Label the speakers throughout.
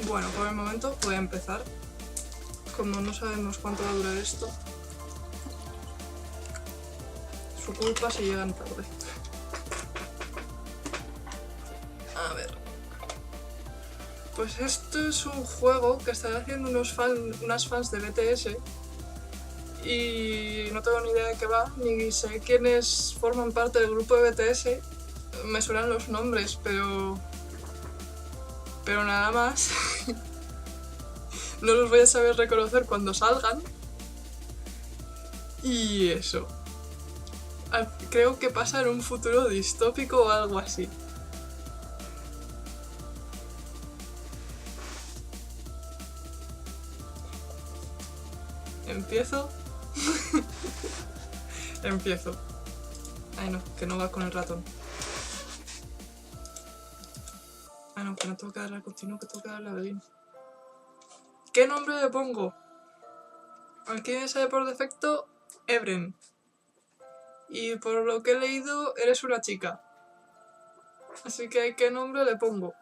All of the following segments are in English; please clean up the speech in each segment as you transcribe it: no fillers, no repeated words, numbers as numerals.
Speaker 1: Bueno, por el momento voy a empezar. Como no sabemos cuánto va a durar esto, su culpa si llegan tarde. A ver. Pues esto es un juego que están haciendo unas fans de BTS y no tengo ni idea de qué va, ni sé quiénes forman parte del grupo de BTS. Me suenan los nombres, pero nada más. No los voy a saber reconocer cuando salgan. Y eso. Creo que pasa en un futuro distópico o algo así. ¿Empiezo? Empiezo. Ay no, que no va con el ratón. Ay no, que no tengo que darle al continuo, que tengo que darle al link. ¿Qué nombre le pongo? Aquí me sale por defecto Ebren. Y por lo que he leído, eres una chica. Así que, ¿qué nombre le pongo?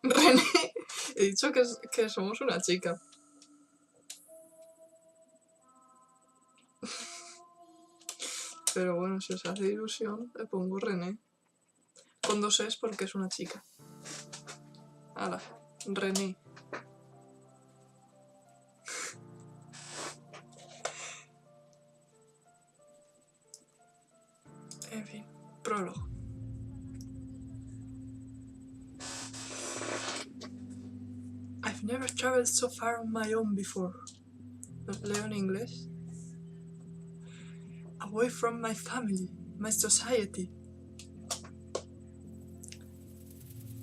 Speaker 1: René. He dicho que somos una chica. Pero bueno, si os hace ilusión, le pongo René. Con 2 es porque es una chica. Hala, René. En fin, prólogo. I've never traveled so far on my own before. Leo en inglés. Away from my family, my society.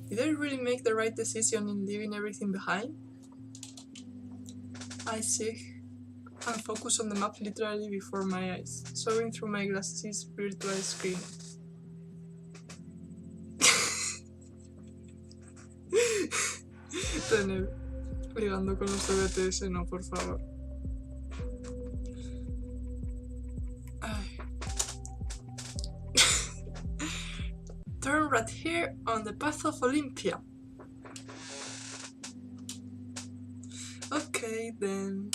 Speaker 1: Did I really make the right decision in leaving everything behind? I see and focus on the map literally before my eyes, soaring through my glasses' virtual screen. Tener ligando con los de BTS, no, por favor. Ay. Turn right here on the path of Olympia. Okay, then.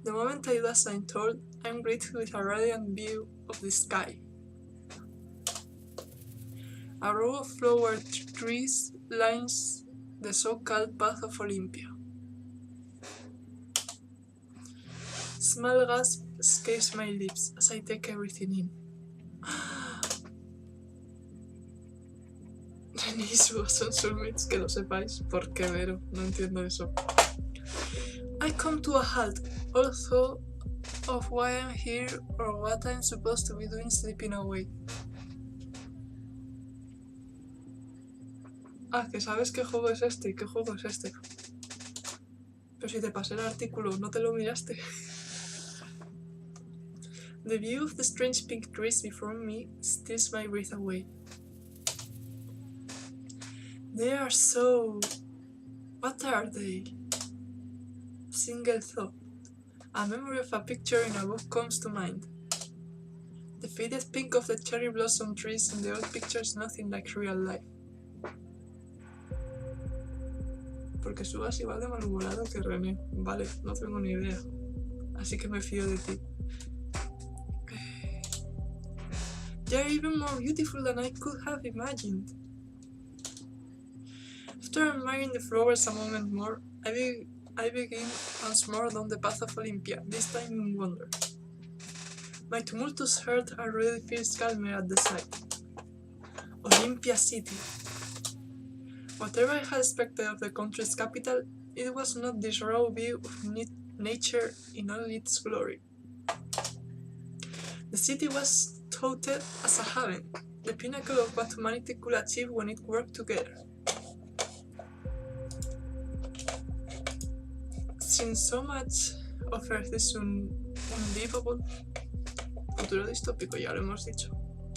Speaker 1: The moment I do as I'm told, I'm greeted with a radiant view of the sky. A row of flowered trees lines the so-called path of Olympia. Small gasp escapes my lips as I take everything in. René y Suga son soulmates, que lo sepáis. ¿Por qué, Vero? No entiendo eso. I come to a halt, all thought of why I'm here or what I'm supposed to be doing sleeping away. Ah, que sabes qué juego es este y qué juego es este. Pero si te pasé el artículo, ¿no te lo miraste? The view of the strange pink trees before me steals my breath away. They are so... What are they? Single thought. A memory of a picture in a book comes to mind. The faded pink of the cherry blossom trees in the old picture is nothing like real life. Porque subas igual de malhumorado que René. Vale, no tengo ni idea. Así que me fío de ti. They're even more beautiful than I could have imagined. After admiring the flowers a moment more, I begin once more down the path of Olympia, this time in wonder. My tumultuous heart already feels calmer at the sight. Olympia City. Whatever I had expected of the country's capital, it was not this raw view of nature in all its glory. The city was touted as a heaven, the pinnacle of what humanity could achieve when it worked together. Since so much of Earth is unlivable. Futuro distópico, ya lo hemos dicho.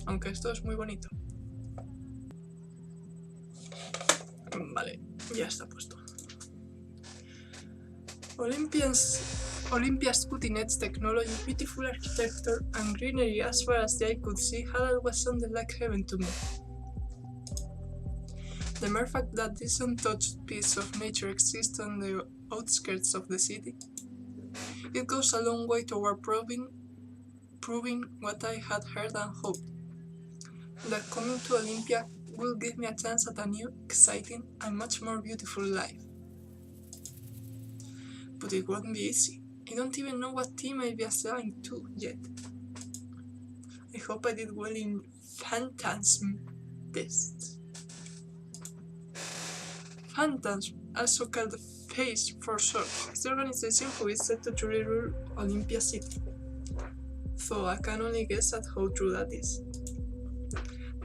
Speaker 1: Aunque esto es muy bonito. Vale, ya está puesto. Olympia's cutting-edge technology, beautiful architecture, and greenery as far as the eye could see had always sounded like heaven to me. The mere fact that this untouched piece of nature exists on the outskirts of the city, it goes a long way toward proving what I had heard and hoped, that coming to Olympia will give me a chance at a new, exciting, and much more beautiful life. But it won't be easy. I don't even know what team I'll be assigned to yet. I hope I did well in Phantasm tests. Phantasm, also called Phase for short, is the organization who is set to truly rule Olympia City. So I can only guess at how true that is.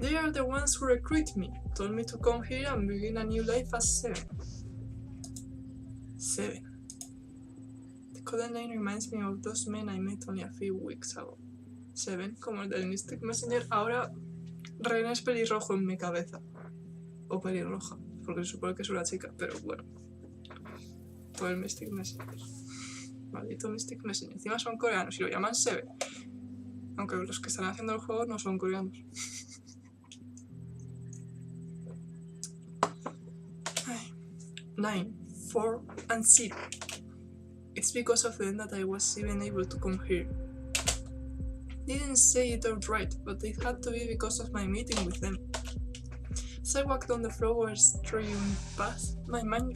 Speaker 1: They are the ones who recruit me, told me to come here and begin a new life as 7. 7. The coded name reminds me of those men I met only a few weeks ago. 7, como el del Mystic Messenger. Ahora Ren es pelirrojo en mi cabeza. O pelirroja, porque se supone que es una chica, pero bueno. Por el Mystic Messenger. Maldito Mystic Messenger. Encima son coreanos y lo llaman 7. Aunque los que están haciendo el juego no son coreanos. 9, 4, and 0. It's because of them that I was even able to come here. Didn't say it outright, but it had to be because of my meeting with them. As I walked on the flower-strewn path, my mind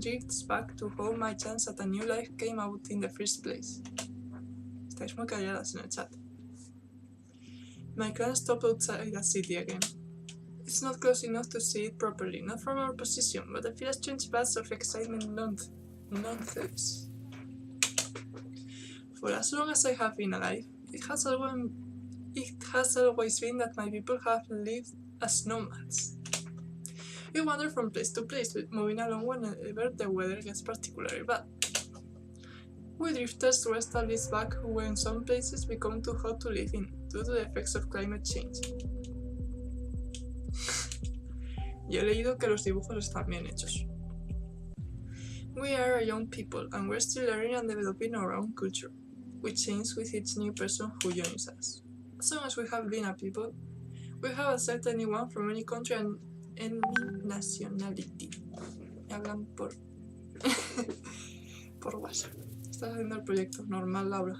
Speaker 1: drifts back to how my chance at a new life came out in the first place. Estáis muy calladas en el chat. My clan stopped outside the city again. It's not close enough to see it properly, not from our position, but I feel a strange buzz of excitement nonetheless. For as long as I have been alive, it has always been that my people have lived as nomads. We wander from place to place, moving along whenever the weather gets particularly bad. We drifters rest a least back when some places become too hot to live in, due to the effects of climate change. Yo he leído que los dibujos están bien hechos. We are a young people, and we're still learning and developing our own culture, which changes with each new person who joins us. As long as we have been a people, we have accepted anyone from any country and any nationality. Me hablan por WhatsApp. Estás haciendo el proyecto normal, Laura.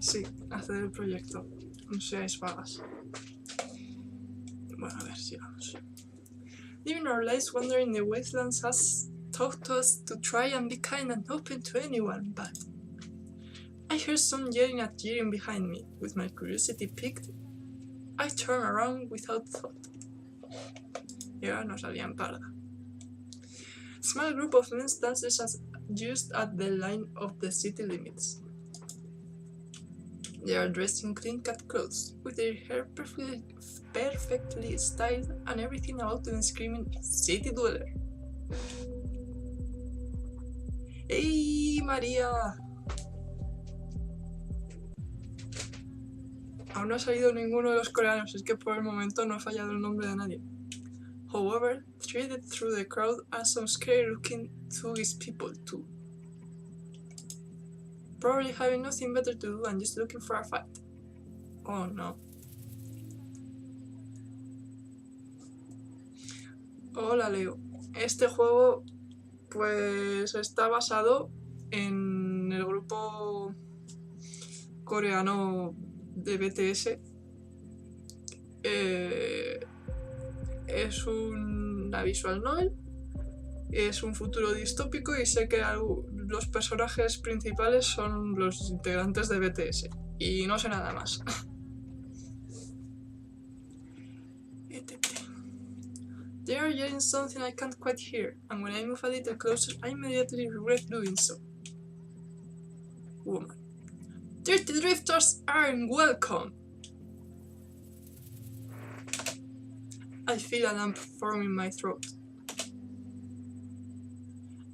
Speaker 1: Sí, hacer el proyecto. No seáis vagas. Bueno, a ver, sigamos. Living our lives wandering the wastelands has taught us to try and be kind and open to anyone, but I heard some yelling and jeering behind me. With my curiosity piqued, I turned around without thought. Y ahora no salían parda. A small group of men stands just at the line of the city limits. They are dressed in clean-cut clothes, with their hair perfectly styled and everything about them screaming City Dweller. ¡Ey, María! Aún no ha salido ninguno de los coreanos, es que por el momento no he fallado el nombre de nadie. However, threaded through the crowd are some scary-looking Tugis people too. Probably having nothing better to do and just looking for a fight. Oh no. Hola Leo. Este juego pues está basado en el grupo coreano de BTS. Es una visual novel. Es un futuro distópico y sé que los personajes principales son los integrantes de BTS. Y no sé nada más. They are yelling something I can't quite hear, and when I move a little closer, I immediately regret doing so. Woman. Dirty drifters aren't welcome! I feel a lump forming in my throat.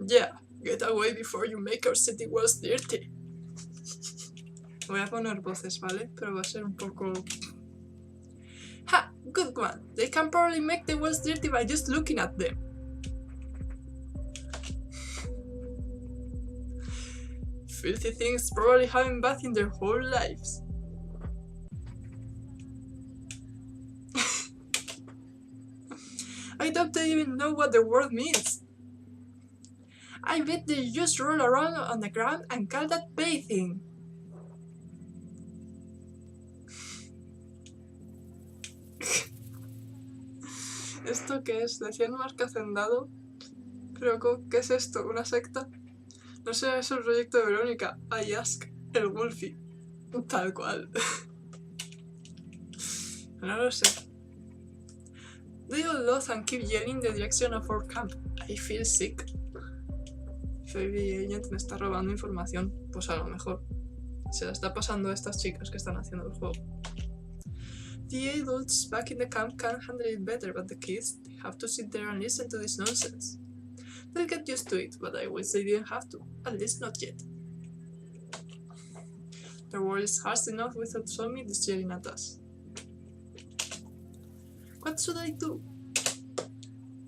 Speaker 1: Yeah, get away before you make our city walls dirty. Voy a poner voces, ¿vale? Pero va a ser un poco... Ha! Good one! They can probably make the walls dirty by just looking at them. Filthy things probably haven't bathed in their whole lives. I doubt they even know what the word means. I bet they just roll around on the ground and call that bathing. ¿Esto qué es? Decían más que hacendado. Pero ¿qué es esto? ¿Una secta? No sé, es el proyecto de Verónica. I ask el Wolfie. Tal cual. No lo sé. They all loth and keep yelling the direction of our camp. I feel sick. Phoebe Agent me está robando información. Pues a lo mejor. Se la está pasando a estas chicas que están haciendo el juego. The adults back in the camp can handle it better, but the kids, they have to sit there and listen to this nonsense. They'll get used to it, but I wish they didn't have to. At least not yet. Their world is harsh enough without zombies yelling at us. What should I do?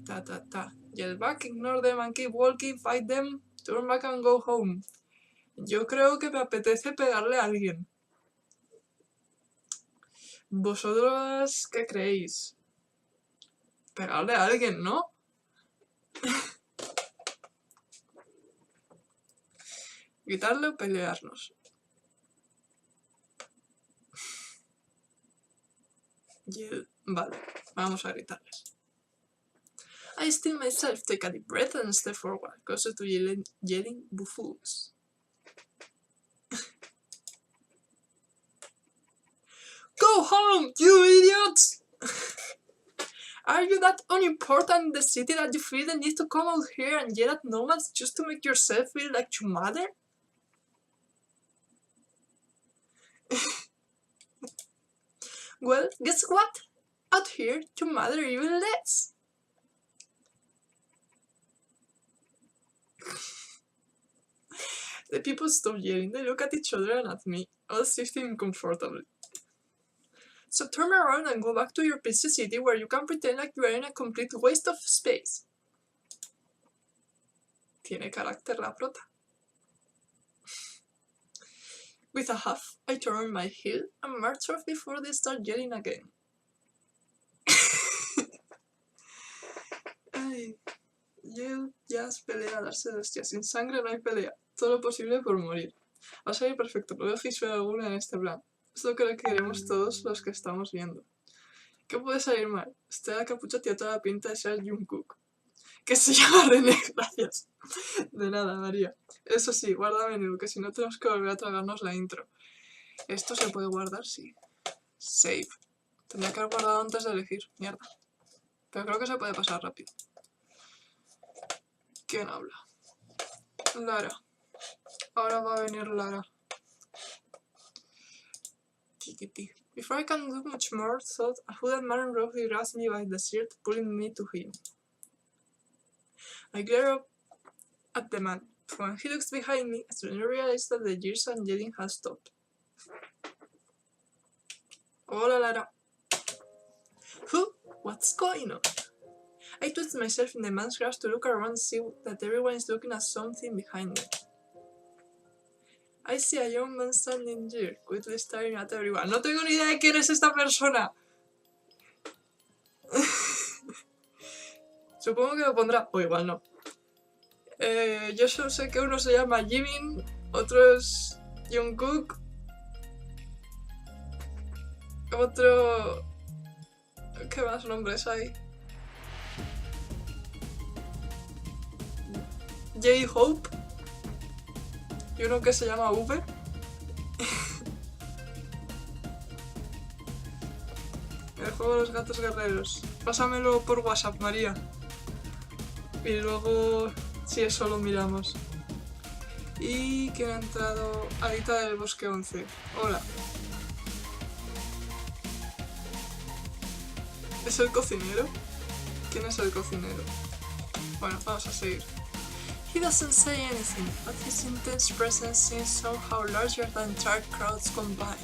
Speaker 1: Ta. Yell back, ignore them and keep walking, fight them, turn back and go home. Yo creo que me apetece pegarle a alguien. ¿Vosotros qué creéis? Pegarle a alguien, ¿no? ¿Gritarle o pelearnos? Vale, vamos a gritarles. I still myself take a deep breath and step forward, closer to yelling buffoons. Go home, you idiots! Are you that unimportant in the city that you feel the need to come out here and yell at nomads just to make yourself feel like your mother? Well, guess what? Out here, you matter even less. The people stop yelling, they look at each other and at me, all sifting uncomfortably. So turn around and go back to your busy city where you can pretend like you are in a complete waste of space. Tiene carácter la prota. With a huff, I turn on my heel and march off before they start yelling again. Ay, Yale, jazz, pelea, darse de hostias. Sin sangre no hay pelea. Todo lo posible por morir. Va a salir perfecto, no veo fisura alguna en este plan. Es lo que queremos todos los que estamos viendo. ¿Qué puede salir mal? La capucha tiene toda la pinta de ser Jungkook. Que se llama René, gracias. De nada, María. Eso sí, guarda menú, que si no tenemos que volver a tragarnos la intro. ¿Esto se puede guardar? Sí. Save. Tendría que haber guardado antes de elegir. Mierda. Pero creo que se puede pasar rápido. ¿Quién habla? Lara. Ahora va a venir Lara. Tikiti. Before I can do much more, thought a hooded man roughly grabs me by the shirt, pulling me to him. I glare up at the man. When he looks behind me, I suddenly realize that the jeers and yelling has stopped. Hola, Lara. Who? What's going on? I twist myself in the man's grasp to look around and see that everyone is looking at something behind me. I see a young man standing there, quickly staring at everyone. No tengo ni idea de quién es esta persona. Supongo que lo pondrá, o igual no. Yo solo sé que uno se llama Jimin, otro es Jungkook, otro... ¿Qué más nombres hay? J-Hope y uno que se llama V. El juego de los gatos guerreros. Pásamelo por WhatsApp, María. Y luego, si eso lo miramos. Y que ha entrado Alita del Bosque 11. Hola. ¿Es el cocinero? ¿Quién es el cocinero? Bueno, vamos a seguir. He doesn't say anything, but his intense presence seems somehow larger than entire crowds combined.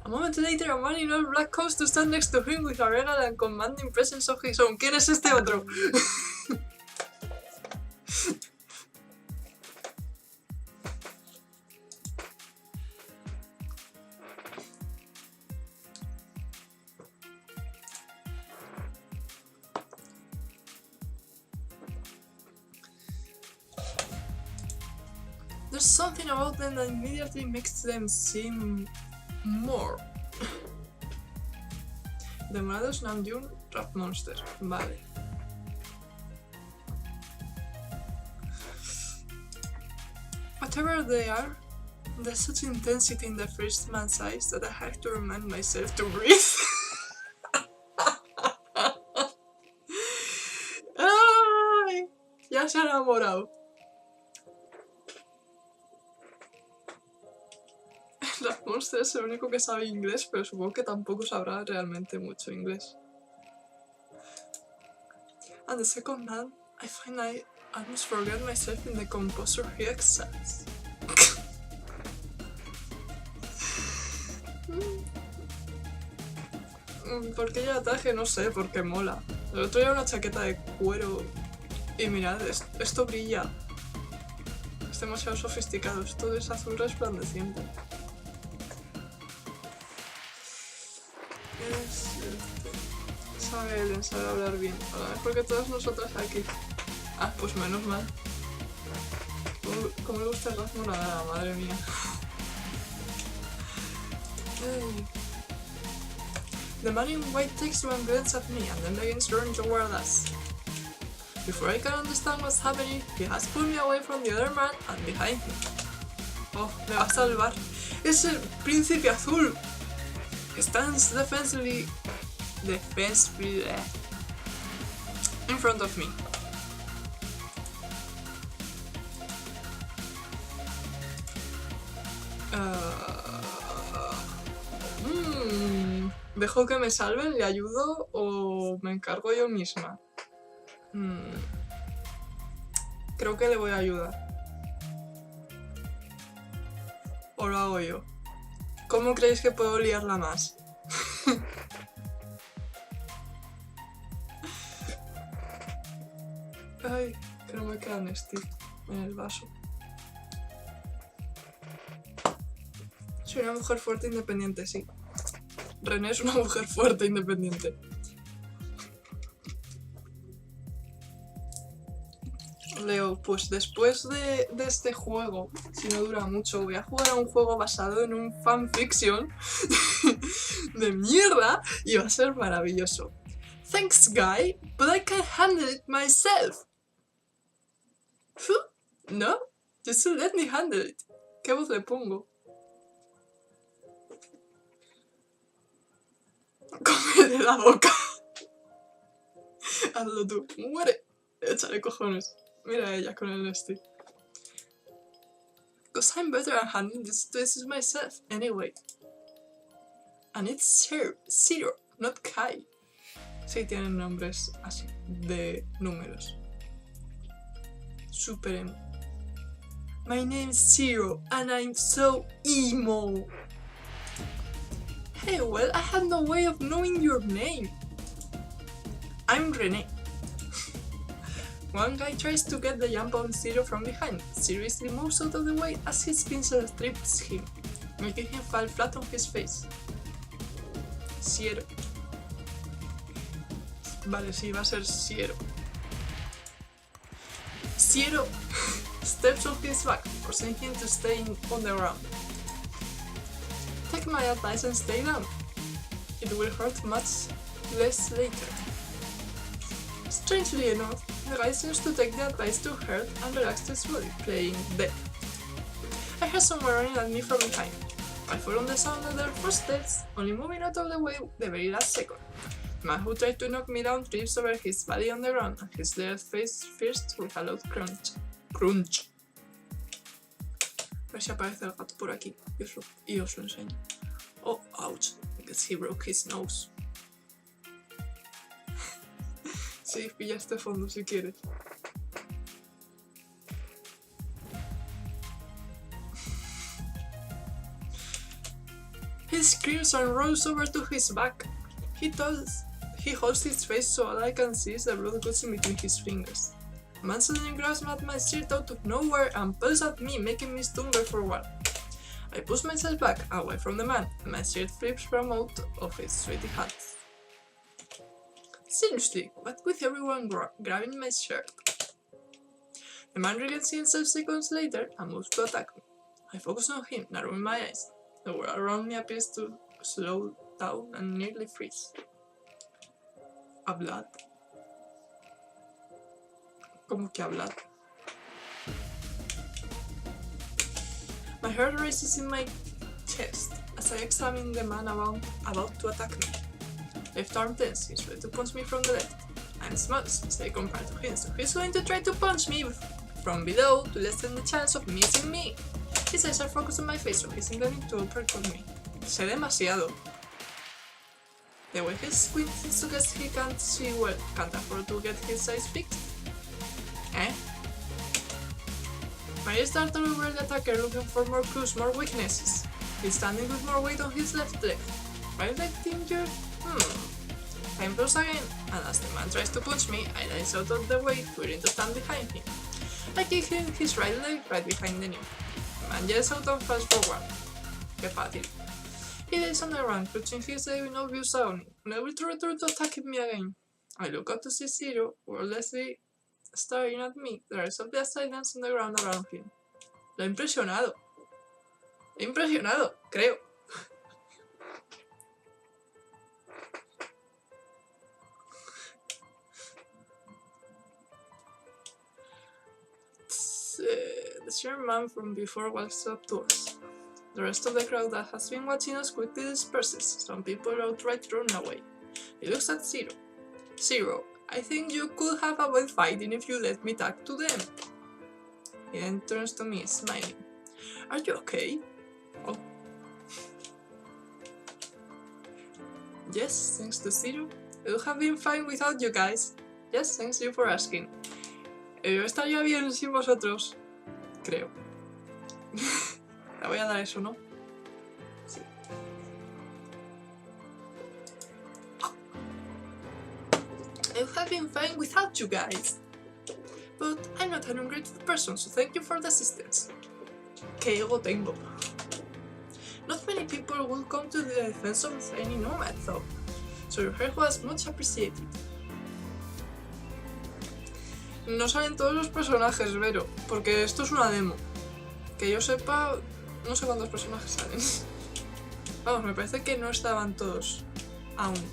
Speaker 1: A moment later, a man in all black comes to stand next to him with a regal and commanding presence of his own. ¿Quién es este otro? There's something about them that immediately makes them seem more. Demorados Namjoon Rap Monster. Vale. Whatever they are, there's such intensity in the first man's eyes that I have to remind myself to breathe. ¡Ay! Ya se ha enamorado. Rap Monster es el único que sabe inglés, pero supongo que tampoco sabrá realmente mucho inglés. And the second man, I find I almost forget myself in the composer he excites. ¿Por qué lleva traje? No sé, porque mola. El otro lleva una chaqueta de cuero. Y mirad, esto brilla. Es demasiado sofisticado, esto es azul resplandeciente. Sabe hablar bien. A lo mejor que todas nosotras aquí. Ah, pues menos mal. ¿Cómo le gusta el ritmo? Nada, madre mía. The man in white takes one glance at me and then begins to run toward us. Before I can understand what's happening, he has pulled me away from the other man and behind him. Oh, me va a salvar. ¡Es el príncipe azul! Stands defensively in front of me. ¿Dejo que me salven? ¿Le ayudo o me encargo yo misma? Creo que le voy a ayudar. ¿O lo hago yo? ¿Cómo creéis que puedo liarla más? Ay, que no me queda Nestlé en el vaso. Soy una mujer fuerte e independiente, sí. René es una mujer fuerte e independiente. Leo, pues después de este juego, si no dura mucho, voy a jugar a un juego basado en un fanfiction de mierda y va a ser maravilloso. Thanks, guy, but I can't handle it myself. No, just let me handle it. ¿Qué voz le pongo? Cómele la boca. Hazlo tú. Muere. Échale cojones. Mira a ella con el Nesty. Cause I'm better at handling this situations myself, anyway. And it's Zero, not Kai. Sí, tienen nombres así, de números. Super emo. My name's Zero, and I'm so emo. Hey, well, I have no way of knowing your name. I'm René. One guy tries to get the jump on Zero from behind. Seriously moves out of the way as his pencil trips him, making him fall flat on his face. Zero. Vale, sí, va a ser Zero. Zero steps on his back, forcing him to stay on the ground. Take my advice and stay down. It will hurt much less later. Strangely enough, the guy seems to take the advice to hurt and relax his body, playing dead. I heard someone running at me from behind. I followed the sound of their footsteps, only moving out of the way the very last second. The man who tried to knock me down trips over his body on the ground and his left face first with a loud crunch. Crunch. A ver si aparece el gato por aquí y os lo enseño. Oh, ouch, because he broke his nose. Sí, pilla este fondo si quieres. He screams and rolls over to his back. He holds his face so all I can see is the blood gushing between his fingers. The man suddenly grabs at my shirt out of nowhere and pulls at me, making me stumble for a while. I push myself back, away from the man, and my shirt flips from out of its sweaty hands. Seriously, what with everyone grabbing my shirt? The man regains himself seconds later and moves to attack me. I focus on him, narrowing my eyes. The world around me appears to slow down and nearly freeze. ¿Hablad? ¿Cómo que hablad? My heart races in my chest as I examine the man about to attack me. Left arm tense, he's ready to punch me from the left. I'm small, especially compared to him, so he's going to try to punch me from below to lessen the chance of missing me. His eyes are focused on my face, so he's intending to uppercut me. Sé demasiado. The way he squints is because he can't see well. Can't afford to get his eyes fixed. Eh? My eyes start all over the attacker, looking for more clues, more weaknesses. He's standing with more weight on his left leg. Right leg injured? Time goes again, and as the man tries to punch me, I dive out of the way, fearing to stand behind him. I kick him his right leg right behind the knee. The man yells out and falls forward. Qué fácil. He lays on the ground, clutching his leg in obvious agony, unable to return to attacking me again. I look up to see Zero, wordlessly staring at me, the rest of the assailants on the ground around him. Lo he impresionado. Lo he impresionado, creo. The sure man from before walks up to us. The rest of the crowd that has been watching us quickly disperses, some people outright run away. He looks at Zero. Zero, I think you could have avoided fighting if you let me talk to them. He then turns to me, smiling. Are you okay? Oh. Yes, thanks to Zero. I would have been fine without you guys. Yes, thanks you for asking. Yo estaría bien sin vosotros. Creo. Le voy a dar eso, ¿no? Sí. I would have been fine without you guys. But I'm not an ungrateful person, so thank you for the assistance. Que ego tengo. Not many people will come to the defense of any nomad, though, so your help was much appreciated. No salen todos los personajes, Vero, porque esto es una demo. Que yo sepa, no sé cuántos personajes salen. Vamos, me parece que no estaban todos aún.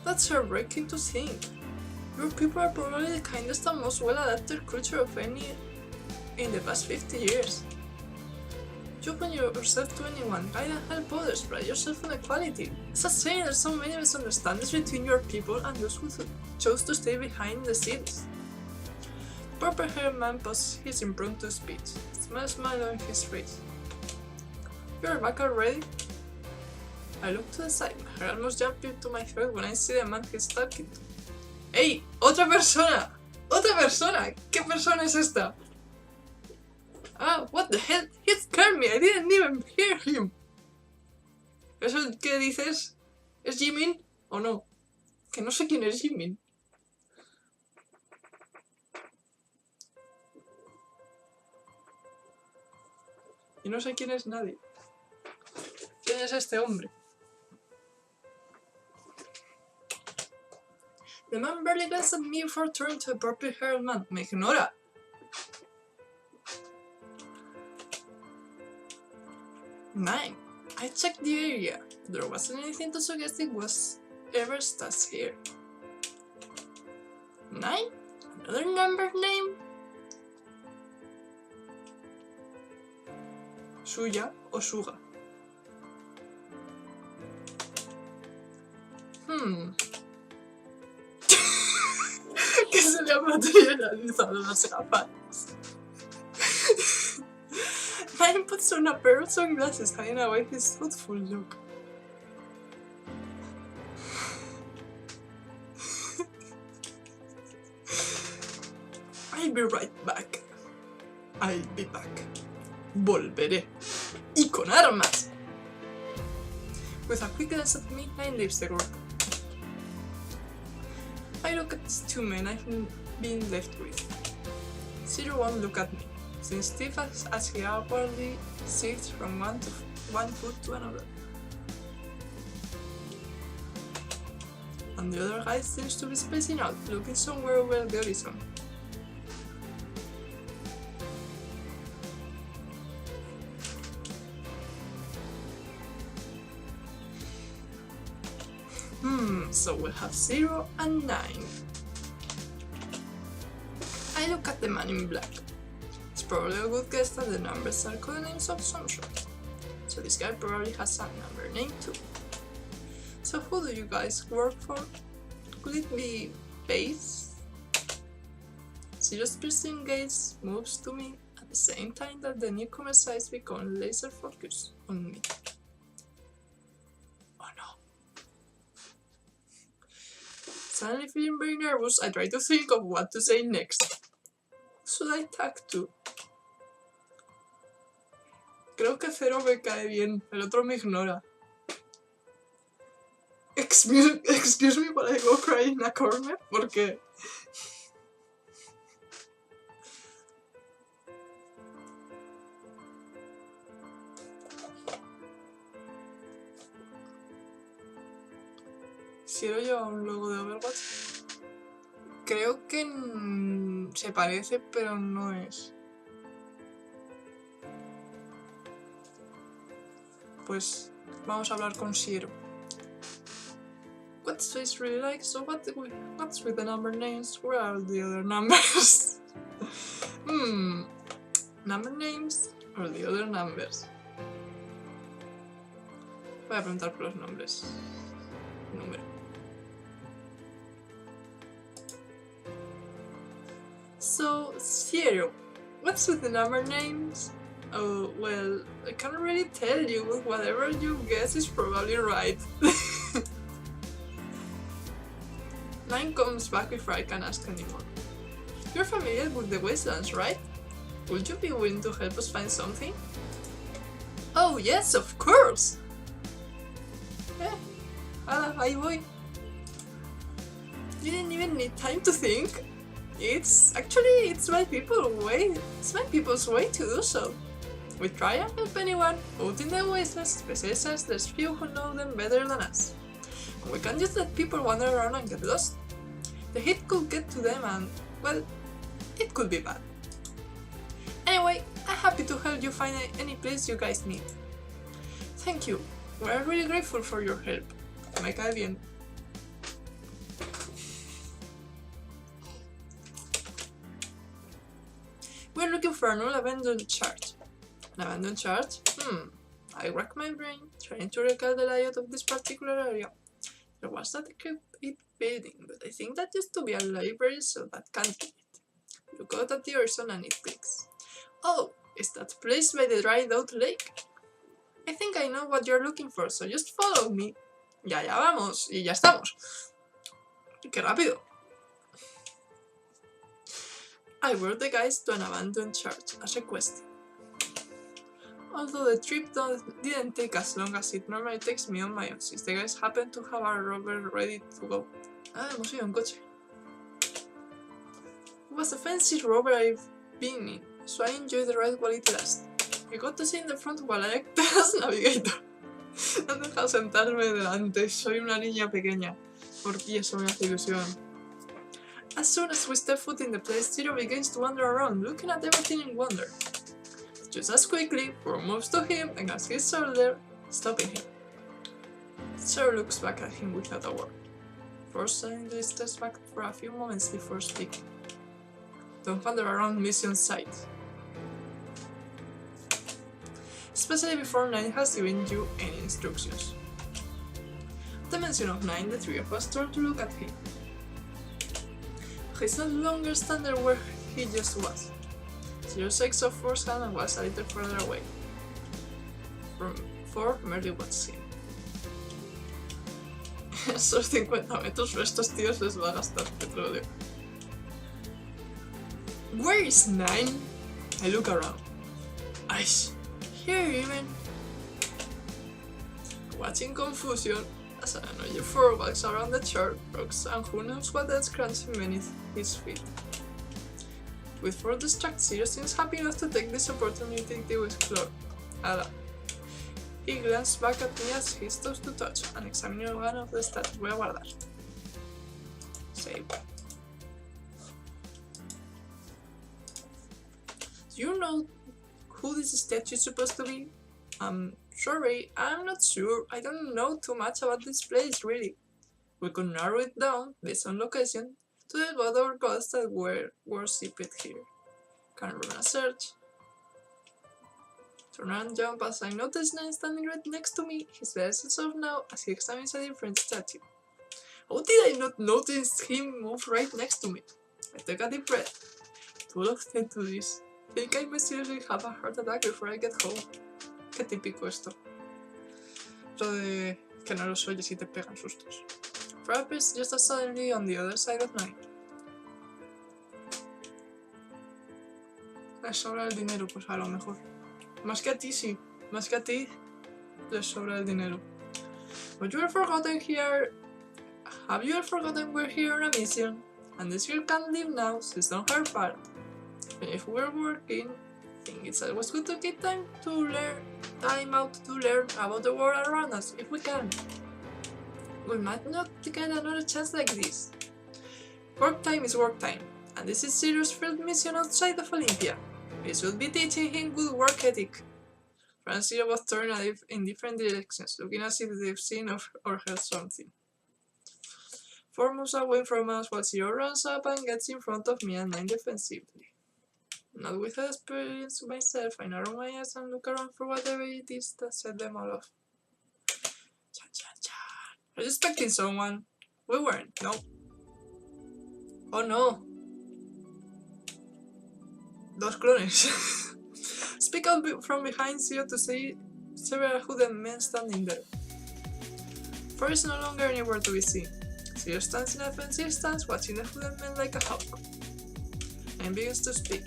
Speaker 1: That's heartbreaking to think. Your people are probably the kindest and most well-adapted culture of any in the past 50 years. You open yourself to anyone, guide and help others, pride yourself on equality. It's a shame there's so many misunderstandings between your people and those who chose to stay behind the scenes. The purple-haired man pauses his impromptu speech, a smile on his face. You're back already? I look to the side, my heart almost jumping to my throat when I see the man he's talking to. ¡Ey! ¡Otra persona! ¡Otra persona! ¿Qué persona es esta? Ah, what the hell? He scared me, I didn't even hear him. ¿Eso que dices? ¿Es Jimin o no? Que no sé quién es Jimin. Y no sé quién es nadie. ¿Quién es este hombre? The man barely glances at me before turning to a purple-haired man. Me ignora. Nine. I checked the area. There wasn't anything to suggest it was ever stashed here. 9? Another number name? Suya o Suga. Que se le ha materializado las gafas. Man puts on a pair of sunglasses, hiding away his thoughtful look. I'll be right back. I'll be back. Volveré. Y con armas. With a quick glance at me, Nine leaves the group. I look at the two men I've been left with. Zero won't look at me, since Steve as he awkwardly shifts from one foot to another. And the other guy seems to be spacing out, looking somewhere over the horizon. So we'll have 0 and 9. I look at the man in black. It's probably a good guess that the numbers are code names of some sort. So this guy probably has a number name too. So who do you guys work for? Could it be Base? Zero's piercing gaze moves to me at the same time that the newcomer's eyes become laser focused on me. Oh no. Suddenly feeling very nervous, I try to think of what to say next. Should I tag to? Creo que Zero me cae bien, el otro me ignora. Excuse me, but I go cry in a corner, porque... Zero lleva un logo de Overwatch. Creo que se parece, pero no es. Pues vamos a hablar con Zero. What's face really like? So what's with the number names? Where are the other numbers? Number names or the other numbers? Voy a preguntar por los nombres. Número. So, Zero, what's with the number names? Oh, well, I can't really tell you, but whatever you guess is probably right. 9 comes back before I can ask anymore. You're familiar with the wastelands, right? Would you be willing to help us find something? Oh yes, of course! Ahí voy. You didn't even need time to think. It's my people's way to do so. We try and help anyone, out in the wastelands, especially since there's few who know them better than us. And we can't just let people wander around and get lost. The heat could get to them and, well, it could be bad. Anyway, I'm happy to help you find any place you guys need. Thank you. We're really grateful for your help. Me cae bien. We're looking for an old abandoned church. An abandoned church? I rack my brain, trying to recall the layout of this particular area. There was that decrepit building, but I think that used to be a library, so that can't be it. Look out at the horizon and it clicks. Oh, is that place by the dried out lake? I think I know what you're looking for, so just follow me. Ya vamos, y ya estamos. ¡Qué rápido! I brought the guys to an abandoned church, as requested. Although the trip didn't take as long as it normally takes me on my own, since the guys happened to have a rover ready to go. Hemos ido en coche. It was the fanciest rover I've been in, so I enjoyed the ride while it lasted. I got to sit in the front while I acted as navigator. Han dejado sentarme delante, soy una niña pequeña, porque eso me hace ilusión. As soon as we step foot in the place, Zero begins to wander around, looking at everything in wonder. Just as quickly, Fur moves to him and grabs his shoulder, stopping him. Zero looks back at him without a word. Fur suddenly steps back for a few moments before speaking. Don't wander around mission site. especially before 9 has given you any instructions. At the mention of 9, the three of us turn to look at him. He's no longer standing where he just was. Zero shakes off Four's hand and was a little further away. Four merely watched him. Esos 50 metros, estos tíos les va a gastar petróleo. Where is 9? I look around. Aish, here even. Watching confusion as an annoyed 4 walks around the chart, rocks, and who knows what else crunching beneath his feet. With 4 distracted, Zero seems happy enough to take this opportunity to explore. Ala. He glanced back at me as he stops to touch and examine one of the statues. Voy a guardar. Save. Do you know who this statue is supposed to be? Sorry, I'm not sure. I don't know too much about this place, really. We could narrow it down, based on location, to the god or gods that were worshipped here. Can run a search. Turn around, jump as I notice 9 standing right next to me, his glasses off now as he examines a different statue. How did I not notice him move right next to me? I take a deep breath. Full of things to this. Think I may seriously have a heart attack before I get home. Qué típico esto. Lo de que no los oyes y te pegan sustos. Fred appears just as suddenly on the other side of 9. Les sobra el dinero, pues a lo mejor. Más que a ti, sí. Más que a ti, les sobra el dinero. But you have forgotten here. Have you forgotten we're here on a mission? And this girl can't leave now, she's done her part. And if we're working, I think it's always good to keep time out to learn about the world around us, if we can. We might not get another chance like this. Work time is work time, and this is Zero's field mission outside of Olympia. We should be teaching him good work ethic. Fran and Zero both turn in different directions, looking as if they've seen or heard something. 4 moves away from us while Zero runs up and gets in front of me and 9 defensively. Not without experience to myself, I narrow my eyes and look around for whatever it is that set them all off. Chan chan chan. Are you expecting someone? We weren't, no. Oh no. Dos clones. Speak out from behind Zero to see several hooded men standing there. 4 is no longer anywhere to be seen. Zero stands in a defensive stance, watching the hooded men like a hawk. 9 begins to speak.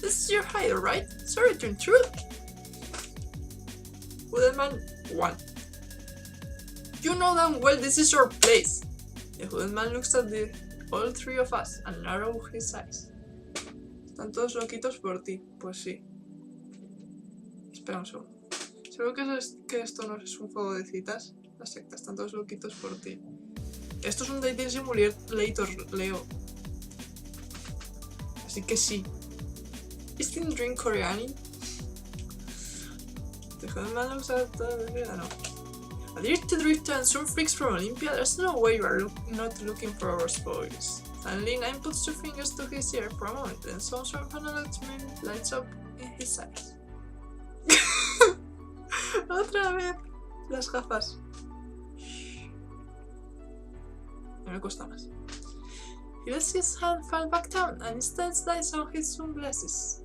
Speaker 1: This is your hire, right? Sorry to intrude. Hooded man 1. You know damn well this is your place. The hooded man looks at all 3 of us and narrows his eyes. Están todos loquitos por ti. Pues sí. Espera un segundo. Seguro que esto no es un juego de citas. La secta, están todos loquitos por ti. Esto es un dating simulator, Leo. Así que sí. Is this drink Korean? The man looks at no. A dirty drifter and some freaks from Olympia, there's no way you are not looking for our spoils. Suddenly 9 puts 2 fingers to his ear for a moment, then some sort of acknowledgement lights up in his eyes. Otra vez. Las gafas. No me cuesta más. He lets his hand fall back down and instead slides on his sunglasses.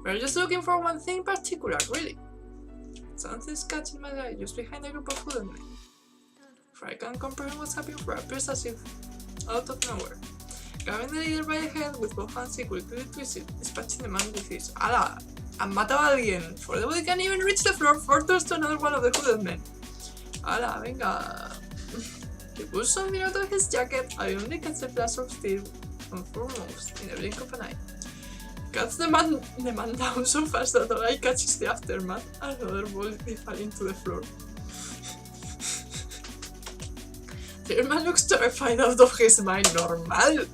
Speaker 1: We're just looking for one thing in particular, really. Something's catching my eye just behind a group of hooded men. For I can't comprehend what's happening, for appears as if out of nowhere. Grabbing the leader by the head with both hands he quickly twisted, dispatching the man with his "Ala! Han matado a alguien!" Before the body can even reach the floor, turns to another one of the hooded men. "Ala, venga!" He pulls something out of his jacket, I only catch a flash of steel and foremost in the blink of an eye. Cuts the man down so fast that the eye catches the aftermath, and another body falling to the floor. The man looks terrified out of his mind. Normal!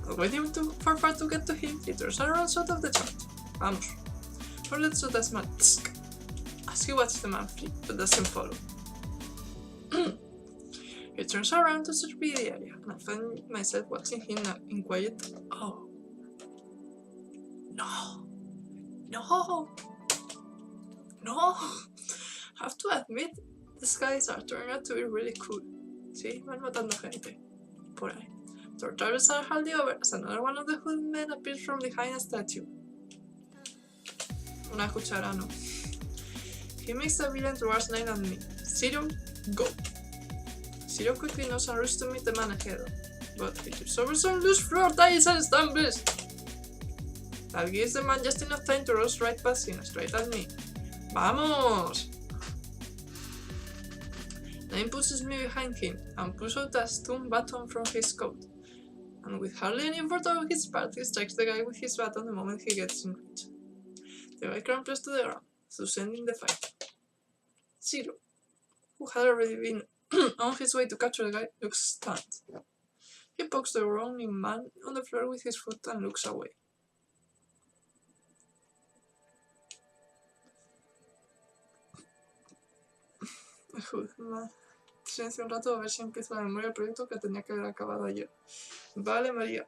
Speaker 1: Not waiting for Far to get to him, he turns around out of the chart. Vamos. For let's shoot as man as he watches the man flee, but doesn't follow. He turns around to survey the area, and I find myself watching him now in quiet awe. No! No! No! Have to admit, these guys are turning out to be really cool. Sí, van matando gente. Por ahí. Tortures are hardly over as another one of the hood men appears from behind a statue. Una cuchara, no. He makes a villain towards 9 and me. Zero, go. Zero quickly knows and rushes to meet the man ahead. But he trips over some loose floor tiles and stumbles. That gives the man just enough time to rush right past him, straight at me. Vamos! 9 pushes me behind him and pulls out a stun baton from his coat. And with hardly any effort on his part, he strikes the guy with his baton the moment he gets in reach. The guy crumples to the ground, thus ending the fight. Zero, who had already been on his way to capture the guy, looks stunned. He pokes the groaning man on the floor with his foot and looks away. Silencio un rato a ver si empiezo la memoria del proyecto que tenía que haber acabado ayer. Vale, María.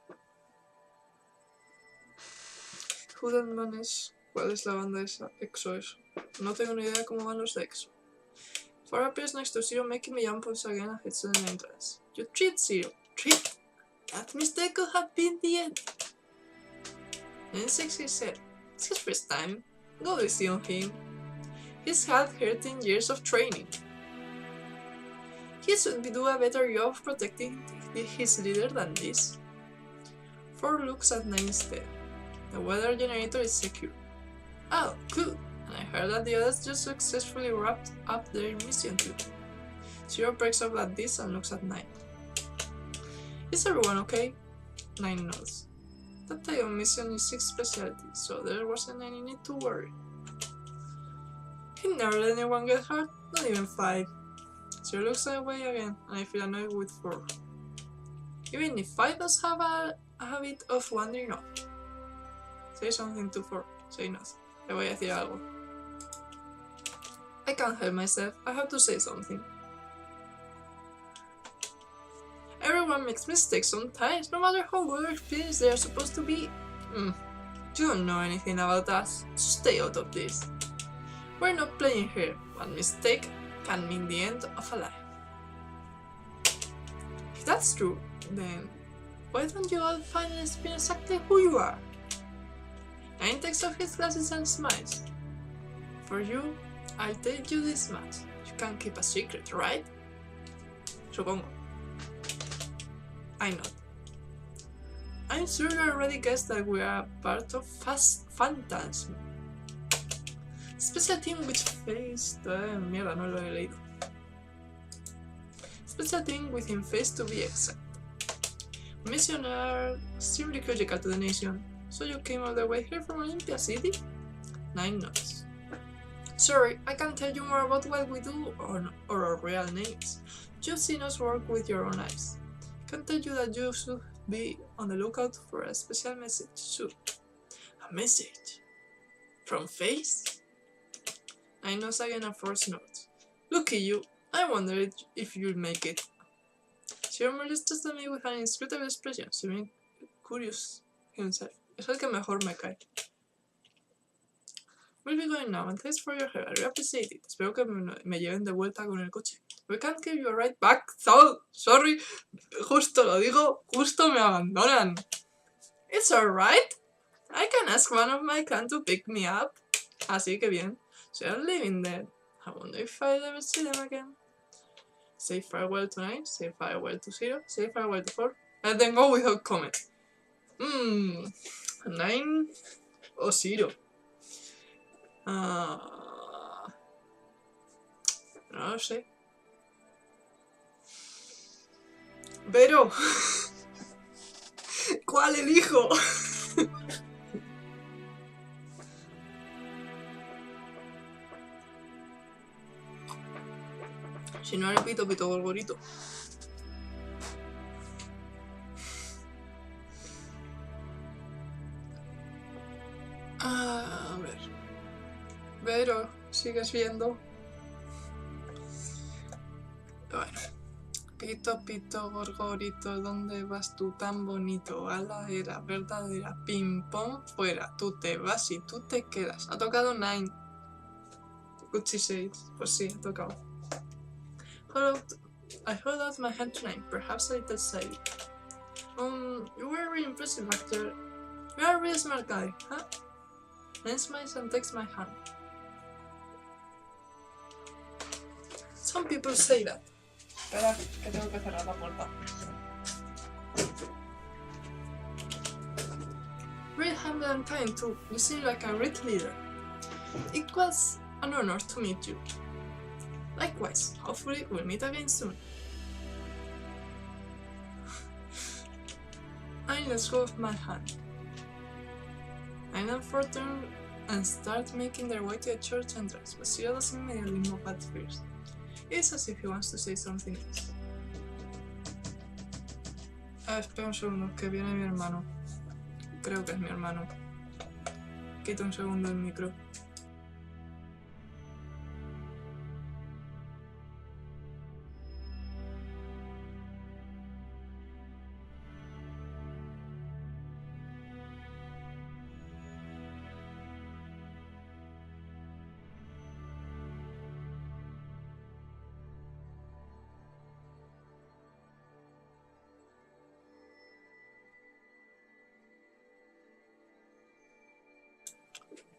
Speaker 1: Hood Man es... ¿Cuál es la banda esa? EXO eso. No tengo ni idea cómo van los de EXO. Four appears next to Zero, making me jump once again and hits the entrance. You treat Zero. Treat? That mistake could have been the end. Then Sexy said, it's his first time. Go easy on him. He's had 13 years of training. He should do a better job of protecting his leader than this. Four looks at 9 instead. The weather generator is secure. Oh, good! And I heard that the others just successfully wrapped up their mission too. Zero breaks up at this and looks at 9. Is everyone okay? 9 nods. That type of mission is 6 specialty, so there wasn't any need to worry. He never let anyone get hurt, not even 5. Zero looks away again, and I feel annoyed with 4. Even if 5 does have a habit of wandering off. Say something to 4. Say nothing. Le voy a decir algo. I can't help myself. I have to say something. Everyone makes mistakes sometimes, no matter how well experienced they are supposed to be. You don't know anything about us, so stay out of this. We're not playing here. One mistake can mean the end of a life. If that's true, then why don't you all finally explain exactly who you are? 9 takes off his glasses and smiles. For you, I'll tell you this much. You can't keep a secret, right? Supongo. I nod. I'm sure you already guessed that we are part of Phantasm. Special team which faced... mierda, no lo he leído. Special team with him faced to be exact. Mission are extremely critical to the nation. So you came all the way here from Olympia City? 9 nods. Sorry, I can't tell you more about what we do or our real names. You've seen us work with your own eyes. I can tell you that you should be on the lookout for a special message soon. A message? From Face? 9 nods again and 4 nods. Look at you, I wonder if you'll make it. She merely stares at me with an inscrutable expression, seeming curious himself. Es el que mejor me cae. We'll be going now, and thanks for your help. I really appreciate it. Espero que me lleven de vuelta con el coche. We can't give you a ride back, so sorry. Justo lo digo, justo me abandonan. It's alright. I can ask one of my clan to pick me up. Así que bien. So I'm leaving then. I wonder if I'll ever see them again. Say farewell to 9, say farewell to 0, say farewell to 4, and then go without comment. 9 o 0. No lo sé. Pero... ¿cuál elijo? Si no le pito, pito gorgorito. A ver. Pero, ¿sigues viendo? Bueno. Pito, pito, gorgorito, ¿dónde vas tú tan bonito? A la era verdadera. Ping pong fuera. Tú te vas y tú te quedas. Ha tocado 9. Gucci says. Pues sí, ha tocado. I hold out my hand tonight, perhaps a little side. You were a really impressive actor. You are a really smart guy, huh? Then smiles and takes my hand. Some people say that. Espera, que tengo que cerrar la puerta. Really humble and kind too. You seem like a great leader. It was an honor to meet you. Likewise, hopefully we'll meet again soon. I let go of my hand. I then turn and start making their way to the church entrance, but Cyril doesn't immediately move at first. It's as if he wants to say something else. Espera un segundo, que viene mi hermano. Creo que es mi hermano. Quito un segundo el micro.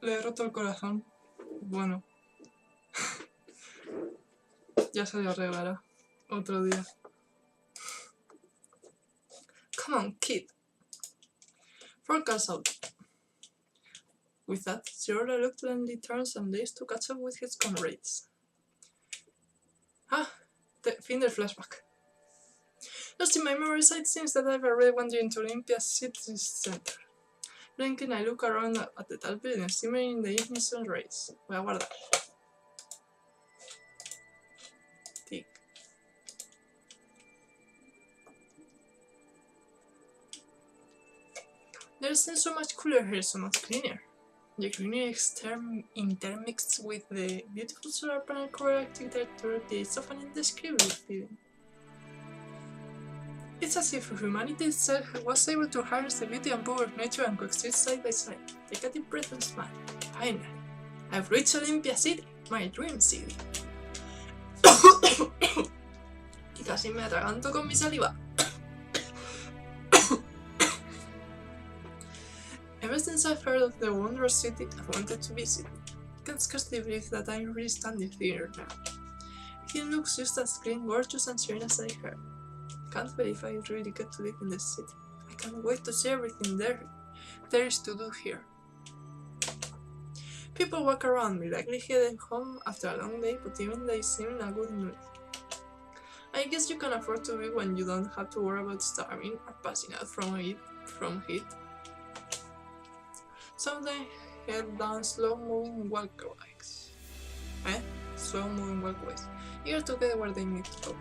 Speaker 1: Le he roto el corazón. Bueno. Ya se le arreglará. Otro día. Come on, kid. Forecast out. With that, Zero reluctantly turns and leaves to catch up with his comrades. Fin del flashback. Lost in my memory, it seems that I've already wandered into Olympia city center. Blinking, I look around at the tall building, shimmering in the evening sun rays. Voy a guardar. Tick. There's so much cooler here, so much cleaner. The greenery intermixed with the beautiful solar panel covered architecture creates of an indescribable feeling. It's as if humanity itself was able to harness the beauty and power of nature and coexist side by side. Take a deep breath and smile. Finally, I've reached Olympia City, my dream city. Y casi me atraganto con mi saliva. Ever since I've heard of the wondrous city, I've wanted to visit. I can scarcely believe that I'm really standing here now. It looks just as clean, gorgeous and serene as I heard. Can't believe I really get to live in this city. I can't wait to see everything there is to do here. People walk around me, likely heading home after a long day, but even they seem in a good mood. I guess you can afford to be when you don't have to worry about starving or passing out from heat. Some they head down slow-moving walkways. Slow-moving walkways, eager to get where they need to go.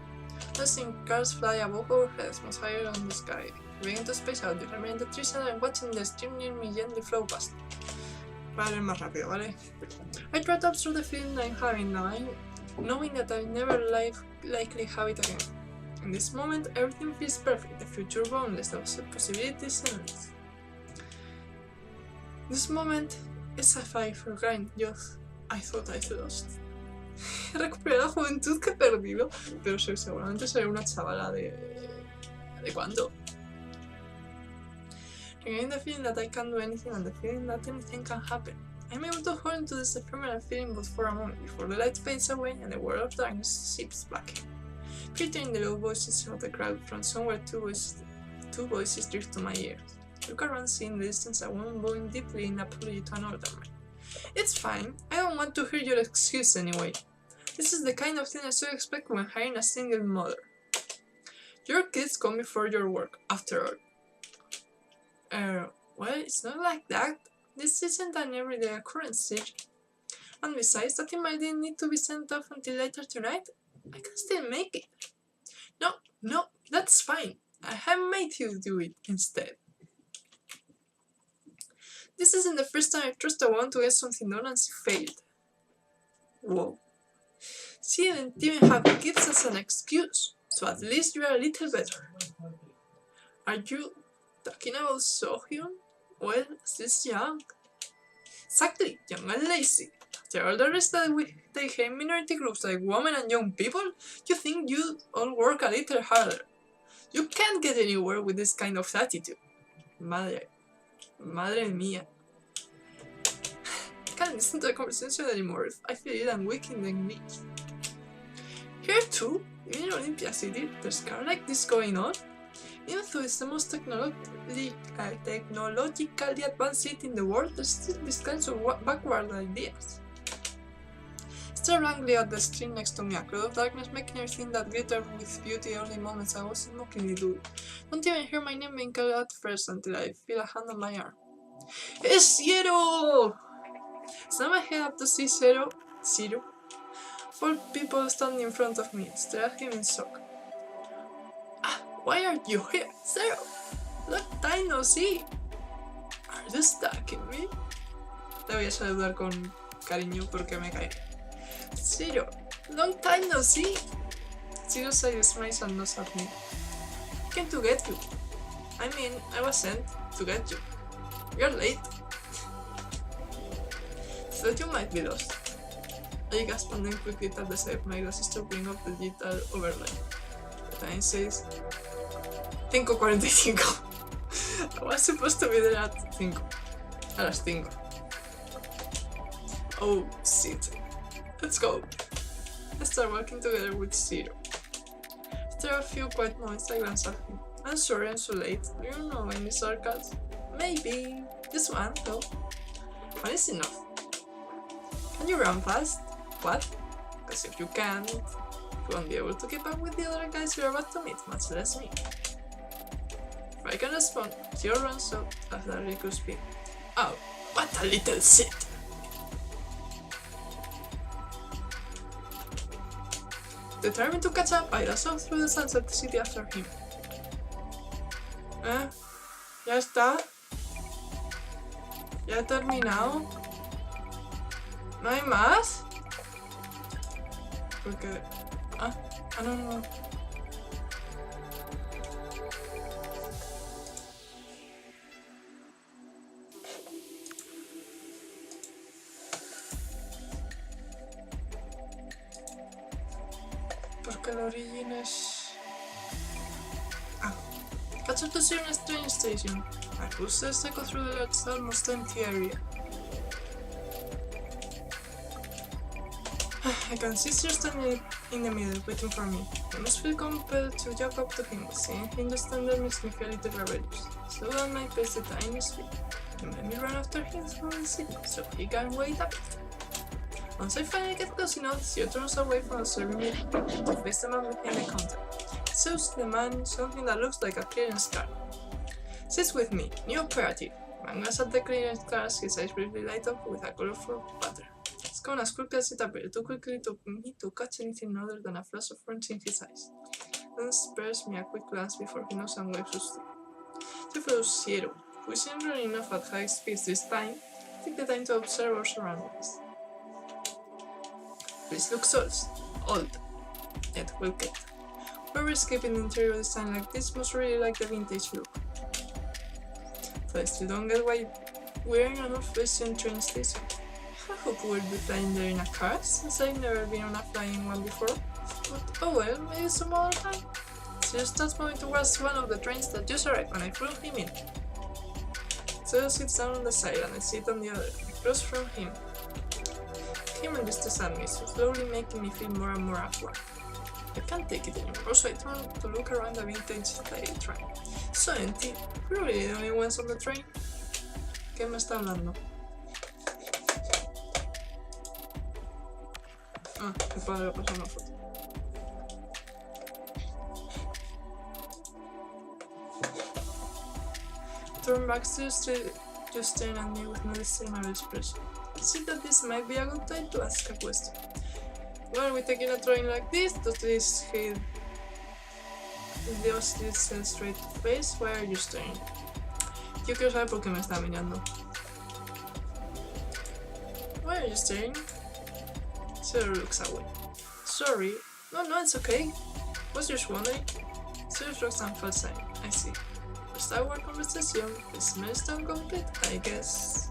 Speaker 1: I've seen cars fly above our heads, much higher on the sky. Beginning to space out, you remain the trees and I'm watching the stream near me gently flow past. Vale, más rápido, ¿vale? I try to absorb the feeling I'm having now, knowing that I'll never likely have it again. In this moment, everything feels perfect, the future boundless, the possibilities endless. This moment is as if I forgot youth I thought I'd lost. He recuperado la juventud que he perdido, pero seguramente seré una chavala de cuándo. Regaining the feeling that I can't do anything and the feeling that anything can happen. I'm able to hold into this ephemeral feeling but for a moment before the light fades away and the world of darkness seeps back in. Filtering the low voices of the crowd from somewhere, two voices drift to my ears. Look around, seeing the distance, a woman bowing deeply in apology to an older man. It's fine. I don't want to hear your excuse anyway. This is the kind of thing I should expect when hiring a single mother. Your kids come before your work, after all. Well, it's not like that. This isn't an everyday occurrence, Sage. And besides, that email didn't need to be sent off until later tonight. I can still make it. No, that's fine. I have made you do it instead. This isn't the first time I trusted a woman to get something done and she failed. Whoa. She didn't even have kids as an excuse, so at least you're a little better. Are you talking about Sohyun? Well, she's young. Exactly, young and lazy. After all the risk that they hate minority groups like women and young people, you think you all work a little harder. You can't get anywhere with this kind of attitude. Madre mía. I can't listen to the conversation anymore. I feel it and weak in the knees. Here too, in Olympia City, there's car like this going on. Even though it's the most technologically advanced city in the world, there's still these kinds of backward ideas. Stared blankly at the screen next to me, a cloud of darkness making everything that glittered with beauty only moments I was mockingly doing. Don't even hear my name being called out first until I feel a hand on my arm. It's Zero! Snap my head up to see Zero. Four people standing in front of me, stare at him in shock. Why are you here, Zero? Long time no see. Are you stalking me? Te voy a saludar con cariño porque me cae. Zero, long time no see. Zero's side smiles and nods at me. I came to get you. I mean, I was sent to get you. You're late. Thought you might be lost. I gasped and then quickly tapped the side of my glasses to bring up the digital overlay. The time says 5:45. I was supposed to be there at 5. A las 5. Oh, shit. Let's go. I start walking together with Zero. After a few quiet moments, I glance at him. I'm sorry I'm so late. Do you know any shortcuts? Maybe. Just one, though. One is enough. Can you run fast? What? Because if you can't, you won't be able to keep up with the other guys you're about to meet, much less me. If I can respond, Zero runs up at a ridiculous speed. Oh, what a little shit! Determined to catch up, I dash off through the sunset city after him. ¿Ya está? ¿Ya he terminado? ¿No hay más? Porque... no. Porque el origen es... Catch up to Zero in a train station. My footsteps echo through the large, almost empty area. I can see Zero standing in the middle, waiting for me. I must feel compelled to jog up to him. Seeing him stand there makes me feel a little rebellious. Slow down my pace at tiny speed. And let me run after him through the city, so he can wait up. Once I finally get close enough, Zero turns away from observing me to face the man behind the counter. It shows the man something that looks like a clearance card. Sits with me, new operative. Man glanced at the clearance cards, his eyes briefly light up with a colorful pattern. It's gone as quickly as it appeared, too quickly to me to catch anything other than a flash of orange in his eyes. Then spares me a quick glance before he knows and waves to sleep. He follows Zero, who isn't running enough at high speeds this time. Take the time to observe our surroundings. This looks old, yet well kept. Whoever escaping the interior design like this must really like the vintage look. But I still don't get why we're in an old-fashioned train station. I hope we'll be flying there in a car, since I've never been on a flying one before. But oh well, maybe some other time. Zero starts moving towards one of the trains that just arrived and I follow him in. Zero sits down on the side and I sit on the other, across from him. He regists at me, slowly making me feel more and more awkward. I can't take it anymore, so I turn to look around the vintage train. So empty. We're really the only ones on the train. ¿Qué me está hablando? Mi padre le pasó una foto. Turn back to the street, just staring at me with no discernible expression. I see that this might be a good time to ask a question. Why are we taking a train like this? Does this straight face? Why are you staring? Yo quiero saber por qué me está mirando. Why are you staring? Zero looks away. Sorry. No, it's okay. Was just wondering. Zero shrugs and falls silent. I see. First our conversation. This milestone complete, I guess.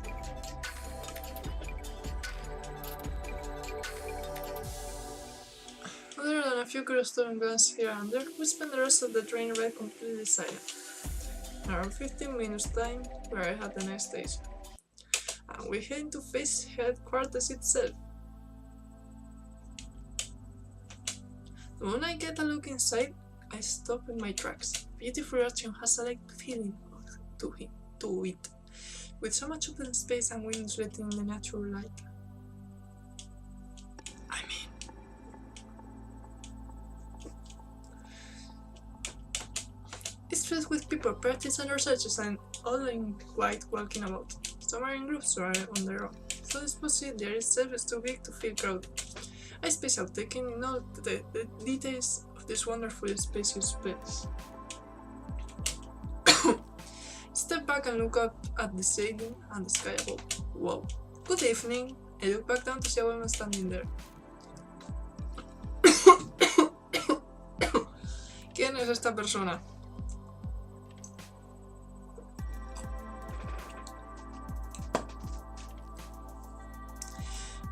Speaker 1: few curious glances here and there, we spent the rest of the train ride completely silent. Around 15 minutes time, we are at the next station, and we head to face headquarters itself. The moment I get a look inside, I stop in my tracks. Beautiful Archon has a like feeling to it, with so much open space and windows letting in the natural light. I mean, it's filled with people, practice and researchers, and all in white walking about. Some are in groups or are on their own, so this procedure itself is too big to feel crowded. I space out, taking in all the details of this wonderful spacious place. Step back and look up at the ceiling and the sky above. Wow. Good evening. I look back down to see a woman standing there. ¿Quién es esta persona?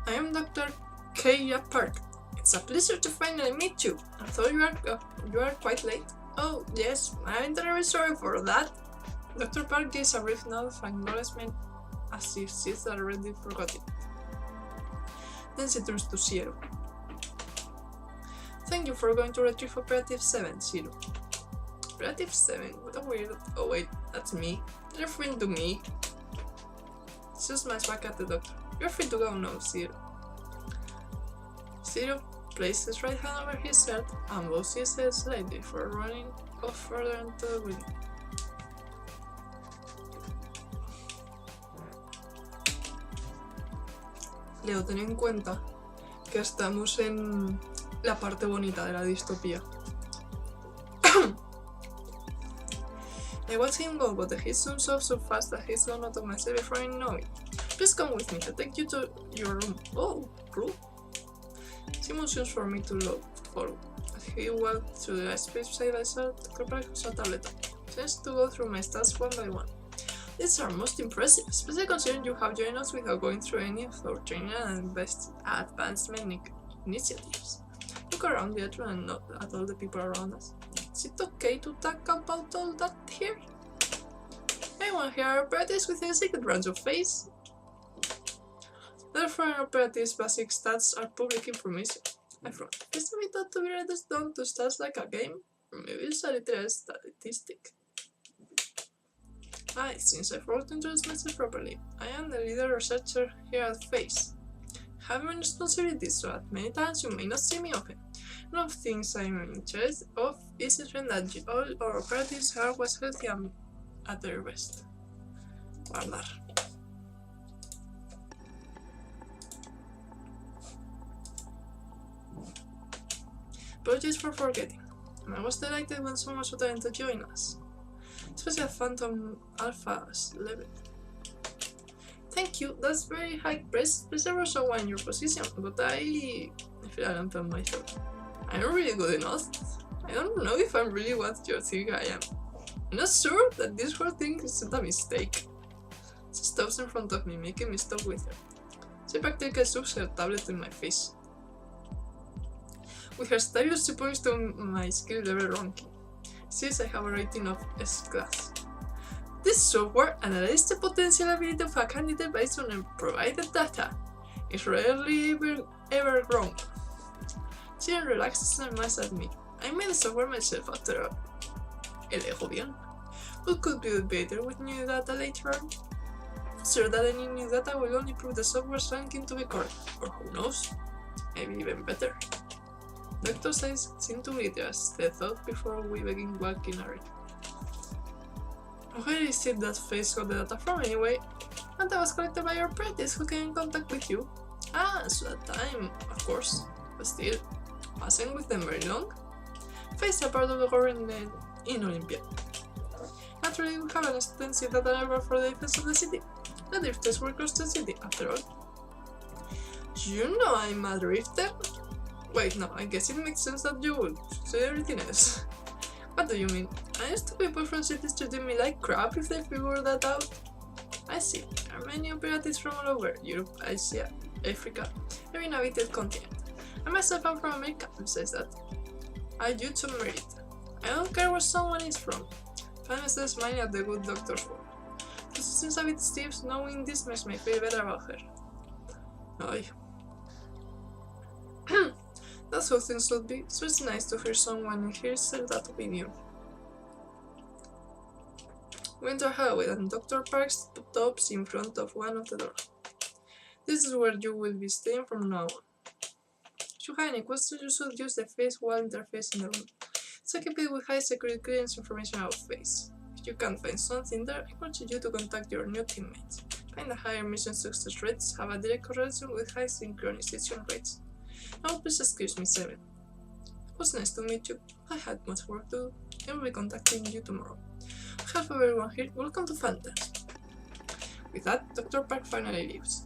Speaker 1: I am Dr. Kaya Park. It's a pleasure to finally meet you. I thought you are quite late. Oh, yes, I'm terribly sorry for that. Dr. Park gives a brief nod of acknowledgement as if she's already forgotten. Then she turns to Zero. Thank you for going to retrieve Operative 7, Zero. Operative 7? What a weird... Oh wait, that's me. You're referring to me. She smiles back at the doctor. You're free to go now, Zero. Zero placed his right hand over his head and bows his head slightly before running off further into the building. Leo, ten en cuenta que estamos en la parte bonita de la distopía. I watch him go, but he zooms off so fast that he's gone out of my sight before I know it. Please come with me, I'll take you to your room. Oh, room? She motions for me to follow. As he walked through the space side by side, Dr. Park has a tablet. Tends to go through my stats one by one. These are most impressive, especially considering you have joined us without going through any of our training and advancement initiatives. Look around the atrium and not at all the people around us. Is it okay to talk about all that here? Anyone here are operatives with a secret branch of face? Therefore, an operative's basic stats are public information. I front. Is it thought to be reduced down to stats like a game? Or maybe it's a literal statistic. Since I forgot to introduce myself properly, I am the leader researcher here at FACE. I have many responsibilities, so that many times you may not see me often. One of the things I am interested of is ensuring that all our operatives are always healthy and at their best. Guardar. Apologies for forgetting. I was delighted when someone was trying to join us. Especially at Phantom Alpha's level. Thank you, that's very high praise. Please never someone in your position, but I feel I lump on myself. I'm not really good enough. I don't know if I'm really what you think I am. I'm not sure that this whole thing isn't a mistake. She stops in front of me, making me stop with her. She practically shoves her tablet in my face. With her stylus, she points to my skill level ranking. Says I have a rating of S class. This software analyzes the potential ability of a candidate based on the provided data. It's rarely ever wrong. She relaxes and smiles at me. I made the software myself after all. Elejo bien. What could be better with new data later on? Sure that any new data will only prove the software's ranking to be correct, or who knows, maybe even better. Doctor's eyes seem to glitter as they thought before we begin walking around. Where is it that Face got the data from anyway? And that was collected by your apprentice who came in contact with you. So that time, of course. But still, wasn't with them very long. Face are part of the government in Olympia. Naturally, we have an extensive data network for the defense of the city. The drifters work across the city, after all. You know I'm a drifter? Wait, no, I guess it makes sense that you would say everything else. What do you mean? I used to people from cities treating me like crap if they figured that out. I see. There are many operatives from all over Europe, Asia, Africa, every inhabited continent. I myself am from America, besides that. I you to merit. I don't care where someone is from. Finally says smiling at the good doctor's work. But it seems a bit stiff, knowing this makes me feel better about her. Ay. That's how things should be, so it's nice to hear someone here say that opinion. We enter hallway and Dr. Park stops in front of one of the doors. This is where you will be staying from now on. If you have any questions, you should use the face wall interface in the room. It's equipped with high security clearance information about face. If you can't find something there, I urge you to contact your new teammates. Find the higher mission success rates have a direct correlation with high synchronization rates. Now please excuse me, 7. It was nice to meet you. I had much work to do. I will be contacting you tomorrow. On behalf of everyone here, welcome to Phantoms. With that, Dr. Park finally leaves.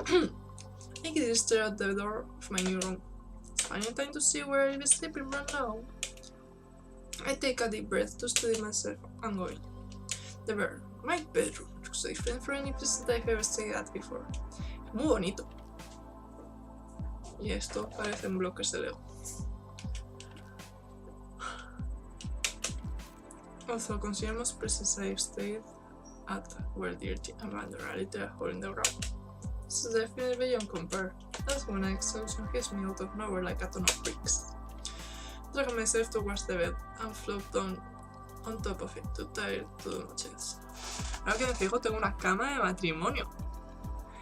Speaker 1: I get to stare at the door of my new room. It's finally time to see where I'll be sleeping right now. I take a deep breath to steady myself. I'm going. The bed, my bedroom, looks different from any place that I've ever stayed at before. Es muy bonito. Y esto parecen bloques de Lego. Also, consider most places I've stayed at were dirty and abandoned, a little hole in the ground. This is definitely beyond compare. That's when an explosion hits me out of nowhere like a ton of bricks. I drag myself towards the bed and float down on top of it, too tired to do much else. Ahora que me fijo, tengo una cama de matrimonio.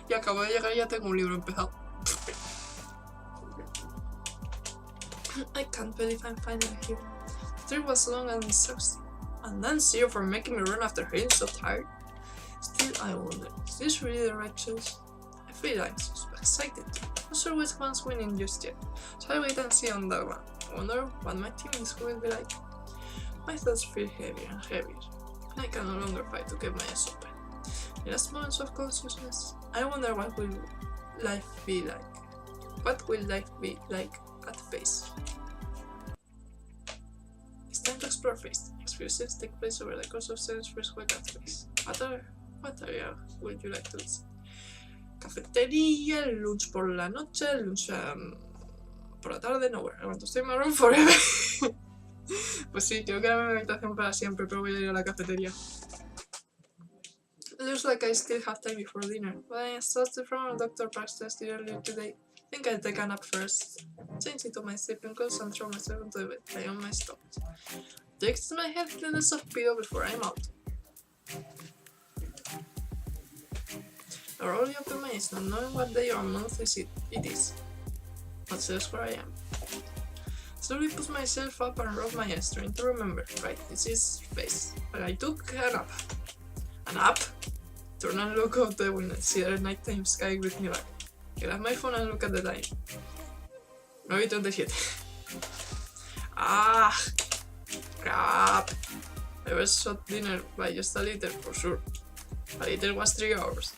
Speaker 1: Y acabo de llegar y ya tengo un libro empezado. I can't believe I'm finally here. The trip was long and exhausting. And then see you for making me run after him so tired. Still, I wonder, is this really the right choice? I feel anxious, but excited too. Not sure which one's winning just yet, so I'll wait and see on that one. I wonder what my teammates will be like. My thoughts feel heavier and heavier. I can no longer fight to keep my eyes open. In last moments of consciousness, I wonder what will life be like. What will life be like at face? It's time to explore face. Experiences take place over the course of Seven's first week at face. What area would you like to visit? Cafetería, el lunch por la noche, el lunch por la tarde, nowhere. I want to stay in my room forever. Pues sí, quiero quedarme en mi habitación para siempre, pero voy a ir a la cafetería. It looks like I still have time before dinner, but I started from Dr. Park's test earlier today. I think I'll take a nap first. Change into my sleeping clothes and throw myself into the bed, lie on my stomach. Text my head cleanliness of pillow before I'm out. I already open my eyes, not knowing what day or month it is. But says where I am. Slowly push myself up and rub my eyes, trying to remember. Right, this is face. But I took a nap. A nap? Turn and look out the window, see the nighttime sky with me back. Grab my phone and look at the time. 9:27. Ah! Crap! I was shot dinner by just a little, for sure. A little was 3 hours.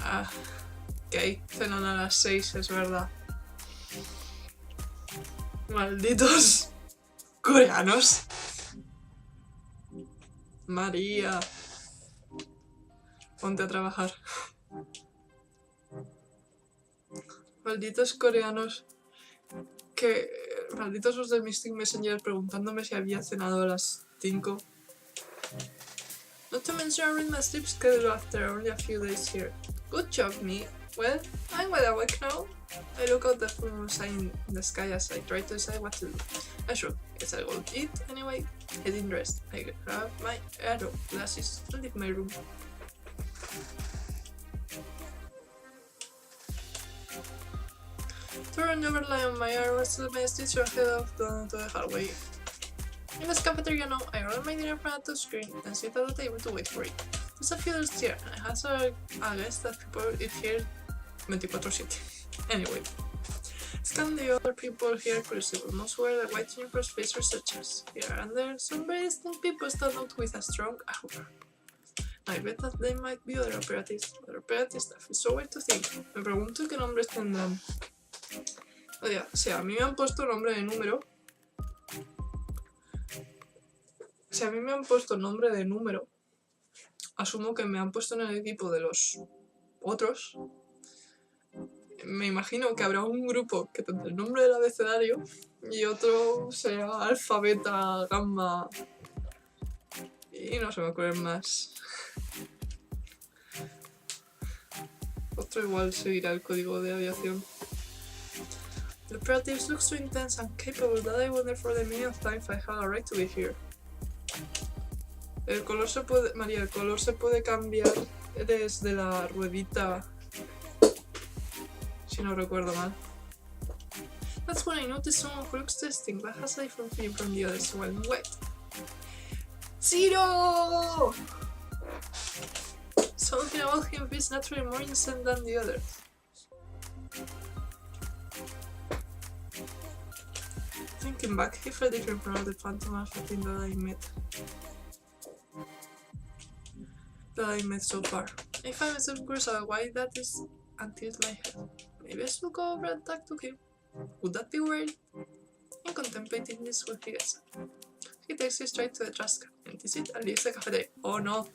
Speaker 1: Ah, ok, cenan a las 6, es verdad. Malditos coreanos. María. Ponte a trabajar. Malditos coreanos. Que... Malditos los de Mystic Messenger preguntándome si había cenado a las 5. Not to mention I read my sleep schedule after only a few days here. Good job, me. Well, I'm wide awake now. I look out the full moon sign in the sky as I try to decide what to do. I shrug. Guess I'll go eat anyway. Heading dressed. I grab my arrow glasses to leave my room. Turn over, lie on my arrow, still my stitch or head off down to the hallway. In this cafeteria now, I order my dinner from a touchscreen and sit at the table to wait for it. There's a few others here, and I hazard a guess that people eat here 24/7. Anyway, scan the other people here closely, but most wear the white uniforms face researchers. Here and there, some very distinct people stand out with a strong aura. I bet that they might be other operatives that is so weird to think. Me pregunto qué nombres tendrán. O sea, a mí me han puesto nombre de número. Si a mí me han puesto nombre de número, asumo que me han puesto en el equipo de los otros. me imagino que habrá un grupo que tendrá el nombre del abecedario y otro será alfa, beta, gamma y no se me ocurren más. Otro igual seguirá el código de aviación. The operatives look so intense and capable that I wonder for the millionth time if I have a right to be here. El color se puede... María, el color se puede cambiar desde la ruedita, si no recuerdo mal. That's when I noticed someone who looks testing but has a different feeling from the others when wet. Zero! Something about him feels naturally more innocent than the others. Thinking back, he felt different from all the phantom thing that I met so far. I find myself curious about why that is until my head. Maybe I should go over and talk to him. Would that be weird? I'm contemplating this when he gets up. He takes it straight to the trash can, empties it, and leaves the cafeteria. Oh no!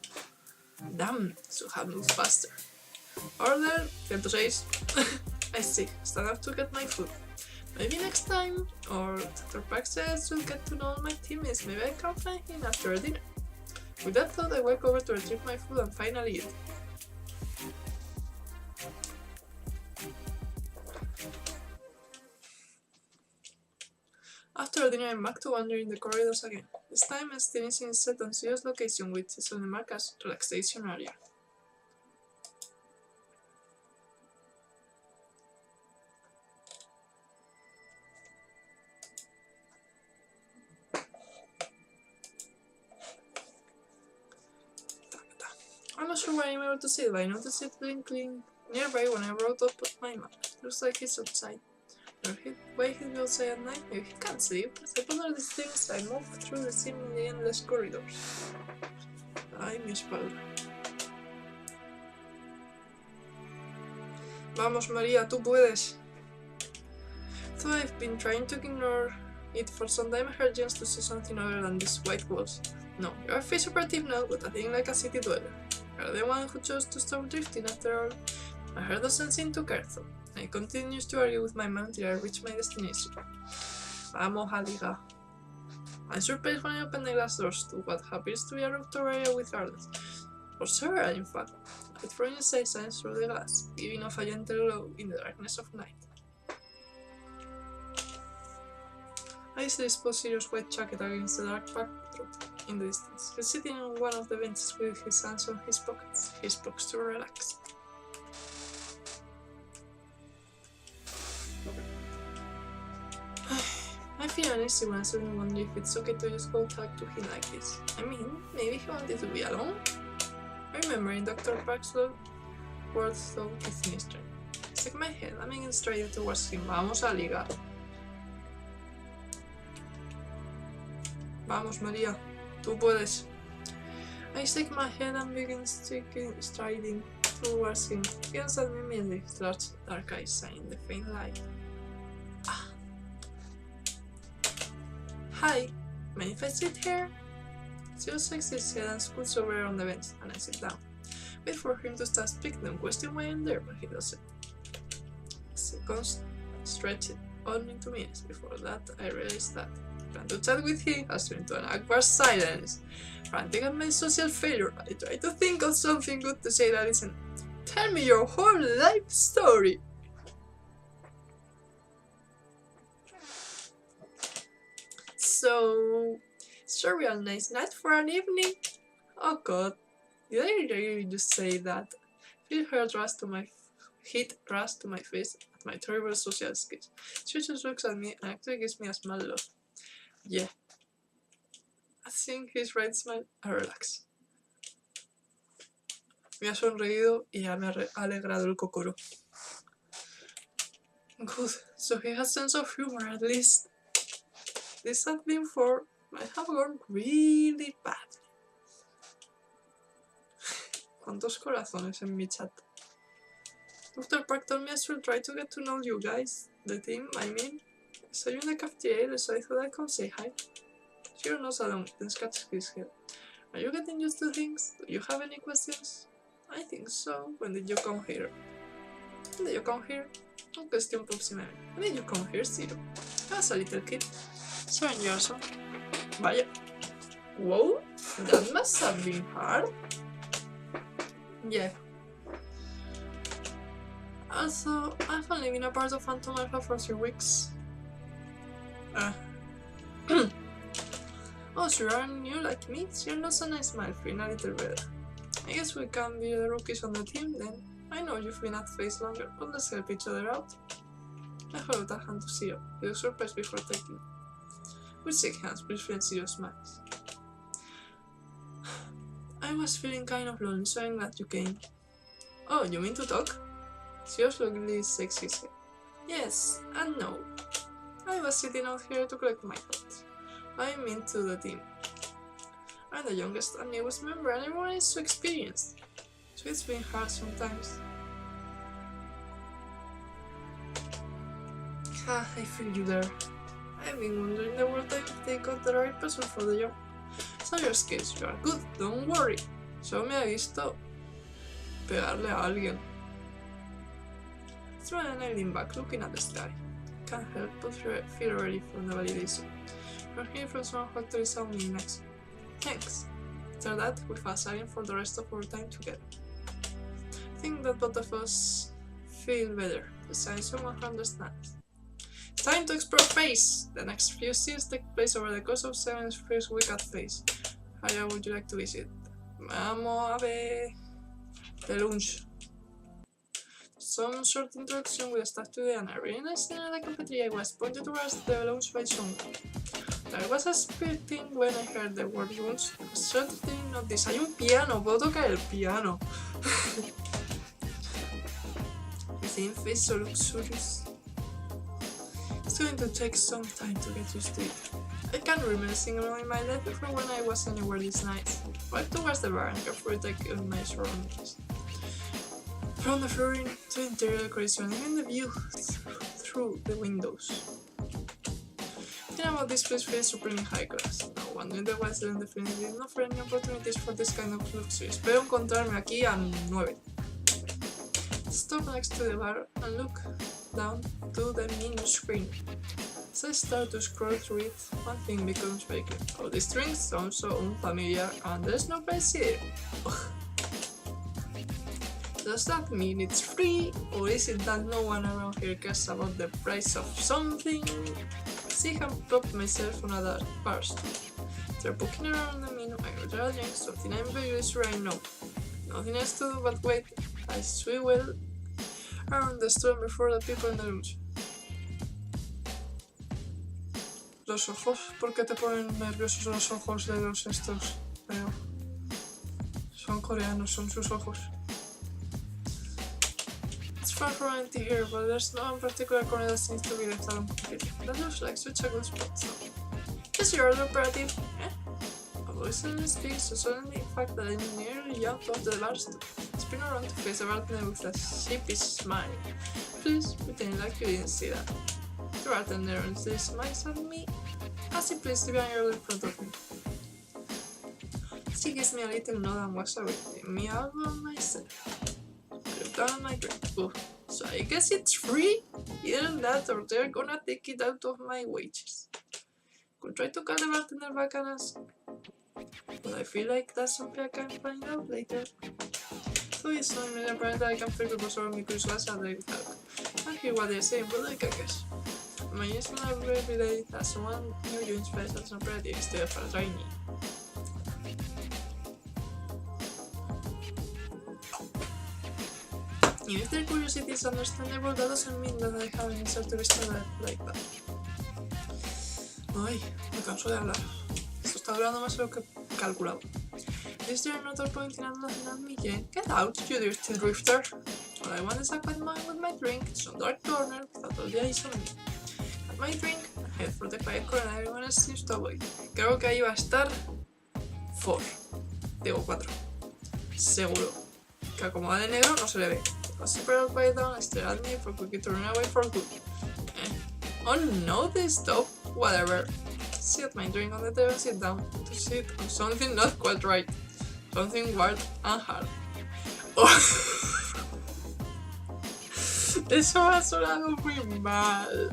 Speaker 1: Damn, should have moved faster. Order 106. I see. Stand up to get my food. Maybe next time, or Dr. Park says we'll get to know my teammates. Maybe I can find him after dinner. With that thought, I walk over to retrieve my food and finally eat. After dinner, I'm back to wandering the corridors again. This time, I'm still in set on serious location, which is only marked as relaxation area. I'm not sure why I'm able to see it, but I noticed it blinking nearby when I wrote up my map. Looks like he's outside. Why he will say at night? Maybe he can't sleep. As I ponder these things, I move through the seemingly endless corridors. Ay, mi espalda. Vamos, María, tú puedes. So I've been trying to ignore it for some time. I heard James to see something other than these white walls. No, you're a face operative now, but a thing like a city dweller. You're the one who chose to stop drifting after all. My heart doesn't seem to care though. I continue to argue with my mind until I reach my destination. Vamos a ligar. I'm surprised when I open the glass doors to what appears to be a rooftop area with gardens. Or several, in fact. Light from inside shines through the glass, giving off a gentle glow in the darkness of night. I see this serious white jacket against the dark backdrop in the distance. He's sitting on one of the benches with his hands on his pockets. He's posed to relax. I feel uneasy when I suddenly wonder if it's okay to just go talk to him like this. I mean, maybe he wanted to be alone? Remembering Dr. Park's words though gives me strength. I stick my head, aiming straight towards him. Vamos a ligar. Vamos, María, tú puedes. I shake my head and begin striding towards him. He looks at me immediately, his large dark eyes shining the faint light. Ah. Hi, mind if I sit here? He just shakes his head and scoots over on the bench, and I sit down. Wait for him to start speaking and question why I'm there, but he doesn't. Seconds stretch it on into minutes. Before that, I realized that trying to chat with him has turned into an awkward silence. Frantic at my social failure, I try to think of something good to say that isn't, tell me your whole life story. So, it's a real nice night for an evening. Oh god, did I really just say that? Feel her heat rush to my face at my terrible social skills. She just looks at me and actually gives me a small laugh. Yeah. I think his right smile, I relax. Me ha sonreído y ya me ha alegrado el cocoro. Good, so he has sense of humor at least. This had been for might have gone really bad. ¿Cuántos corazones en mi chat? Dr. Park told me I should try to get to know you guys. The team, I mean. Saw you in the cafeteria, so I thought I'd come say hi. She nods along, then scratches his head. Are you getting used to things? Do you have any questions? I think so. When did you come here? Did you come here? Un question próximamente. Did you come here, Zero? As a little kid. 7 years old. Vaya. Whoa, that must have been hard. Yeah. Also, I've only been a part of Phantom Alpha for 3 weeks. Oh, so you're new like me? You're not so nice, smile, feeling a little better. I guess we can be the rookies on the team then. I know you've been at Face longer, but let's help each other out. I hold out a hand to Zero. You look surprised before taking. We shake hands, please friend Zero smiles. I was feeling kind of lonely, so I'm glad you came. Oh, you mean to talk? Zero's lovely sexy said. Yes, and no. I was sitting out here to collect my thoughts. I'm into the team. I'm the youngest and newest member, and everyone is so experienced. So it's been hard sometimes. I feel you there. I've been wondering the word I would take out the right person for the job. So your skills, you are good, don't worry. Solo me ha visto pegarle a alguien. Smiling, I lean back, looking at the sky. Can't help but feel ready for the validation. You're here from someone who actually saw me next. Thanks. After that, we fast again for the rest of our time together. I think that both of us feel better, besides someone who understands. It's time to explore Face! The next few scenes take place over the course of 7's first week at Face. How would you like to visit? Vamos a ver... the lunch. Some short introduction with staff today and a really nice dinner at the cafeteria was pointed towards the lunch by someone. I was expecting when I heard the word lunch. I was certainly not this. Hay un piano, puedo tocar el piano. Within Face so luxurious. It's going to take some time to get used to it. I can't remember seeing in my life before when I was anywhere this night. Walked towards the bar and carefully take in my surroundings. From the flooring to interior decoration, even the view through the windows. Thinking about this place feels supremely high class. No wonder there was definitely no for any opportunities for this kind of luxury. Espero encontrarme aquí a 9. Stop next to the bar and look down to the menu screen. As I start to scroll through it, one thing becomes very clear. All these drinks sound so unfamiliar and there's no price here. Ugh. Does that mean it's free, or is it that no one around here cares about the price of something? See how I pop myself on a dark bar stool. After poking around the menu, I order a drink, something I'm very sure I know. Nothing else to do but wait. I swivel around the store before the people in the lunch. Los ojos, ¿por qué te ponen nerviosos los ojos de los estos? Pero son coreanos, son sus ojos. It's far from empty here, but there's no one particular corner that seems to be left alone completely. That looks like such a good spot, so... Is your order operative? Eh? A voice suddenly speaks, so suddenly in fact that I nearly jumped off the bar stool. Spin around to face the bartender with a sheepish smile. Please pretend like you didn't see that. The bartender honestly smiles at me as he places the beer in front of me. She gives me a little nod and walks away, leaving me all by myself. I look down at my drink. Ooh, so I guess it's free? Either that or they're gonna take it out of my wages. Could try to call the bartender back and ask, but I feel like that's something I can find out later. So it's not really apparent that I can figure out over my cruise and they talk. I hear what they're saying, but I can guess. My useful every day that someone new joins Face as an operative instead of a trainee. Even if their curiosity is understandable, that doesn't mean that I have any sort of standard like that. Ay, me canso de hablar. Esto está durando más de lo que calculaba. Is there another pointing and laughing at me yet? Get out, you dirty drifter! All I want is a quiet mind with my drink, some dark corner, without all the eyes on me. Got my drink, and head for the quiet corner everyone else seems to avoid. Creo que ahí va a estar 4. Digo 4. Seguro. Que como va de negro no se le ve. I'll super quiet down and stare at me for quickly turning away for good. Oh no, they stop. Whatever. Set my drink on the table and sit down to sit on something not quite right. Something weird and hard. Oh. Eso ha sonado muy mal.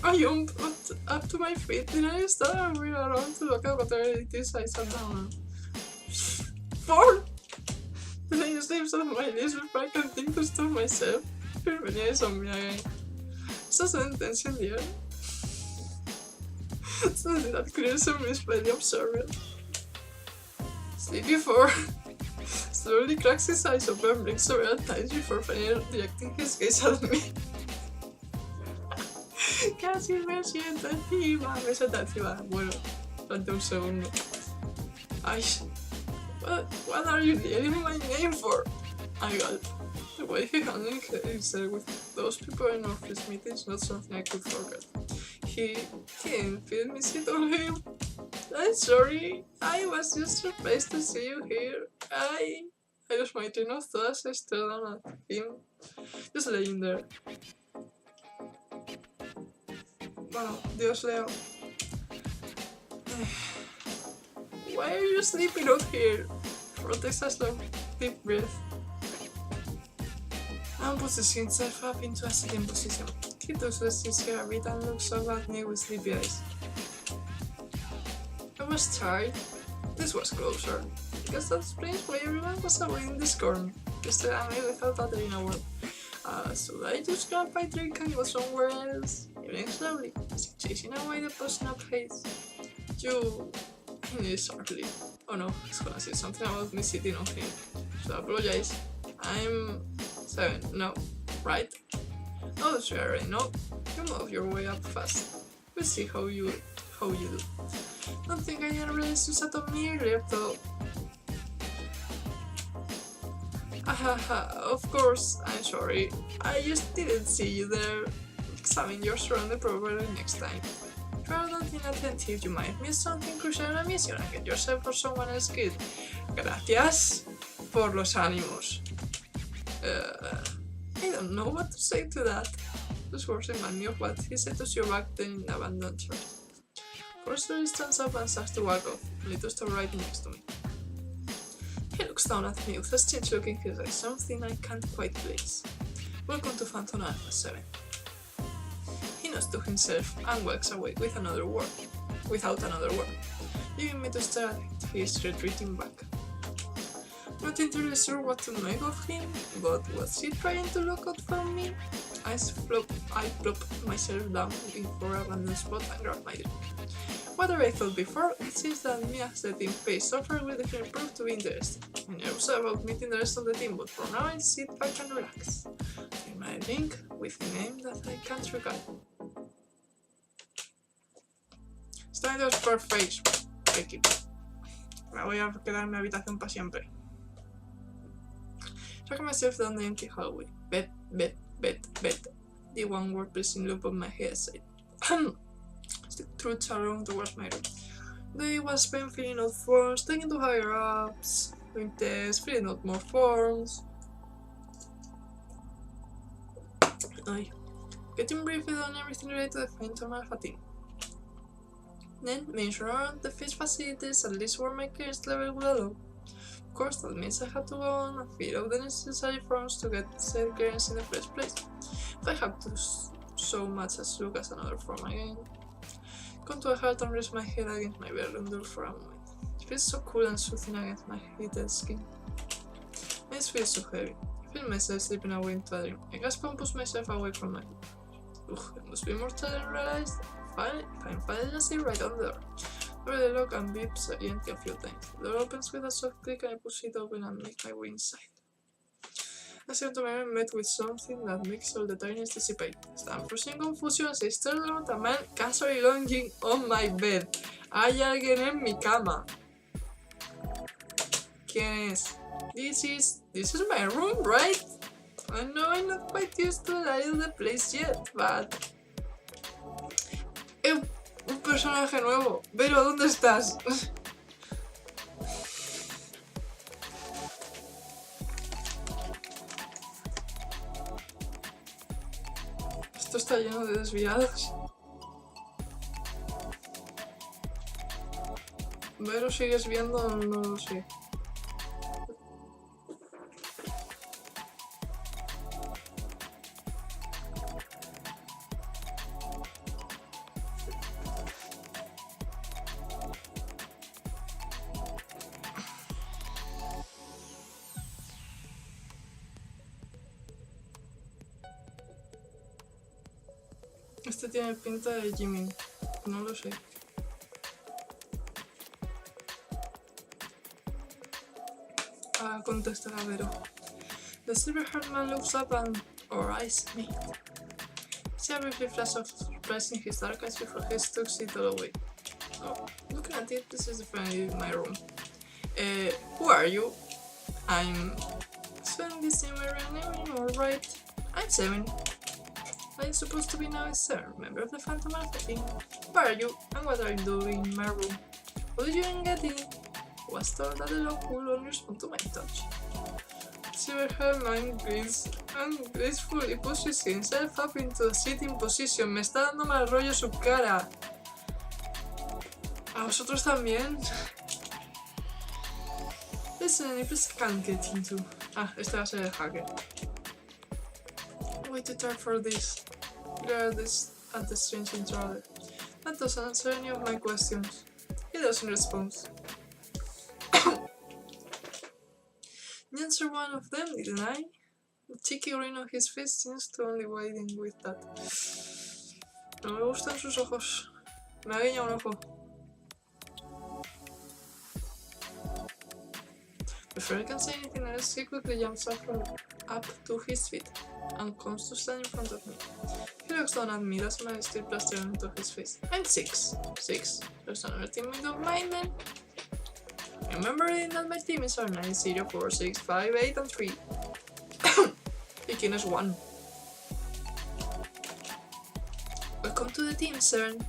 Speaker 1: I jumped up to my feet and I started moving around to look at whatever it is I sat down. 4! Then I slipped on my knees before I can think to stop myself. Pero venía de zombie again. ¿Estás en tensión, dear? Something that clears some misplaced observant. Sleepy 4 slowly cracks his eyes open, blinks several times before finally directing his gaze at me. Casi me siento encima. Me siento encima. Bueno, durante un segundo. Ay, what are you yelling my name for? I got the way he handled himself with those people in office meetings, not something I could forget. He didn't feel me sit on him. I'm sorry, I was just surprised to see you here. I lost my train of thought as I stared down at him, just laying there. Bueno, Dios Leo. Why are you sleeping out here? Protects a slow, deep breath. And puts his himself up into a sitting position. He tosses his hair a bit and looks up at me with sleepy eyes. I was tired. This was closer. Because that explains why everyone was avoiding this corner. Just stared at me without uttering a word. So I just grabbed my drink and go somewhere else. Even slowly, as if chasing away the person up face. I knew sharply. Oh no, he's gonna say something about me sitting on him. So I apologize. I'm 7, no, right? Oh, so you already know. You move your way up fast. We'll see how you do. Don't think I didn't realize you sat on me earlier though. Of course, I'm sorry. I just didn't see you there. Examine your surroundings properly next time. If you are not inattentive, you might miss something crucial in a mission and get yourself or someone else killed. Gracias por los ánimos. I don't know what to say to that. Those words remind me of what he said to Sir back then in abandoned church. Forster stands up and starts to walk off, only to stop right next to me. He looks down at me with a strange look in his eyes, something I can't quite place. Welcome to Phantom Alpha 7. He nods to himself and walks away without another word, leaving me to stare at his retreating back. Not entirely sure what to make of him, but was he trying to look out for me? I plopped myself down before a abandoned spot and grabbed my drink. Whatever I thought before, it seems that me as the team face offer will definitely prove to be interesting. I nervous about meeting the rest of the team, but for now I sit back and relax. In my drink with a name that I can't recall. Snyder's poor face. Take it. Me voy a quedar en mi habitación para siempre. Track myself down the empty hallway. Bed. The one word pressing loop on my head said. Stick through around towards my room. They was spent filling out forms, taking to higher ups, doing tests, filling out more forms. Getting briefed on everything related to the Phantom Alpha team. Then measure around the fish facilities at least where my clearance level would allow. Of course, that means I had to go on and fill out the necessary forms to get said clearance in the first place. If I have to so much as look at another form again. Come to a halt and rest my head against my bedroom door for a moment. It feels so cool and soothing against my heated skin. My eyes feel so heavy. I feel myself slipping away into a dream. I gasp and push myself away from my bed. It must be more tired than realized. I'm finally asleep right on the door. The lock and beeps gently a few times. The door opens with a soft click and I push it open and make my way inside. I seem to be met with something that makes all the tiredness dissipate. Stand frozen confusion as I stare down at a man casually lounging on my bed. Hay alguien en mi cama. ¿Quién es? This is my room, right? I know I'm not quite used to the light of the place yet, but... Un personaje nuevo. Pero, ¿dónde estás? Esto está lleno de desviados. Vero, ¿sigues viendo? No lo sé. Este tiene pinta de Jimin. No lo sé. Contestará Vero. The silver-haired man looks up and our eyes meet. See a brief flash of surprise in his dark eyes before he tucks it all away. Oh, looking at it, this is the friend in my room. Who are you? I'm... Spelling this in my real name, alright. I'm 7. I'm supposed to be now a 7, member of the Phantom Alpha team. Who are you? And what are you doing in my room? How did you even get in? Was told that the lock will only respond to my touch. Silver-haired man gracefully pushes himself up into a sitting position. Me está dando mal rollo su cara. ¿A vosotros también? Listen, if this can't get into... este va a ser el hacker. Way too tired for this. Glare at the strange intruder. That doesn't answer any of my questions. He doesn't respond. You answered one of them, didn't I? The cheeky grin on his face seems to only widen with that. No me gustan sus ojos. Me ha guiñado un ojo. Before I can say anything else, he quickly jumps up to his feet and comes to stand in front of me. He looks down at me, that's my still plastered onto his face. I'm 6. 6? There's another teammate of mine then? Remember that my teammates are 9, 0, 4, 6, 5, 8, and 3. Picking is 1. Welcome to the team, CERN.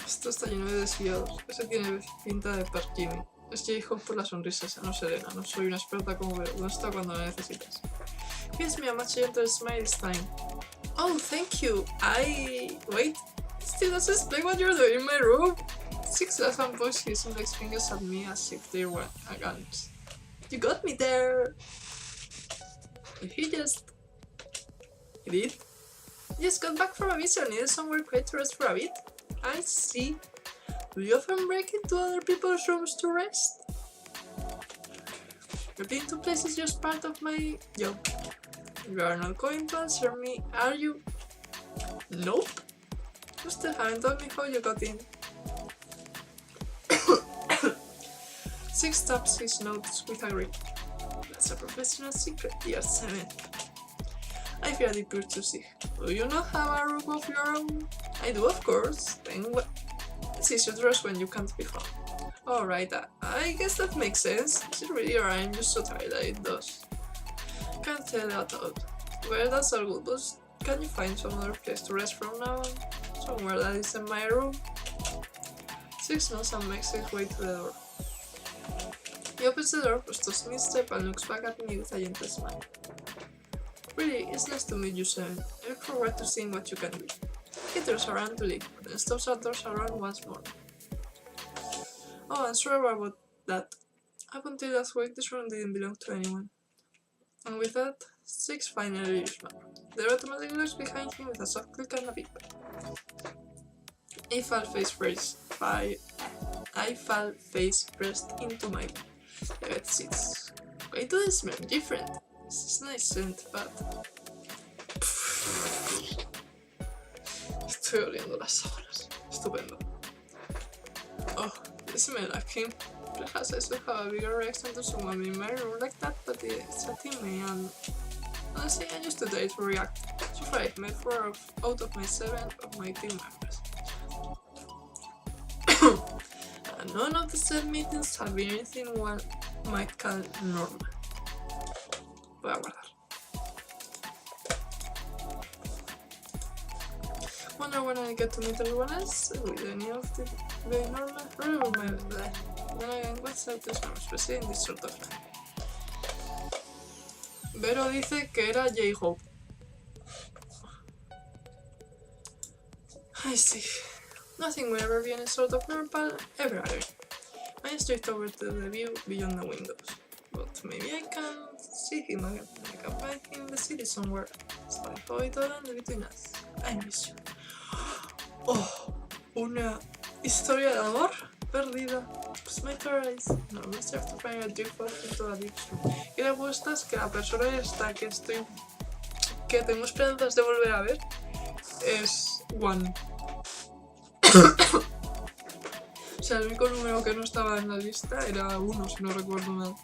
Speaker 1: Esto está lleno de desviados. Ese tiene pinta de Jimmy. Es J-Hope por la sonrisa esa, no Serena. No soy una experta como Vero. ¿Dónde está cuando la necesitas? Gives me a much gentle smile this time. Oh, thank you. Wait. It still doesn't explain what you're doing in my room. 6 laughs and points his index fingers at me as if they were guns. You got me there. He did. Just got back from a visit. Needed somewhere quiet to rest for a bit. I see. Do you often break into other people's rooms to rest? Repeating to places is just part of my job. You are not going to answer me, are you? Nope. You still haven't told me how you got in. 6 taps his notes with a grin. That's a professional secret, year 7. I feel deep curiosity. Do you not have a room of your own? I do, of course. Then what? It's easier to rest when you can't be found. Alright, I guess that makes sense. Is it really, or I'm just so tired that it does? Can't tell that out. Well, that's all good, but can you find some other place to rest from now on? Somewhere that isn't my room? 6 nods and makes his way to the door. He opens the door, pushes his step and looks back at me with a gentle smile. Really, it's nice to meet you, 7. I look forward to seeing what you can do. He turns around to leave, but then stops and turns around once more. Oh, I'm sorry about that. Up until last week, this room didn't belong to anyone. And with that, 6 finally leaves man. The automatic looks behind him with a soft click and a beep. I fell face first into my bed seats. Why do they smell different? This is a nice scent, but... Estoy oliendo las sábanas. Estupendo. Oh, they smell like him. Perhaps I should have a bigger reaction to someone in my room like that, but it's a teammate and... Honestly, I used to dare to react. So far I've met 4 out of my 7 of my team members. And none of the said meetings have been anything one might call normal. Voy a guardar. Wonder when I get to meet everyone else with any of the very normal. Then again, what's up this one, especially in this sort of time. Vero dice que era J-Hope. I see. Nothing will ever be any sort of normal ever again. I straight over to the view beyond the windows. But maybe I can see him again. I can find him in the city somewhere. It's like how it all ended between us. I miss you. Oh, una historia de amor perdida. Pues my eyes. No, me serve to find a drift into a deep sleep. Y la apuesta es que la persona esta que tengo esperanzas de volver a ver es One. O sea, el único número que no estaba en la lista era 1, si no recuerdo mal.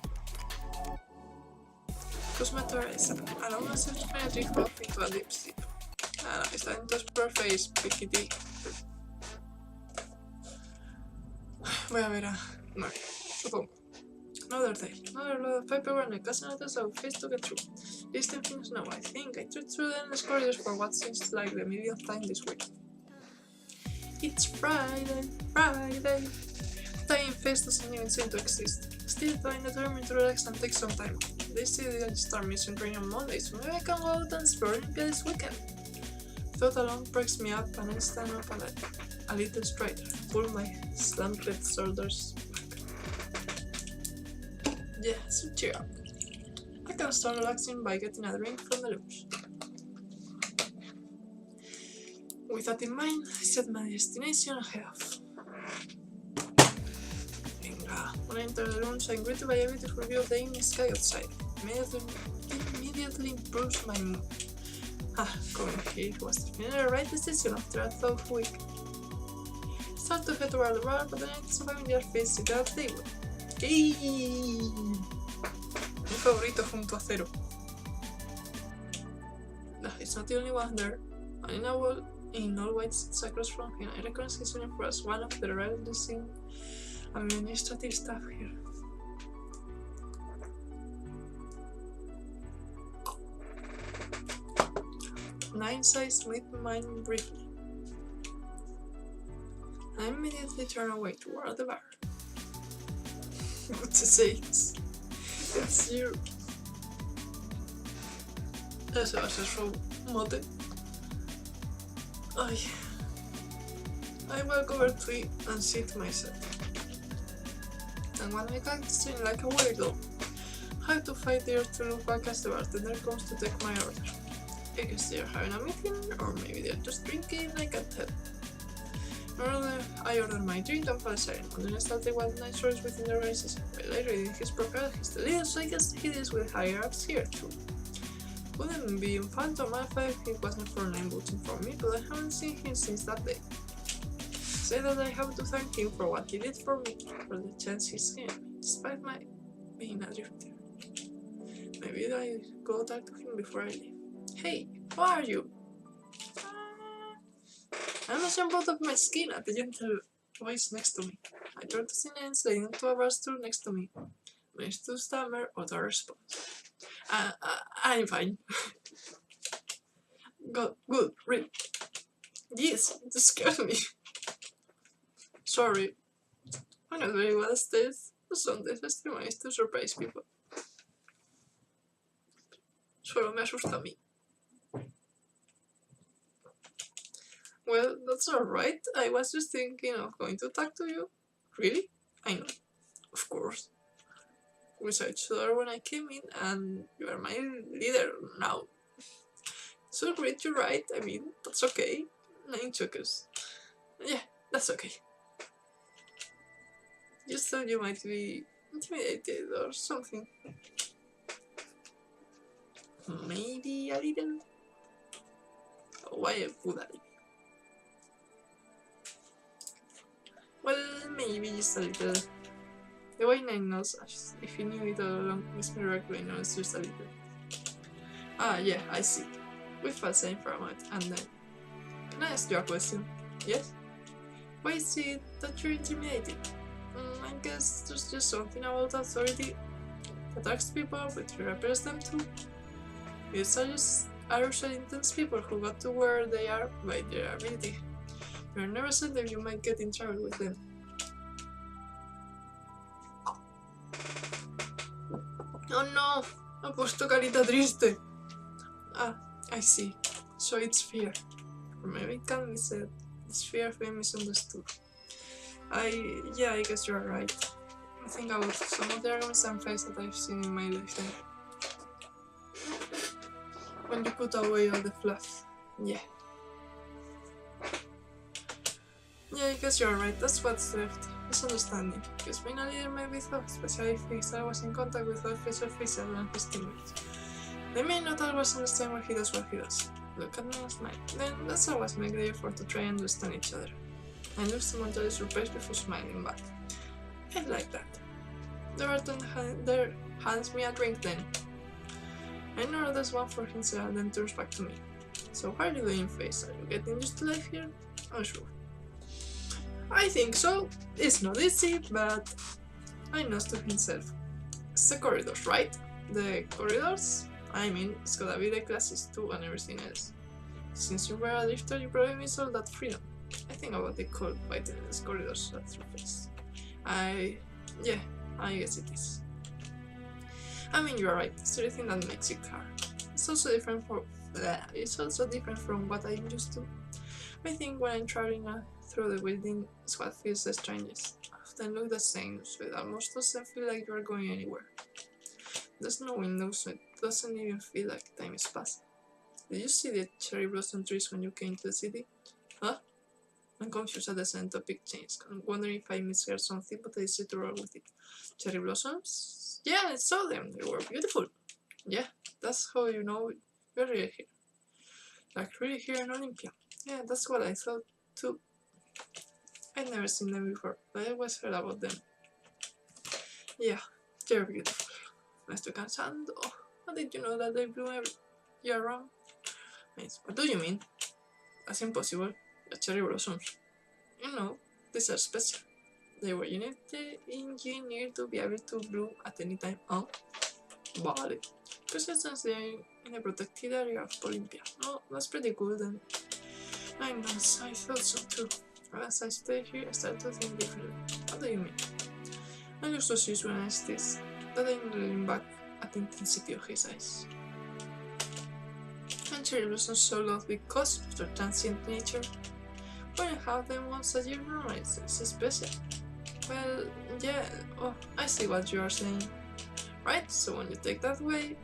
Speaker 1: Close my eyes. Allow myself to find a drift into a deep sleep. Ah, está en tu face, piquiti. Voy a ver a Mark, supongo. Another day, another load of paperwork and a cousin of us our face to get through. Listing things now, I think I trooped through the endless corridors for what seems like the millionth time this week. It's Friday. Time face doesn't even seem to exist. Still, I'm determined to relax and take some time. They say they'll start mission training on Monday, so maybe I can go out and explore Olympia this weekend. Thought alone perks me up and I stand up a little straighter, pull my slumped shoulders back. Yeah, so cheer up. I can start relaxing by getting a drink from the lounge. With that in mind, I set my destination ahead of. Venga, when I enter the rooms, I'm greeted by a beautiful view of the evening sky outside. Immediately improves my mood. Coming here was definitely the right decision after a thoughtful week. Start to head toward the bar, but then I saw a familiar face at the table. ¡Ey! Mi favorito junto a Zero. No, it's not the only one there. And in a wall, in all white sits across from him. I recognize his uniform as one of the releasing administrative staff here. Nine sides meet mine briefly. I immediately turn away toward the bar. What to say? It's you. Ese va a ser su mote. I walk over to it and sit myself. And when I can't sing like a wiggle, I have to fight there to look back as the bartender comes to take my order. I guess they're having a meeting, or maybe they're just drinking, I can't tell. I order my drink and fall silent, and then I start the wild night stories within the organization. While I read his profile, he's the leader, so I guess he deals with higher ups here too. Wouldn't be Phantom Alpha if it wasn't for name voting for me, but I haven't seen him since that day. Say that I have to thank him for what he did for me, for the chance he's given me, despite my being a drifter. Maybe I go talk to him before I leave. Hey, who are you? I'm ashamed of my skin at the gentle voice next to me. I try to see names leading into a bar stool next to me. Managed to stammer out a response. I'm fine. Good, read. Yes, it scared me. Sorry. I'm not very well at this. Some days I still manage to surprise people. Solo me asusta a mí. Well, that's alright. I was just thinking of going to talk to you. Really? I know. Of course. We saw each other when I came in, and you are my leader now. So great, you're right. I mean, that's okay. 9 chokers. Yeah, that's okay. Just thought you might be intimidated or something. Maybe a little? Why would I? Well, maybe just a little. The way 9 knows, if he knew it all along, Miss Miracle knows just a little. Yeah, I see. We felt same for a moment, and then... Can I ask you a question? Yes? Why is it that you're intimidated? I guess there's just something about authority that attracts people, but you represent them too. These are usually intense people who got to where they are by their ability. You're never certain if you might get in trouble with them. Oh no! Ha puesto carita triste! I see. So it's fear. Or maybe it can be said, it's fear of being misunderstood. Yeah, I guess you're right. I think about some of the arguments and fights that I've seen in my lifetime. When you put away all the fluff. Yeah. Yeah, I guess you're right, that's what's left. Misunderstanding. Because being a leader made with us, especially if I was in contact with officer officials and his teammates. They may not always understand why he does what he does. Look at me and smile. Then let's always make the effort to try and understand each other. I look momentarily surprised before smiling back. I like that. The bartender hands me a drink then. I know there's one for himself, then turns back to me. So how are you doing, Face? Are you getting used to life here? Unsure. I think so. It's not easy, but I nods to himself. It's the corridors, right? The corridors? I mean, it's gotta be the classes too and everything else. Since you were a drifter, you probably miss all that freedom. I think about the cold fighting in these corridors at your face. I guess it is. I mean, you're right, it's everything that makes it hard. It's also different from what I'm used to. I think when I'm traveling through the building, it's what feels the strangest. Often look the same, so it almost doesn't feel like you're going anywhere. There's no windows, so it doesn't even feel like time is passing. Did you see the cherry blossom trees when you came to the city? Huh? I'm confused at the sudden topic change. I'm wondering if I misheard something, but I decided to roll with it. Cherry blossoms? Yeah, I saw them. They were beautiful. Yeah, that's how you know you're really here. Like really here in Olympia. Yeah, that's what I thought too. I'd never seen them before, but I always heard about them. Yeah, they're beautiful. Me estoy cansando. How did you know that they bloom every year round? What do you mean? That's impossible. The cherry blossoms. You know, these are special. They were engineered to be able to bloom at any time. Oh, vale. Because since they're in a protected area of Olympia. Oh, that's pretty cool then. I know, I thought so too. As I stay here, I start to think differently. What do you mean? I used to see when I this, that I'm looking back at the intensity of his eyes. And cherry blossoms so lovely because of their transient nature. When you have them once a year, normally it's special. Well, yeah, I see what you are saying. Right? So when you take that away,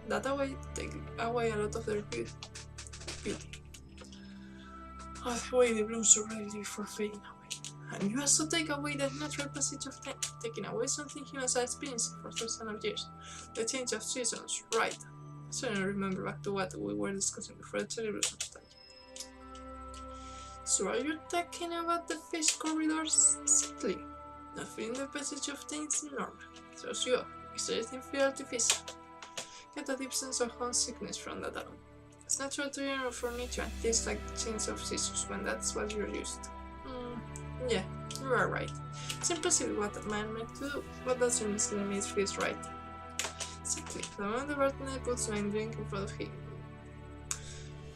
Speaker 1: take away a lot of their beauty. The way they bloom so readily before fading away. And you also take away the natural passage of time, taking away something humans are experiencing for thousands of years. The change of seasons, right? So I remember back to what we were discussing before the cherry blossom time. So are you talking about the fish corridors? Exactly. Not feeling the passage of time is normal. Throws you off, makes everything feel artificial. Get a deep sense of homesickness from that alone. It's natural to yearn for nature and things like the change of seasons when that's what you're used to. Yeah, you are right. It's impossible what a man meant to do, but doesn't mean it feels right. Exactly. The moment the bartender puts my drink in front of him,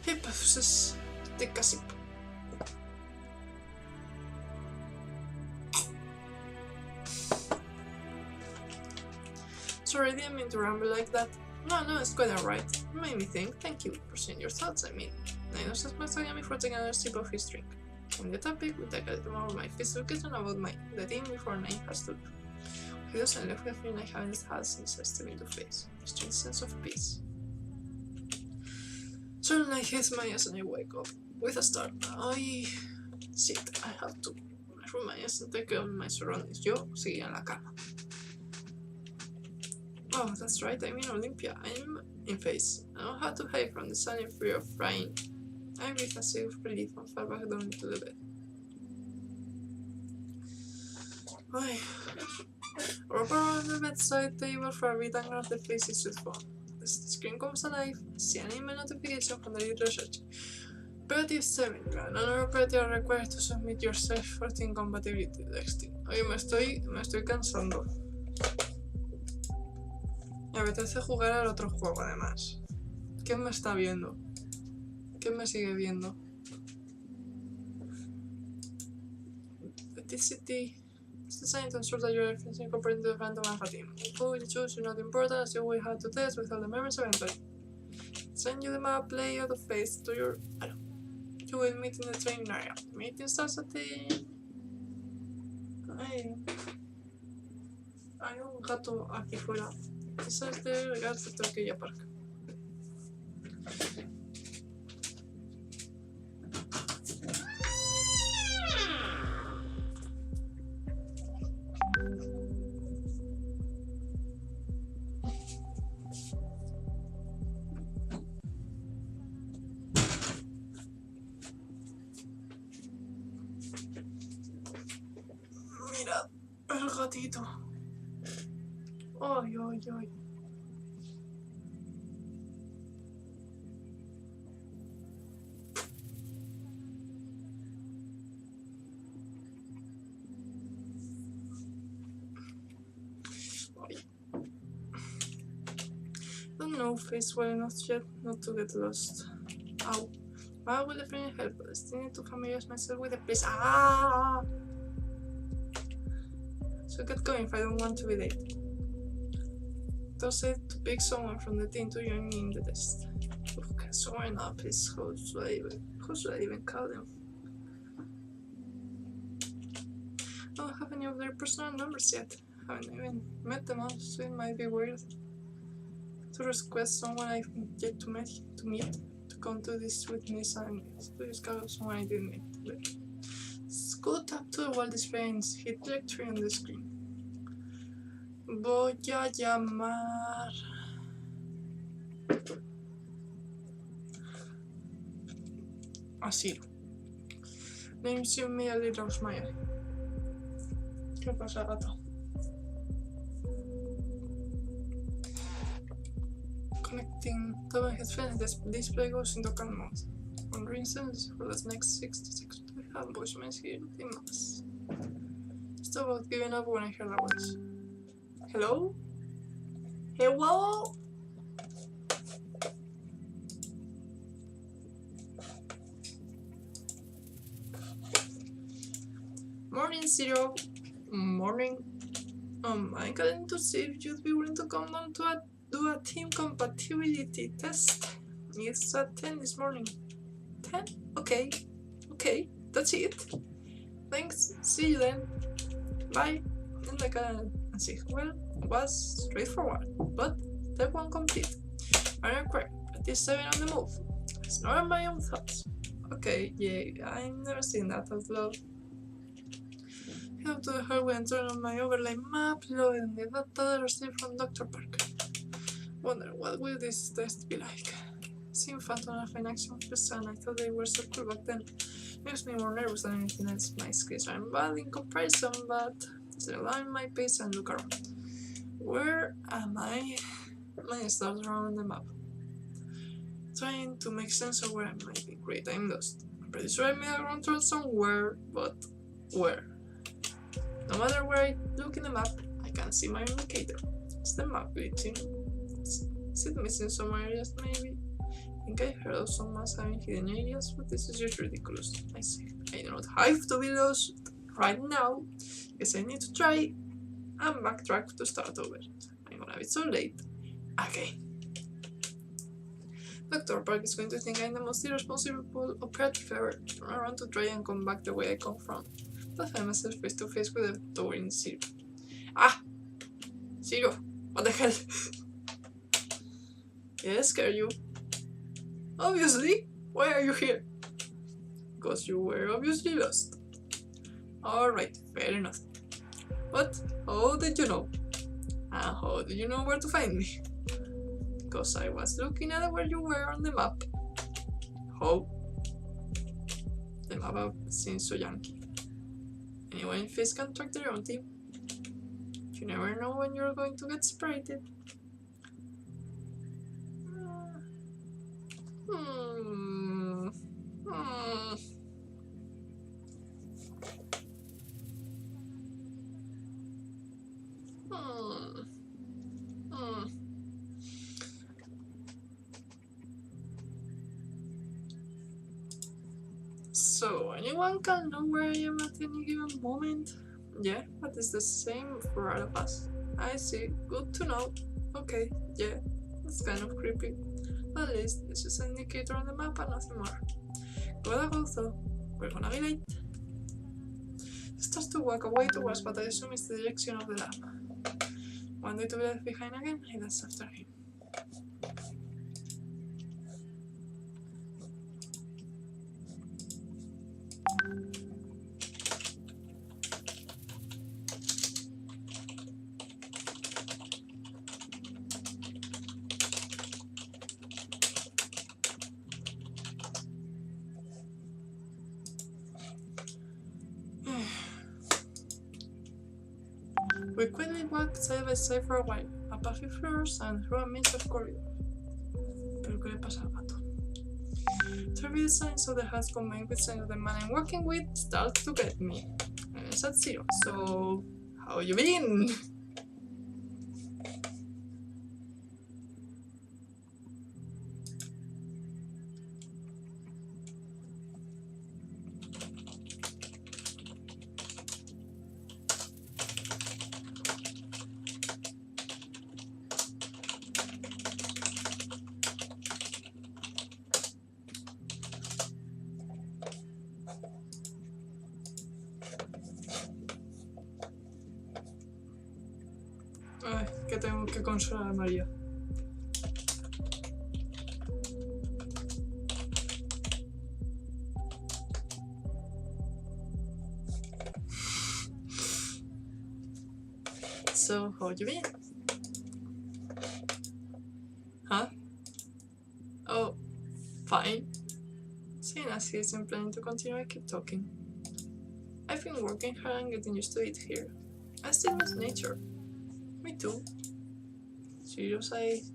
Speaker 1: he pauses to take a sip. Sorry, I didn't mean to ramble like that. No, it's quite alright. You made me think. Thank you for saying your thoughts, I mean. I was just again before taking another sip of his drink. On the topic, we take a little more of my physical question about the team before Nine has to leave. He doesn't leave with a feeling I haven't had since I stepped into face. A strange sense of peace. Suddenly I hit my eyes and I wake up. With a start. I have to roll my eyes and take care of my surroundings. Yo seguía en la cama. Oh, that's right, I'm in Olympia. I'm in face. I don't have to hide from the sun in fear of frying. I breathe a sigh of relief and fall back down into the bed. Rope around the bedside table for a bit and grab the faces with phone. As the screen comes alive, I see an email notification from the lead research. Operative 7. Another operative requires to submit your self-14 compatibility texting. Oye, me estoy cansando. Me apetece jugar al otro juego, además. ¿Quién me está viendo? ¿Quién me sigue viendo? Electricity is designed to ensure that your reference is incorporated into the random alpha team. Who you choose is not important, as you will have to test with all the members eventually. Send you the map layout of face to your arrow. You will meet in the training area. The meeting starts at the... Hay un gato aquí fuera. Ese es de Garza que ya parca. maldito. Ay, ay, ay. Don't know face well enough yet not to get lost. Ow. Why will the friend help us? I need to familiarize myself with the place. Ah! So get going if I don't want to be late. Toss it to pick someone from the team to join me in the test. Okay, someone up is who should I even call them? I don't have any of their personal numbers yet. Haven't even met them all, so it might be weird to request someone I've yet to meet to come to this with me and to discover someone I didn't meet. But scoot up to the wall display and hit directory on the screen. Voy a llamar asilo. Names immediately draws my eye. ¿Qué pasa, gato? Connecting double headphones, the display goes into calm mode. On reasons for the next 66 I have voicemails here in mass. Just about giving up when I heard that voice. Hello? Hello? Morning, Zero. Morning. I'm calling to see if you'd be willing to come down to do a team compatibility test. It's at 10 this morning. 10? Okay. Okay, that's it. Thanks. See you then. Bye. And I can see. Well, it was straightforward, but step 1 complete. I'm correct. Practice 7 on the move. It's not on my own thoughts. Okay, yeah, I've never seen that out loud. Head up to the hallway and turn on my overlay map, loading the data that received from Dr. Parker. Wonder what will this test be like? Seeing Phantom Alpha in action first, and I thought they were so cool back then. Makes me more nervous than anything else. My skills are bad in comparison, but still I'm my pace and look around. Where am I? My stars around the map. Trying to make sense of where I might be. Great, I'm lost. I'm pretty sure I made a wrong turn somewhere, but where? No matter where I look in the map, I can't see my indicator. Is the map glitching? Is it missing some areas, maybe? I think I heard of some maps having hidden areas, but this is just ridiculous. I see. I do not have to be lost right now. Guess I need to try and backtrack to start over. I'm gonna be so late. Again. Dr. Park is going to think I'm the most irresponsible operative ever. Turn around to try and come back the way I come from. But I find myself face to face with a towering Zero. Ah! Zero! What the hell? Did I scare you? Obviously! Why are you here? Because you were obviously lost. Alright, fair enough. But how did you know? And how did you know where to find me? Because I was looking at where you were on the map. How? The map seems so janky. Anyone in Fizz can track their own team. You never know when you're going to get separated. So, anyone can know where I am at any given moment? Yeah, but it's the same for all of us. I see, good to know. Okay, yeah, that's kind of creepy. But at least it's just an indicator on the map and nothing more. Gotta go though, we're gonna be late. He starts to walk away towards what I assume is the direction of the lab. One day to be left behind again, I dance after him. We quickly walked side by side for a while, up a few floors and through a maze of corridors. ¿Pero qué le pasa al gato? Terrible signs of the house combined with signs of the man I'm walking with start to get me. It's at 0, so how you been? Ay, que tengo que consolar a María. So, how you been? Huh? Oh, fine. Seeing as he isn't planning to continue, I keep talking. I've been working hard and getting used to it here. I still miss nature. Me too. Serious eyes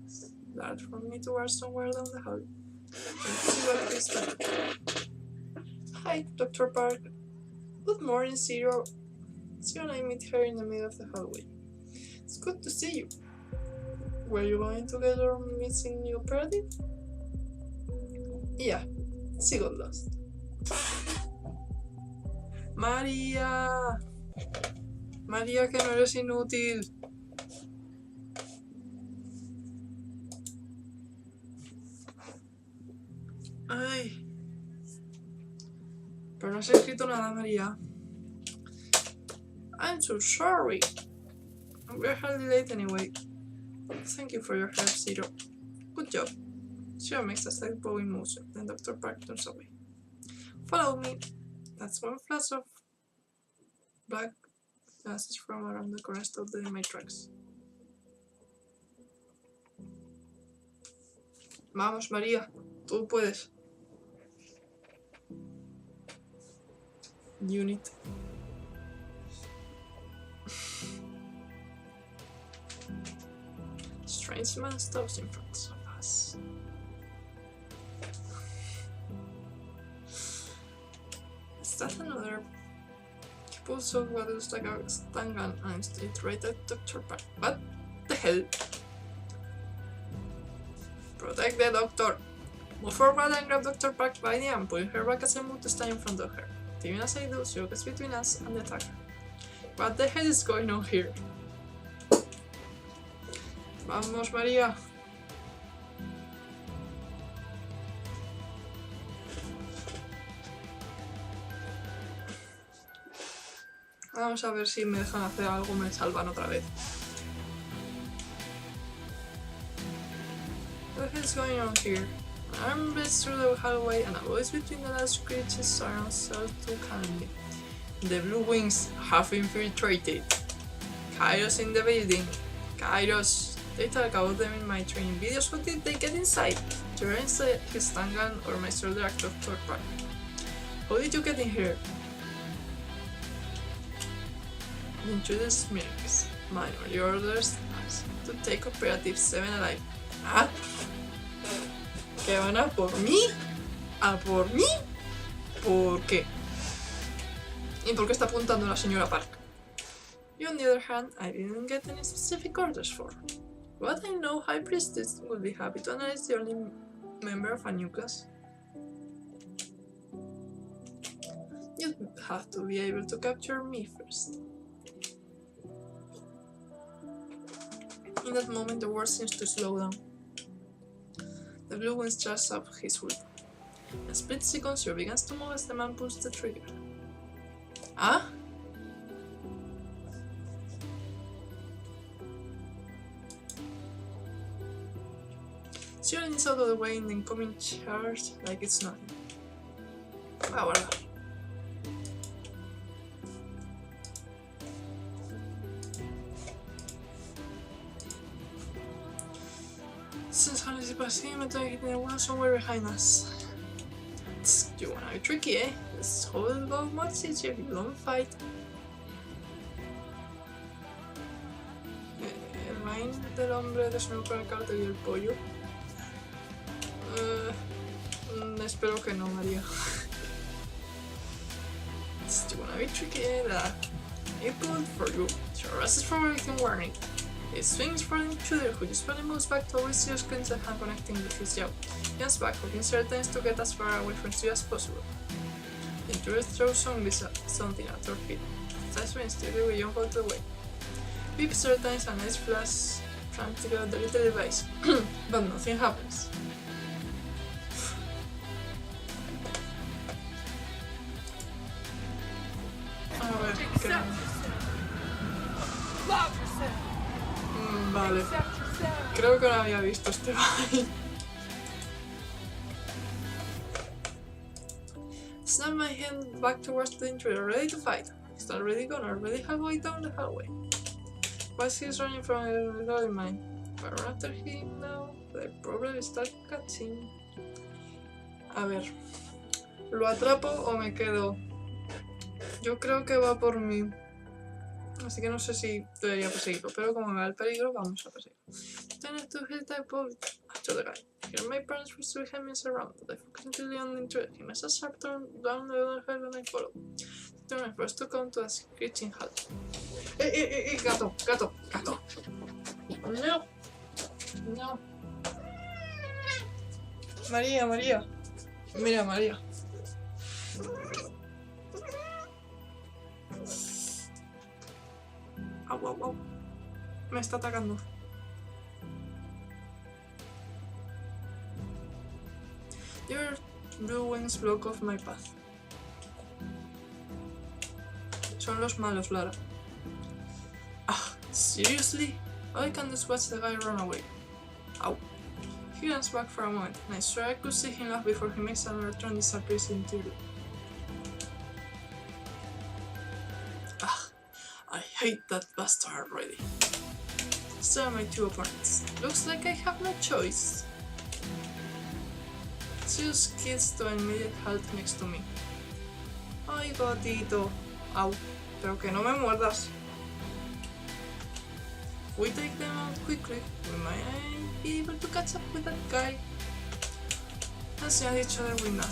Speaker 1: dart from me towards somewhere down the hall. Let's see what this like. Hi, Dr. Park. Good morning, Zero. Zero and I meet her in the middle of the hallway. It's good to see you. Were you going to get your missing new operative? Yeah, she got lost. María. María, que no eres inútil. Ay. Pero no has escrito nada, María. I'm so sorry. We're hardly late anyway. Thank you for your help, Zero. Good job. Zero makes a slight bowing motion, then Dr. Park turns away. Follow me. That's one flash of black glasses from around the corner stopped in my tracks. Vamos, María. Tú puedes. Unit. Strange man stops in front of us. Is that another? He pulls out what looks like a stun gun and aims it right at Dr. Park. What the hell? Protect the doctor. Move forward and grab Dr. Park by the arm, pulling her back as I move to stand in front of her. Even as I do, she gets between us and the attacker. What the hell is going on here? Vamos, María. Vamos a ver si me dejan hacer algo, me salvan otra vez. What the hell is going on here? An arm breaks through the hallway and a voice between the last screeches surrounds Cell to calmly. The blue wings have infiltrated. Kairos in the building. Kairos. They talk about them in my training videos. How did they get inside? You're inside his stun gun or my shoulder at Dr. Park. How did you get in here? The intruder smirks. My only orders to take Operative 7 alive. ¿Ah? ¿Que van a por mí? ¿A por mí? ¿Por qué? ¿Y por qué está apuntando la señora Park? You, on the other hand, I didn't get any specific orders for. But I know High Priestess would be happy to analyze the only member of a new class. You'd have to be able to capture me first. In that moment, the world seems to slow down. The blue wind starts up his hood. In a split second, Zero begins to move as the man pulls the trigger. Ah? Zero is out of the way in the incoming charge like it's nothing. Ahora. Since Harley's passing, I'm taking the one somewhere behind us. You wanna be tricky, eh? This whole will go much easier if you don't fight. imagen del hombre desnudo con el cartel y el pollo. Espero que no, María. Do you wanna be tricky? I pulled for you. She arrested for everything warning. It swings for an intruder who usually moves back to always your screens and hand connecting with his jaw. Jumps back, hoping certain to get as far away from you as possible. The intruder throws something at her feet. Size when still we jump out of the way. Beep certain a nice flash trying to get the little device, but nothing happens. A ver, ¿qué? Vale. Creo que no había visto este baile. Snap my hand back towards the intruder, ready to fight. He's already gone, already halfway down the hallway. While he's running from the mine. If I run after him now, they probably start catching. A ver. ¿Lo atrapo o me quedo? Yo creo que va por mí. Así que no sé si debería perseguirlo, pero como me da el peligro, vamos a perseguirlo. Trying to hit that boat to the guy. Here my parents were still having us around, but I focused until on the intruder. He made a sharp turn down the other hill and I followed. Turn my first to come to a screeching halt. Gato, gato, gato. No. No. María, María. Mira, María. Au, au, au. Me está atacando. Your blue wings block off my path. Son los malos, Lara. Ah, seriously? All I can do is watch the guy run away. Ow. He runs back for a moment, and I swear I could see him laugh before he makes another turn and disappears into the... Ah, I hate that bastard already. So are my two opponents. Looks like I have no choice. She skids to an immediate halt next to me. Ay, gatito. Au, pero que no me muerdas. If we take them out quickly, we might be able to catch up with that guy. Let's see each other with nada.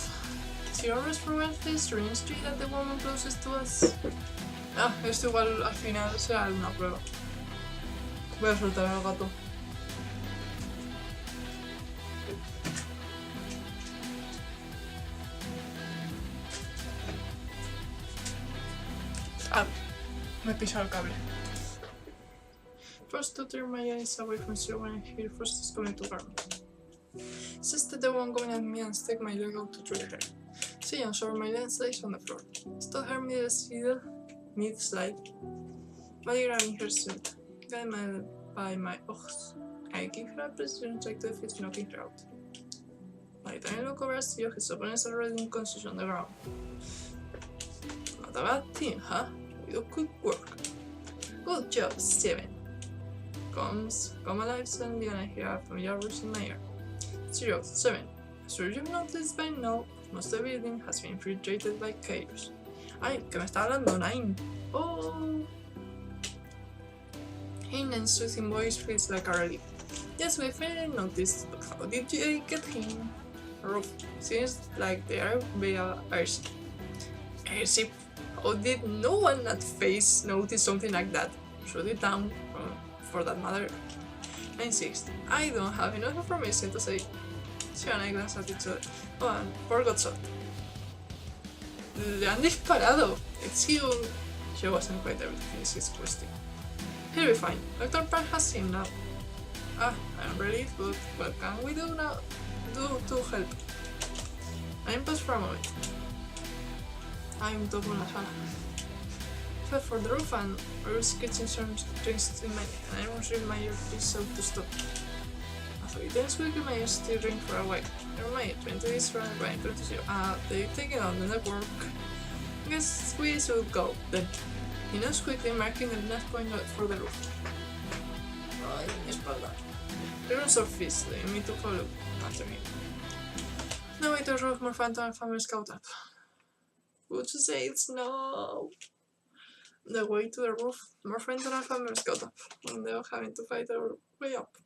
Speaker 1: Si always prevent this strange street at the woman closest to us. Ah, esto igual al final será una prueba. Voy a soltar al gato. Ah, me he pisado el cable. First to turn my eyes away from you when I hear footsteps coming to guard me. Since the one going at me and stick my leg out to trigger her. She jumps over my lens lays on the floor. Stole her mid-slide, by grabbing her suit, guided by my oaths. I give her a precision check to defeat knocking her out. By the time I look over, I see his opponents already unconscious on the ground. Not a bad team, huh? You do good work. Good job, 7. Come alive suddenly and I hear a familiar voice in my ear. 0, 7. As you've noticed by now, most of the building has been infiltrated by chaos. Ay, que me está hablando 9. Oh! Him and soothing voice feels like a relief. Yes, we finally noticed, but how did you get him? Rough. Seems like they are via airship. Airship? How did no one at face notice something like that? Shoot it down, for that matter. 9-6. I don't have enough information to say. She and I glance at each other. Oh, and poor got shot. Le han disparado. It's you. She wasn't quite able to finish his question. He'll be fine. Dr. Park has him now. Ah, I'm relieved, but what can we do now? Do to help? I'm paused for a moment. I'm top on la sala. Fell for the roof and I was catching some strings in my neck, and I almost ripped my earpiece out to stop. After it ends quickly, my ears still ring for a while. Never mind, 20 is running by 20. They've taken out the network. Guess we should go then. He nods quickly, marking the last point for the roof. Ay, mi espalda. Everyone surfaced, leaving me to follow after him. No way to roof, more phantom and family scout up. Would you say it's no? The way to the roof. More friends than our families got up, and they were having to fight their way up.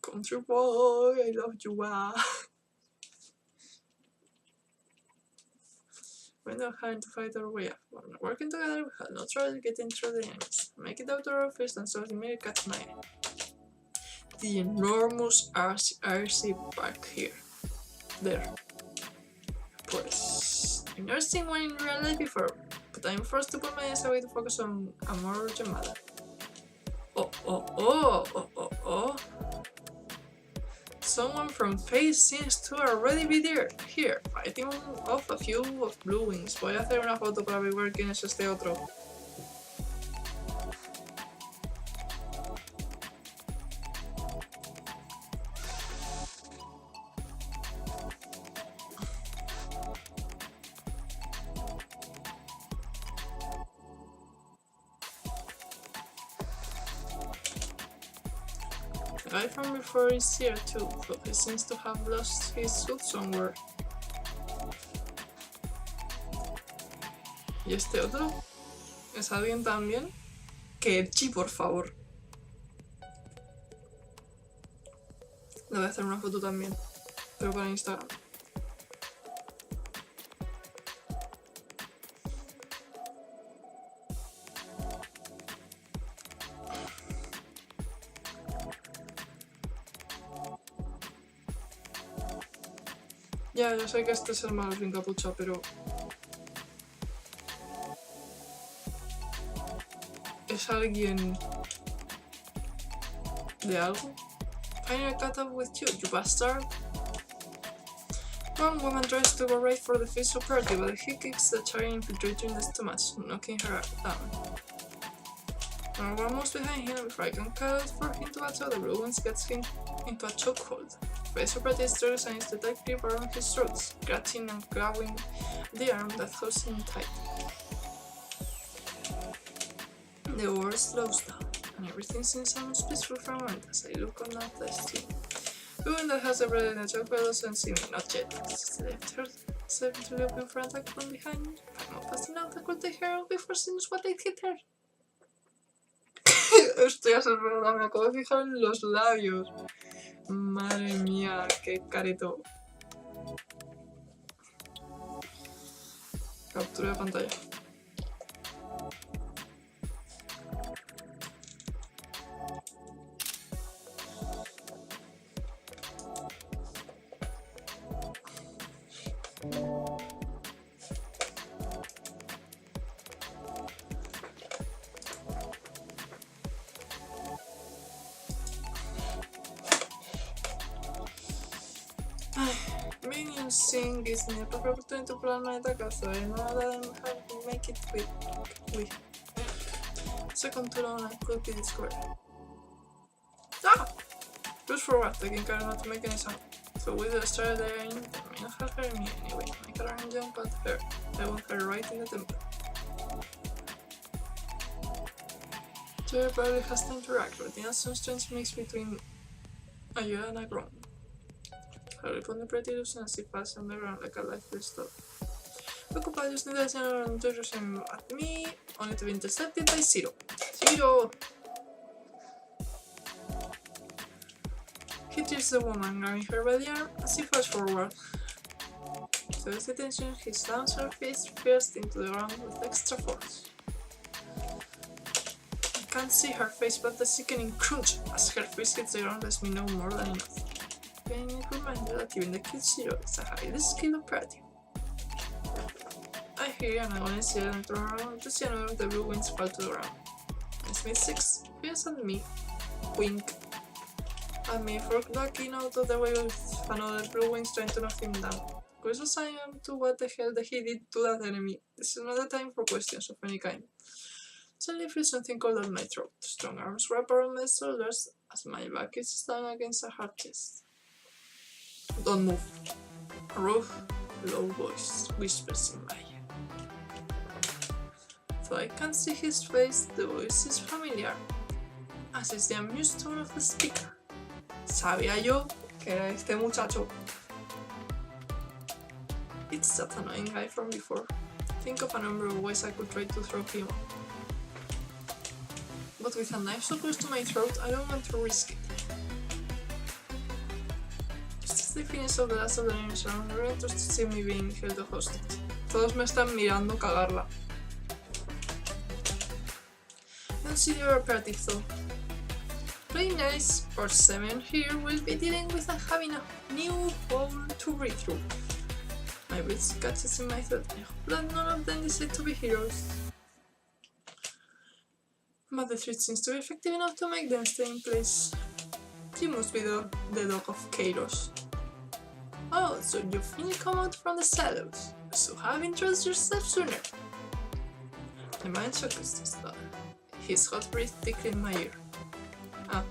Speaker 1: Country boy, I love you. When they were having to fight their way up, when working together, we had no trouble getting through the enemies. Make it out to our first and saw the mirror catch my eye. The enormous RC park here. There. Pues, I've never seen one in real life before, but I'm forced to put my eyes away to focus on a more urgent matter. Oh. Someone from Phase seems to already be here, fighting off a few of Blue Wings. Voy a hacer una foto para ver quién es este otro. The guy from before is here too, but he seems to have lost his suit somewhere. ¿Y este otro? ¿Es alguien también? ¡Que Echi, por favor! Le voy a hacer una foto también, pero para Instagram. Ya, yo sé que este es el malo sin capucha, pero... ¿Es alguien... de algo? Finally caught up with you bastard! One woman tries to go right for the physical party, but he kicks the chair infiltrating the stomach, knocking her down. Now one moves behind him before I can call for him to watch out. The blue ones gets him into a chokehold. Physical party struggles and is the tight grip around his throat, scratching and grabbing the arm that holds him tight. The world slows down, and everything seems almost peaceful for a moment as I look on at the scene. The woman that has a brother in the chokehold doesn't see me, not yet. She left herself to looking for an attack from behind me. I'm not passing out, I could take her out before she knows what I hit her. Hostia, es verdad, me acabo de fijar en los labios. Madre mía, qué careto. Captura de pantalla. Being seeing gives me a perfect opportunity to plan my attack, so I know that I have to make it quick. Second to none, I could be discovered. Ah! Push forward, taking care not to make any sound. So with the start there, I may not have heard me anyway. Make her and jump at her. I want her right in the temple. Jerry probably has time to react, but in some strange mix between a yell and a groan. Her responding pretty loose and she falls on the ground like a lifeless dog. Look up, I just need to send her at me, only to be intercepted by Zero. Zero! He tears the woman, grabbing her by the arm as he falls forward. To his attention, he slams her face first into the ground with extra force. I can't see her face, but the sickening crunch as her face hits the ground lets me know more than enough. Being a reminder that even the kid Zero is a highly skilled operative. I hear an agonized yell and turn around to see another of the blue wings fall to the ground. It's me 6, peers at me, wink at me for ducking out of the way with another blue wings trying to knock him down. Curious as I am to what the hell he did to that enemy, this is not the time for questions of any kind. Suddenly I feel something cold at my throat. Strong arms wrap around my shoulders as my back is down against a hard chest. Don't move. A rough, low voice whispers in my ear. Though I can't see his face, the voice is familiar, as is the amused tone of the speaker. Sabía yo que era este muchacho. It's that annoying guy from before. Think of a number of ways I could try to throw him off. But with a knife so close to my throat, I don't want to risk it. Just as they finish off the last of the enemies around, they're interested to see me being held hostage. Todos me están mirando cagarla. Don't see your operative though. Playing nice, or 7 here will be dealing with having a new hole to breathe through. My breath catches in my throat. I hope that none of them decide to be heroes. But the threat seems to be effective enough to make them stay in place. You must be the dog of Chaos. Oh, so you finally come out from the shadows. So have introduced yourself sooner. My mind chuckles his daughter. His hot breath tickling my ear. Ah.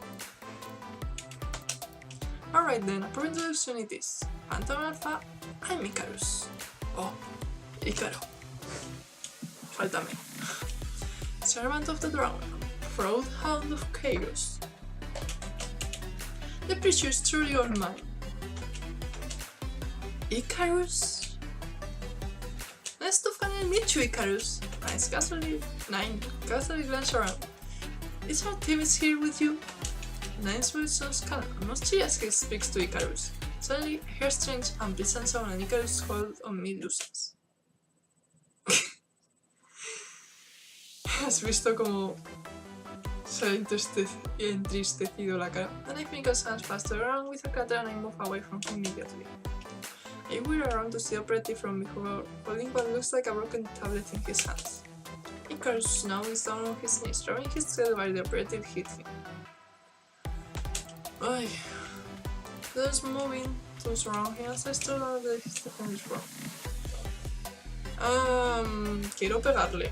Speaker 1: Alright then, a proper introduction it is. Phantom Alpha, I'm Icarus. Oh, Icaro. Faltame. Servant of the Dragon, proud hound of Chaos. The pressure is truly all mine. Icarus? Nice to finally meet you, Icarus. Nine casually glance around. Is our team here with you? Nine's voice sounds calm, almost serious as he speaks to Icarus. Suddenly, I hear strange and pleasant sound and Icarus' hold on me loosens. ¿Has visto cómo se ha entristecido la cara? The knife Nicholas hands faster around with a clatter and I move away from him immediately. I wheel around to see the operative from before, holding what looks like a broken tablet in his hands. Icarus now is down on his knees, rubbing his head while the operative hit him. Ay. There's moving to surround him as I stood on the defender's row. Quiero pegarle.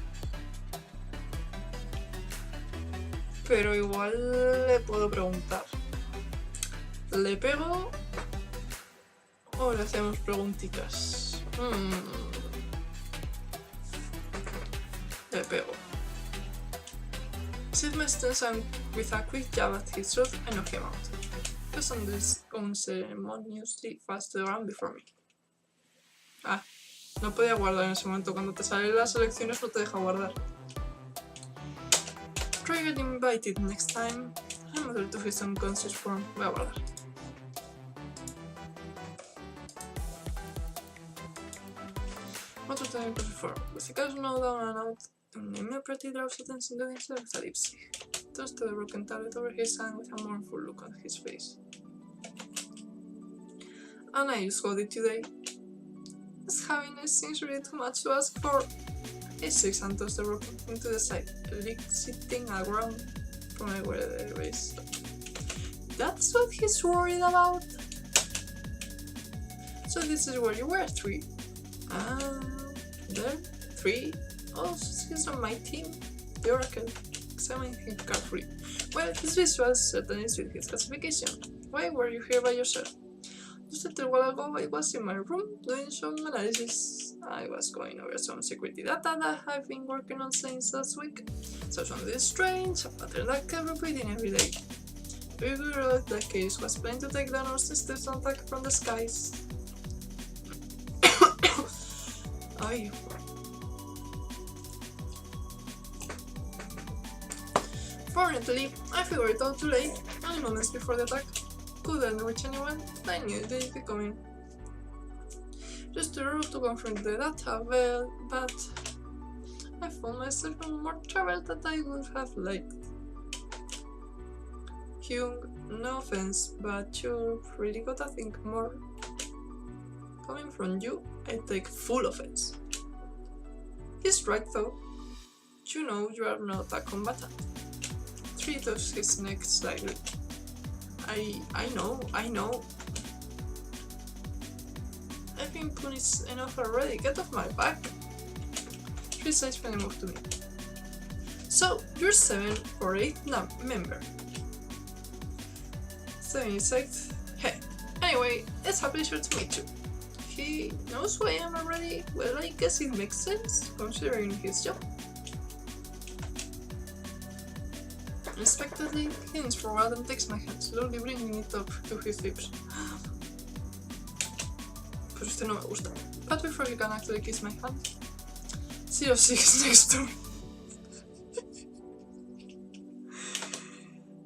Speaker 1: Pero igual le puedo preguntar. ¿Le pego o le hacemos preguntitas? Le pego. Set my stance and with a quick jab at his throat, I knock him out. Just unceremoniously fast to the ground before me. Ah, no podía guardar en ese momento. Cuando te salen las selecciones no te deja guardar. Try getting invited next time. I'm able to his unconscious form. Voy a guardar. What was I before? With the guys now down and out, the name pretty draws attention to himself with a lipstick. Turns to the broken tablet over his hand with a mournful look on his face. And I just got it today. This happiness seems really too much to ask for. He shakes and tosses the rope into the side, exiting around from where the race stopped. That's what he's worried about? So this is where you were, 3. There? 3? Oh, he's on my team. The Oracle. Examining him carefully. Well, his visuals certainly suit his classification. Why were you here by yourself? Just a little while ago, I was in my room doing some analysis. I was going over some security data that I've been working on since last week. So something strange, a pattern that kept repeating every day. We realized that Case was planning to take down our systems and attack from the skies. Ay. Fortunately, I figured it out too late, and moments before the attack. Couldn't reach anyone, I knew they'd be coming. Just the route to confront the data, but I found myself in more trouble than I would have liked. Hyung, no offense, but you've really gotta think more. Coming from you, I take full offense. He's right though. You know you are not a combatant. Touches his neck slightly. I know. I've been punished enough already. Get off my back. She says when I move to me. So, you're 7 or 8 member. 7 is 8th. Hey. Anyway, it's a pleasure to meet you. He knows who I am already. Well, I guess it makes sense, considering his job. Unexpectedly, he leans forward and takes my hand, slowly bringing it up to his lips. Pues este no me gusta. But before you can actually kiss my hand, see your 6 next door.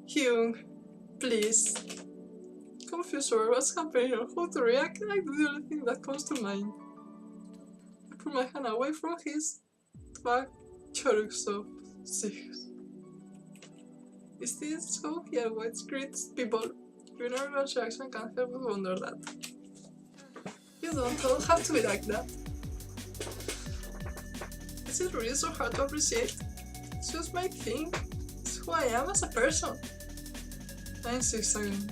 Speaker 1: Hyung, please. Confused over what's happening or how to react, I do the only thing that comes to mind. I put my hand away from his back, chokes of 6. Is this how he avoids greets people? Even everyone's reaction can't help but wonder that. You don't all have to be like that. Is it really so hard to appreciate? It's just my thing. It's who I am as a person. 9-6 again.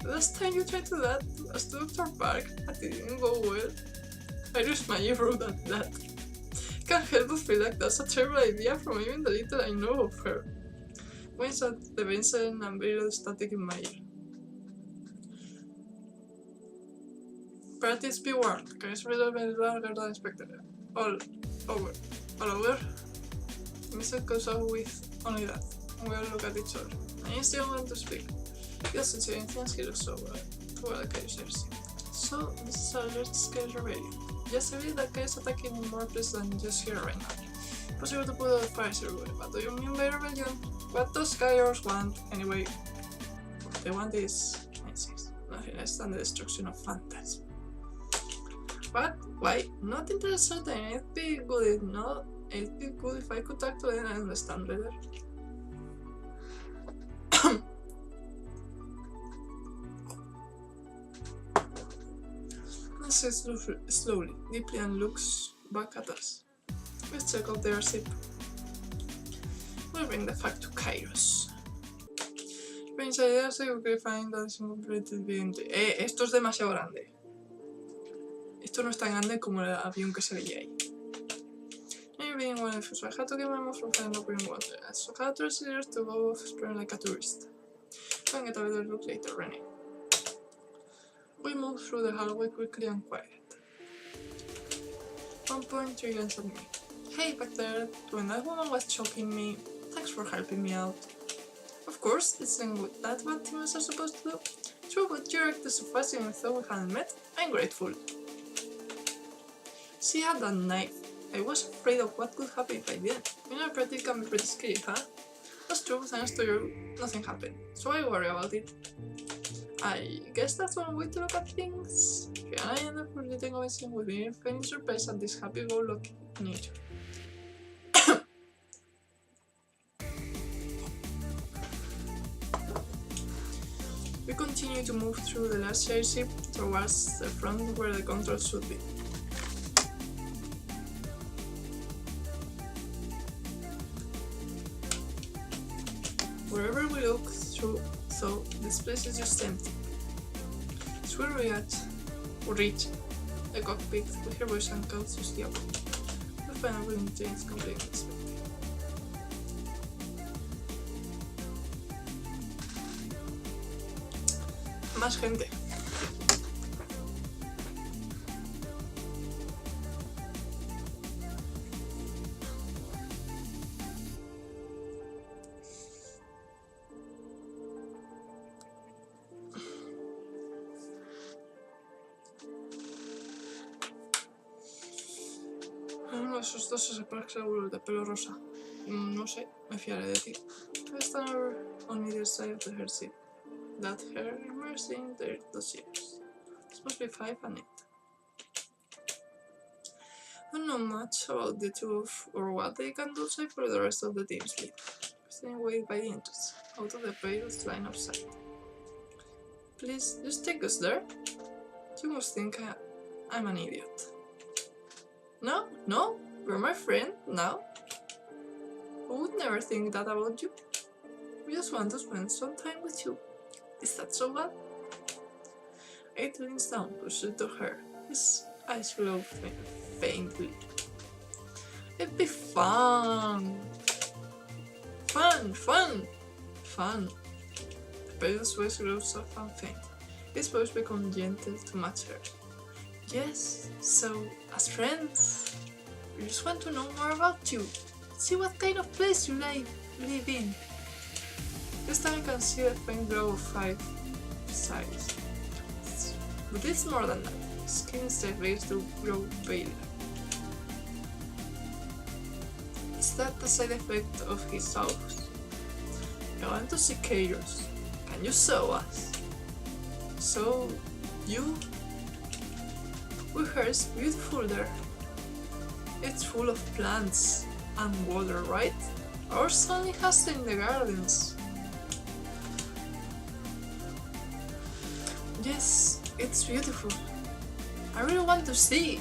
Speaker 1: The last time you tried to do that was to Dr. Park, but it didn't go well. I just my rude at that. Can't help but feel like that's a terrible idea from even the little I know of her. Winds at the Vincent and very static in my ear. Practice be warned, can is little bit larger than expected. All over. Vincent goes out with only that, and we all look at each other. I instantly want to speak. He doesn't say anything as he looks so well, can you say? So, this is our latest case rebellion. Yes, I believe that guy is attacking in more places than just here right now. Possible to put out fires everywhere, but do you mean by rebellion? What those guys want, anyway? What they want is, nothing less than the destruction of phantasms. What? Why? Not entirely certain. It'd be good if I could talk to them and understand better. He says slowly, deeply, and looks back at us. Let's check out their ship. We'll bring the fact to Kairos. Piensa ideas y we find that it's incompletely evident. Esto es demasiado grande. Esto no es tan grande como el avión que se veía ahí. Maybe being one of us, I had to get my mouth from flying up in water. So I had to serious to go off exploring like a tourist. I can get a better look later, Rennie. We move through the hallway quickly and quiet. At one point, she glanced at me. Hey, back there, when that woman was choking me, thanks for helping me out. Of course, isn't that what humans are supposed to do? True, but you acted so fast even though we hadn't met. I'm grateful. She had that knife. I was afraid of what could happen if I didn't. You know, pretty can be pretty scary, huh? That's true, thanks to you, nothing happened. So I worry about it. I guess that's one way to look at things. If I end up relating convincing with me, feeling surprised at this happy-go-lucky nature. We continue to move through the large airship towards the front where the controls should be. Wherever we look through, so this place is just empty. As we reach the cockpit, we hear voice and calls to the upper. We find a wooden change completely unexpected. Más gente. Uno de esos dos es el par seguro de pelo rosa. No sé, me fiaré de ti. I stand over on either side of the airship. That hair immersed in their dossiers. This must be 5 and 8. I don't know much about the two or what they can do, so for the rest of the team's lead. Staying away by the entrance, out of the perilous line of sight. Please, just take us there. You must think I'm an idiot. No, you're my friend now. I would never think that about you. We just want to spend some time with you. Is that so bad? It leans down, pushes to her. His eyes glow faintly. It'd be fun! Fun! The pale's voice grows soft and faint. His voice becomes gentle to match her. Yes, so, as friends, we just want to know more about you. See what kind of place you live in. This time you can see a faint glow of 5 sides. But it's more than that. Skin begins to grow paler. Is that the side effect of his sauce? I want to see chaos. Can you show us? So, you? We heard it's beautiful there. It's full of plants and water, right? Ours only has it in the gardens. Yes, it's beautiful. I really want to see.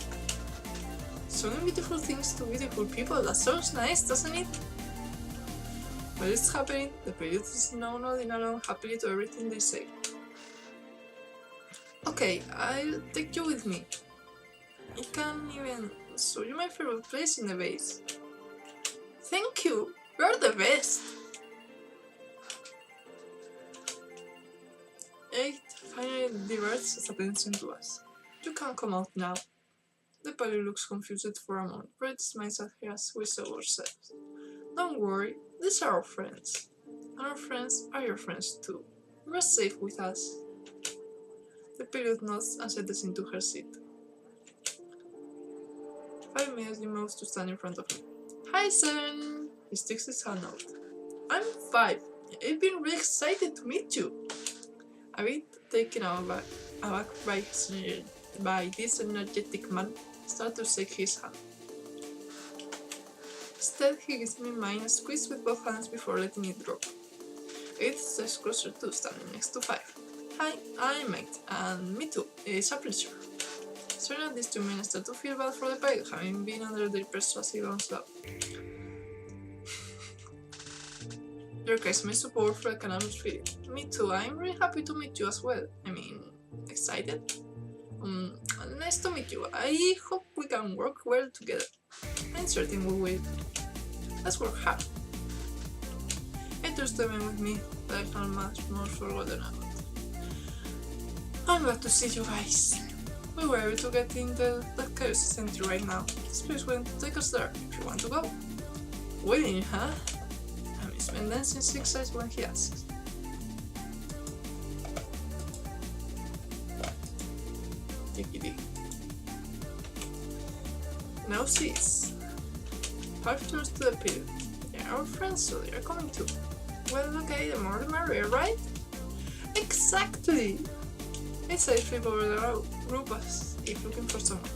Speaker 1: So many beautiful things to beautiful people. That sounds nice, doesn't it? While it's happening, the period is now nodding along happily to everything they say. Okay, I'll take you with me. I can even show you my favorite place in the base. Thank you! You're the best! 8 finally diverts his attention to us. You can come out now. The pilot looks confused for a moment, but smiles at her as we show ourselves. Don't worry, these are our friends. And our friends are your friends too. You're safe with us. The pilot nods and settles into her seat. 5 minutes he moves to stand in front of me. Hi, 7! He sticks his hand out. I'm 5. I've been really excited to meet you. A bit taken aback by this energetic man, I start to shake his hand. Instead, he gives me mine a squeeze with both hands before letting it drop. 8 steps closer to standing next to 5. Hi, I'm 8, and me too. It's a pleasure. Staring at these 2 men, I start to feel bad for the pilot, having been under their persuasive onslaught. Your charisma is so powerful I can almost feel it. Me too, I'm really happy to meet you as well. I mean, excited? Nice to meet you. I hope we can work well together. I'm certain we will. Let's work hard. I trust the men with me, but I can't much more forgotten about. I'm glad to see you guys. We were able to get into that chaos center right now. This place will take us there if you want to go. Waiting, huh? I miss been dancing 6 eyes when he asks. Tickety. Now cease. 5 turns to the pilot. They are our friends, so they are coming too. Well, okay, the more the merrier, right? Exactly! It's safe if over the group as if looking for someone.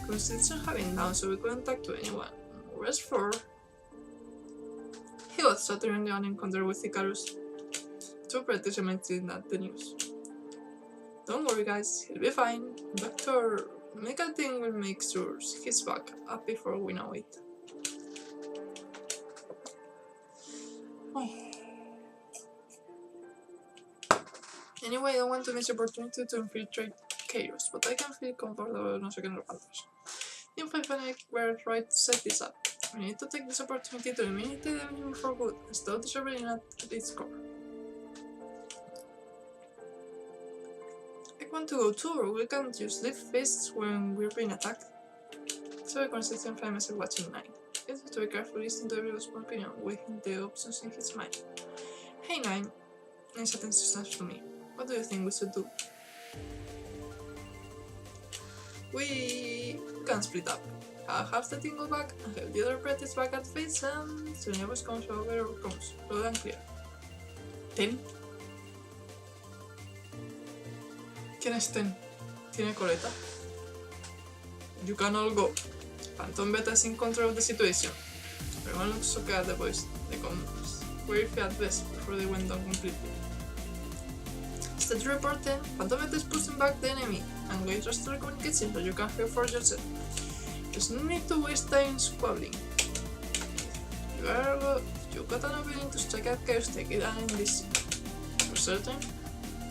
Speaker 1: Constitution having down, so we couldn't talk to anyone. Rest for. He got started on the encounter with Icarus. 2 operators mentioned at the news. Don't worry, guys, he'll be fine. Dr. Mikating will make sure he's back up before we know it. Oh. Anyway, I don't want to miss the opportunity to infiltrate chaos, but I can feel comfortable no second advantage. Team 5 and I were right to set this up. We need to take this opportunity to eliminate the enemy for good and stop the rebellion at its core. I want to go too, or we can use lift fists when we're being attacked. So I consistent find myself watching 9. He has to be careful listening to everyone's opinion, weighing the options in his mind. Hey 9, nice attention snaps to me. What do you think we should do? We can split up. Half the team go back and have the other practice back at face and Serenabus comes over or comes. Loud and clear. 10. ¿Quién es Ten? Tiene coleta. You can all go. Phantom Beta is in control of the situation. Everyone looks okay at the boys. They come briefly at best before they went down completely. Instead you report them, Phantom Beta is pushing back the enemy and going to restore communication so you can hear for yourself. There's no need to waste time squabbling. You got an opening to strike at chaos, take it and end this. For certain?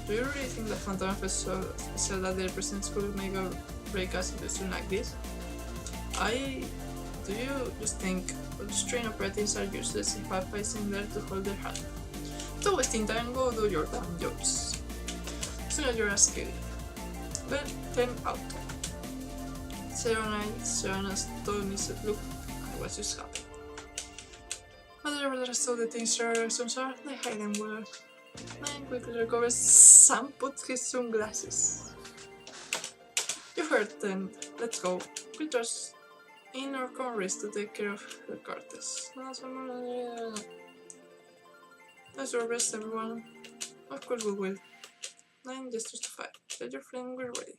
Speaker 1: Do you really think that Phantom Beta is so special that their presence could make or break us into a situation like this? Do you just think all the train operatives are useless if Alpha isn't there to hold their hand? Don't wasting time, go do your damn jobs. Soon as you're a skill. Then 10 out. Serena's told me said, look, I was just happy. Whatever the rest of the things are, they hide them well. 9 quickly recovers. Sam puts his sunglasses. You heard them. Let's go. Peter's in our race to take care of the cartels. Let's do our best, everyone. Of course we will. 9 gestures to 5. Get your flame, we're ready.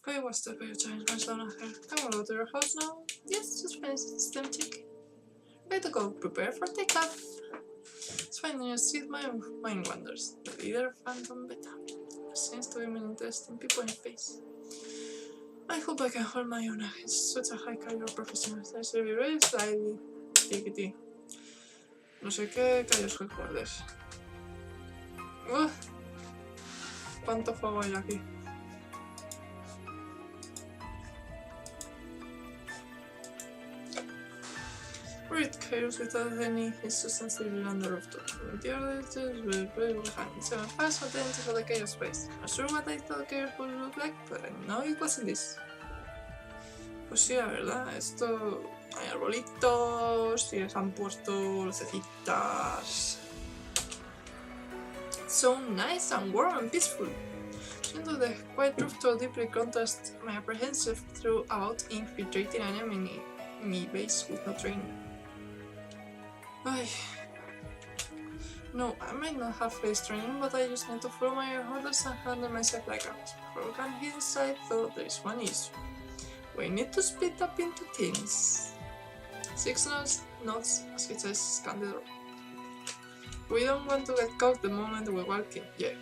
Speaker 1: Okay, what's the big giant runs down here? Can we go to your house now? Yes, just finish the stem check. Way to go, prepare for takeoff. It's fine, you see my mind wanders. The leader of Phantom Beta. There seems to be many interesting people in space. I hope I can hold my own against such a high caliber professional. I should be very slightly tickety. No sé qué callos recuerdes. ¿Cuánto juego hay aquí? Read chaos without any substance under of thought. The others will behind. 7 fast attendants of the chaos space. Not sure what I thought chaos would look like, but I know it wasn't this. Pues sí, la verdad, esto... hay arbolitos y les han puesto lucecitas. So nice and warm and peaceful. Into the quiet rooftop deeply contrasts my apprehensive throughout infiltrating an enemy base with no training. Ay. No, I might not have face training, but I just need to follow my orders and handle myself like a before we can hit inside, though there is one issue. We need to split up into teams. 6 nods as he says scan the door. We don't want to get caught the moment we walk in, yeah.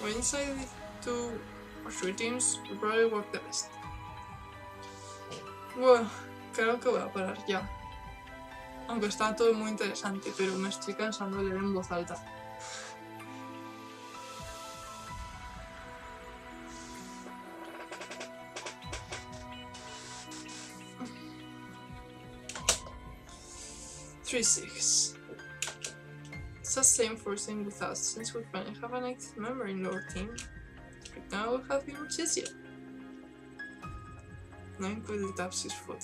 Speaker 1: We're inside 2 or 3 teams, we probably work the best. Bueno, creo que voy a parar ya. Aunque está todo muy interesante, pero me estoy cansando de leer en voz alta. It's the same for same with us, since we finally have an 8th member in our team. Right now we have been much easier. 9 quickly taps his foot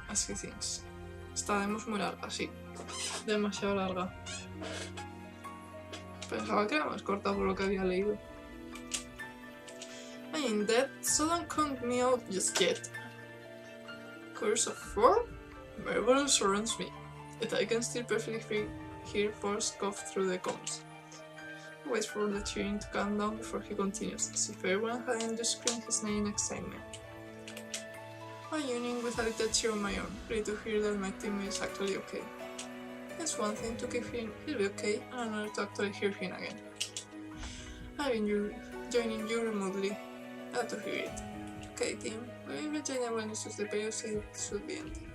Speaker 1: as he thinks. Esta demo es muy larga, sí. Demasiado larga. Pensaba que era más corta por lo que había leído. I ain't dead, so don't count me out just yet. Curse of 4? Marvel surrounds me, yet I can still perfectly hear Force cough through the comms. He waits for the cheering to calm down before he continues, as if everyone hadn't just screamed his name in excitement. I'm yawning with a little cheer of my own, ready to hear that my teammate is actually okay. It's one thing to keep hearing he'll be okay, and another to actually hear him again. I've been joining you remotely, glad to hear it. Okay team, we'll be joining when this is the period should be ending.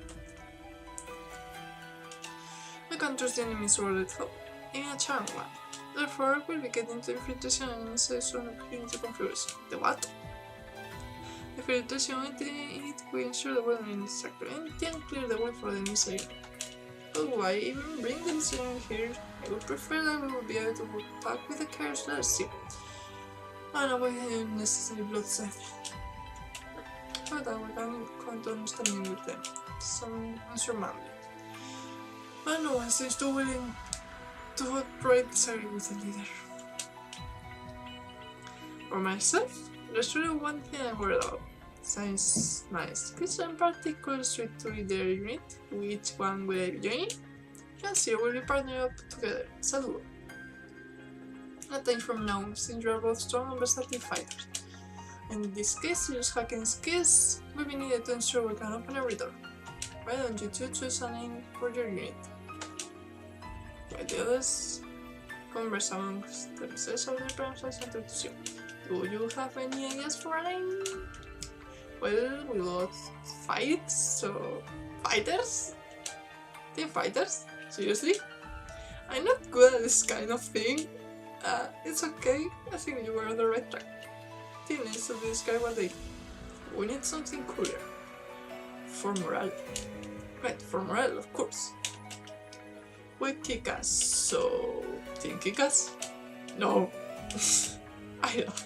Speaker 1: We can't trust the enemy's word at all, even a charmed one. Therefore, we'll be getting to infiltration and insertion of unity configuration. The what? The filtration unit will ensure the weapon is actually empty and clear the way for the missile. But why even bring the missile here? I would prefer that we would be able to work back with the carriage leadership and avoid any unnecessary bloodshed. But that we can come to understanding with them. Some unsurmountable. But no one seems too willing to outright disagree with the leader. For myself, there's really one thing I'm worried about. Sounds nice. Kids in particular suit to their unit, which one will I be joining? And see, we'll be partnering up together. It's a duo. Not time from now, since you are both strong and versatile fighters. In this case, serious hacking skills will be needed to ensure we can open every door. Why don't you two choose a name for your unit? While the others converse amongst themselves of their pronunciation and introduction. Do you have any ideas for a name? Well, we got fights, so... Fighters? Team fighters? Seriously? I'm not good at this kind of thing. It's okay, I think you were on the right track. Team needs to describe what they do. We need something cooler. For morale. Right, for morale, of course. We kick ass, so... Team kick ass? No. I don't.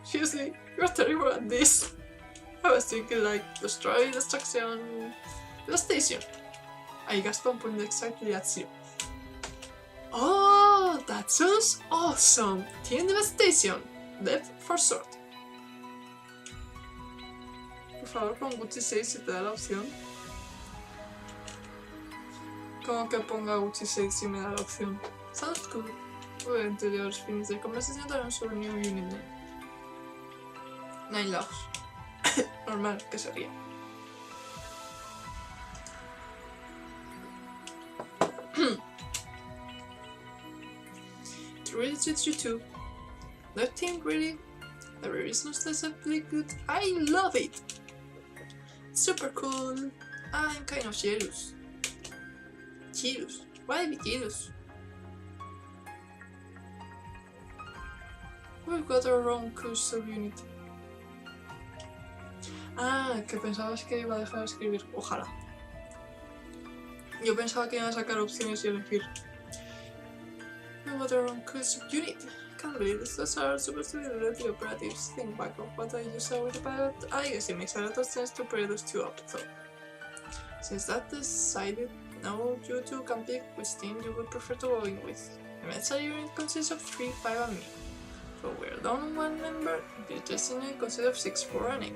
Speaker 1: Seriously, you're terrible at this. I was thinking like, destroy, destruction, devastation. I gasped and pointed exactly at 0. Oh, that sounds awesome! Team devastation! Death for Sword. Por favor, pon Gucci 6 si te da la opción. Como que ponga Gucci 6 si me da la opción. Sounds cool. We'll anteriors finish the conversation on sur new unit name. Nine loves. Normal, que se ría. It really suits you too. That thing really? The reasons that's simply good. I love it! Super cool. I'm kind of jealous. Jealous? Why be jealous? We've got our own custom unit. Ah, que pensabas que iba a dejar de escribir. Ojalá. Yo pensaba que iba a sacar opciones y elegir. We've got our own custom unit. Can't believe this. Those are supposed to be the operatives. Think back of what I just saw with the pilot. I guess it makes a lot of sense to pair those two up, though. Since that decided, now you two can pick which team you would prefer to go in with. The Mensa unit consists of 3, 5 and me. So we're down one member, the dressing unit consists of 6, 4 and 8.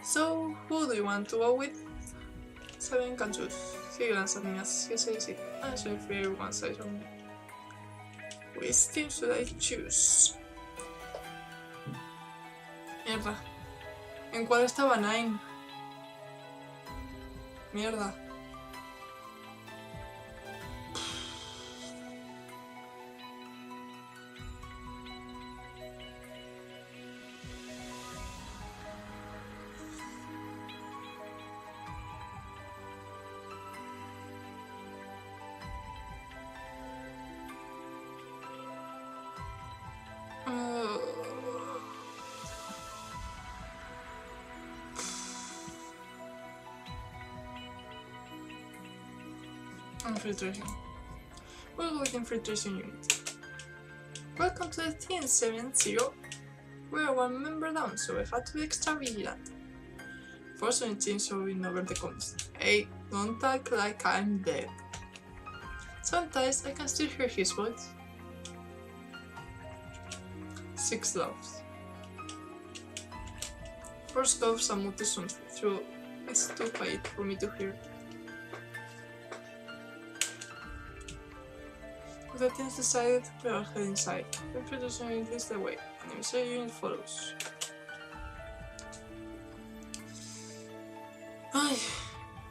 Speaker 1: So, who do you want to go with? 7 can choose. Sí, las niñas, que se dice. I should free everyone's size on me. Which team should I choose? Mierda. ¿En cuál estaba 9? Mierda. Infiltration. We'll go with infiltration unit. Welcome to the team 7-0. We're one member down, so we have to be extra vigilant. Fortunately, team showing over the comms. Hey, don't talk like I'm dead. Sometimes I can still hear his voice. 6 loves. First loves a mutation through. It's too quiet for me to hear. With the teams decided, we all head inside. The infiltration unit leads the way, and the mystery unit follows.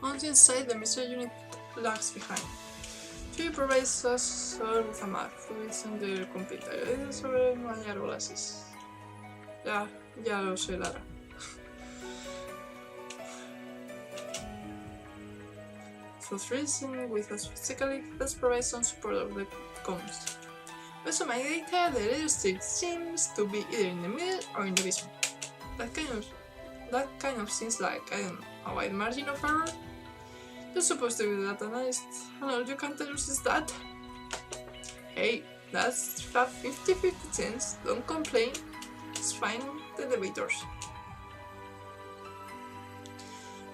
Speaker 1: Once inside, the mystery unit lags behind. She provides us all with a map, fluids and the complete idea sobre hallar oasis. Ya lo sé, Lara. For reason with us physically, let's provide some support of the comms. Based on my data, the electric seems to be either in the middle or in the basement. That kind of seems like, I don't know, a wide margin of error. You're supposed to be that analyst, and all you can tell us is that. Hey, that's a 50-50 chance, don't complain. It's fine, the debaters.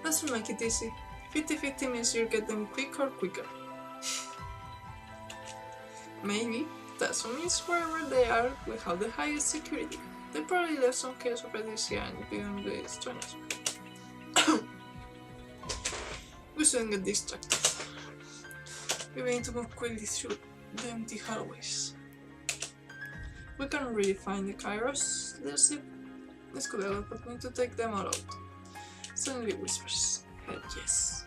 Speaker 1: Let's make it easy. 50-50 means you get them quicker. Maybe that means wherever they are, we have the highest security. They probably left some chaos operatives here and didn't join us. We shouldn't get distracted. We need to move quickly through the empty hallways. We can really find the Kairos leadership. This could be an opportunity to take them all out. Suddenly whispers. Hell yes.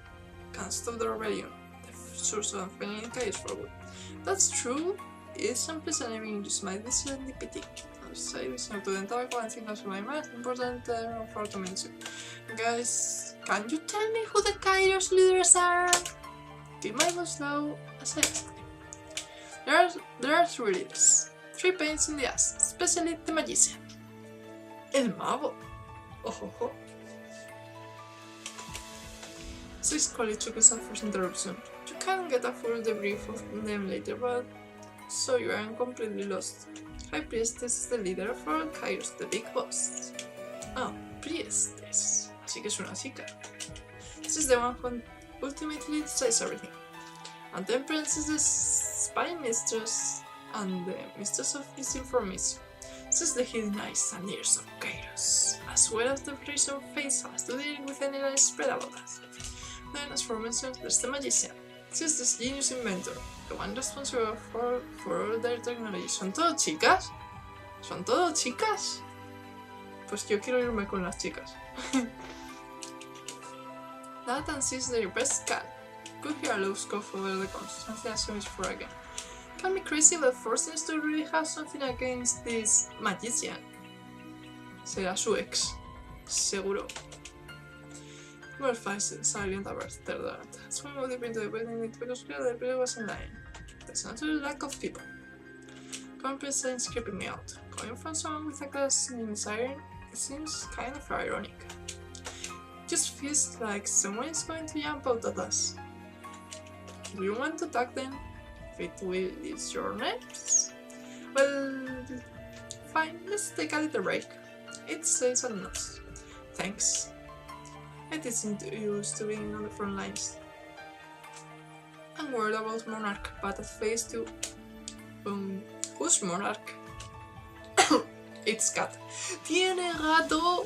Speaker 1: Can't stop the rebellion. The source of feeling chaos for good. That's true. It's unpleasant you just might be serendipity. Outside, we seem to enter one thing that's my most important for to mention. Guys, can you tell me who the Kairos leaders are? Be mindful slow as I ask. There are 3 leaders. 3 pains in the ass, especially the magician. El mago. Oh. 6 colleagues took us first interruption. You can get a full debrief of them later, but so you aren't completely lost. High Priestess is the leader of all Kairos, the big boss. Oh, Priestess. Así que es una chica. This is the one who ultimately decides everything. And the Empress is the spy mistress and the mistress of misinformation. Since the hidden eyes and ears of chaos, as well as the razor face has to deal with any lies spread about us. Then, as for mentioned, there's the magician. Since this genius inventor, the one responsible for all their technology. ¿Son todo chicas? ¿Son todo chicas? Pues yo quiero irme con las chicas. That and sees their best can. Could hear a low scoff over the constancy as soon as for again. Can be crazy, but Force seems to really have something against this magician. Será su ex. Seguro. Well, silent about durante. Swimming deep into the building, it becomes clear that the building wasn't lying. There's not a lack of people. Compensating creeping me out. Coming from someone with a glass in siren, it seems kind of ironic. Just feels like someone is going to jump out at us. Do you want to attack them? If it will ease your nerves? Well, fine, let's take a little break. It says on us. Thanks. It isn't used to being on the front lines. I'm worried about Monarch, but at phase 2. Who's Monarch? It's Cat. Tiene gato!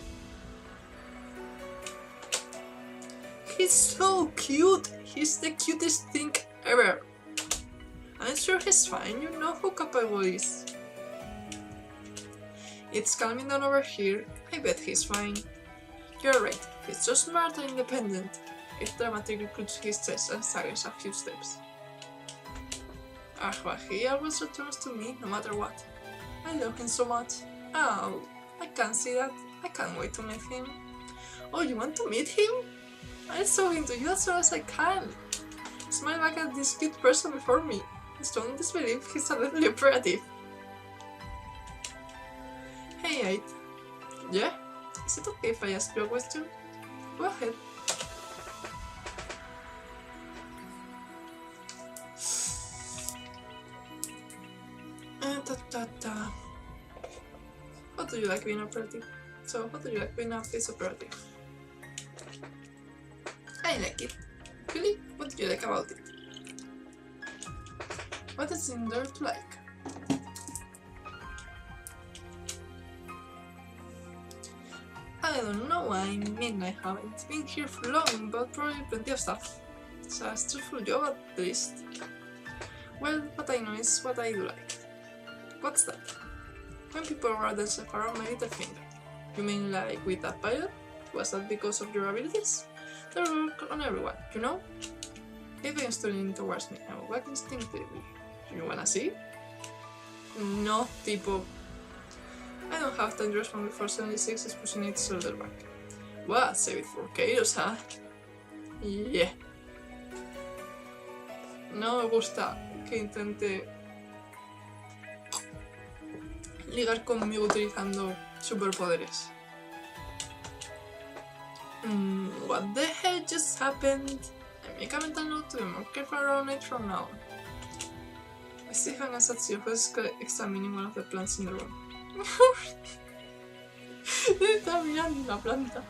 Speaker 1: He's so cute! He's the cutest thing ever! I'm sure he's fine, you know how capable he is. It's calming down over here, I bet he's fine. You're right, he's so smart and independent. It dramatically clutches his chest and staggers a few steps. But he always returns to me, no matter what. I love him so much. Oh, I can't see that. I can't wait to meet him. Oh, you want to meet him? I'll show him to you as soon as I can. Smile back at this cute person before me. I don't disbelieve he's a deadly operative. Hey, 8. Yeah? Is it okay if I ask you a question? Go ahead. What do you like being operative? So, what do you like being a face operative? I like it. Really? What do you like about it? What is in there to like? I don't know, I mean I haven't been here for long, but probably plenty of stuff. It's a stressful job at least. Well, what I know is what I do like. What's that? When people rub themselves around my little finger. You mean like with that pilot? Was that because of your abilities? They work on everyone, you know? If I'm turning towards me, I will walk instinctively. You wanna see? No, tipo. I don't have time to respond before 76 is pushing its shoulder back. What? Save it for chaos, huh? Yeah. No me gusta que intente ligar conmigo utilizando superpoderes. What the hell just happened? I make a mental note to be more careful around it from now on. I see hang as at was examining one of the plants in the room. Está mirando la planta.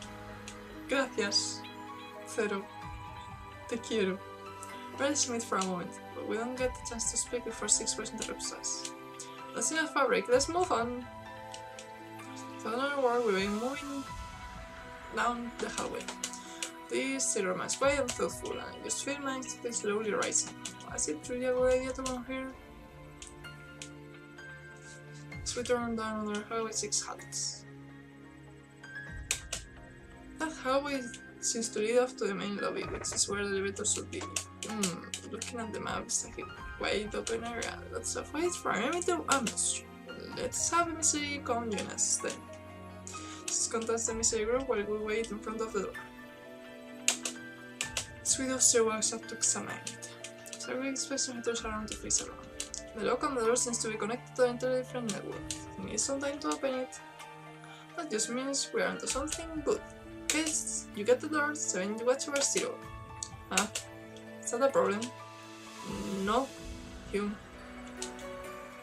Speaker 1: Gracias. Zero. Te quiero. Let's meet for a moment, but we don't get the chance to speak before 6% interrupts us. That's enough fabric, let's move on. Without another word, we've been moving down the hallway. This zero miles wide and thoughtful, and I just feel my anxiety slowly rising. Was it really a good idea to come here? Let's return down another hallway 6 hallways. That hallway seems to lead off to the main lobby, which is where the elevator should be. Looking at the map, it's like a wide open area. Lots of ways for me to ambush. Let's have a mystery come join us then. Just contact the mystery group while we wait in front of the door. Sweet officer walks up to examine it. Several inspection meters around to face around. The lock on the door seems to be connected to an entirely different network. We need some time to open it. That just means we are onto something good. In case you get the door, 7 watch over 0. Ah, is that a problem? No. Hume.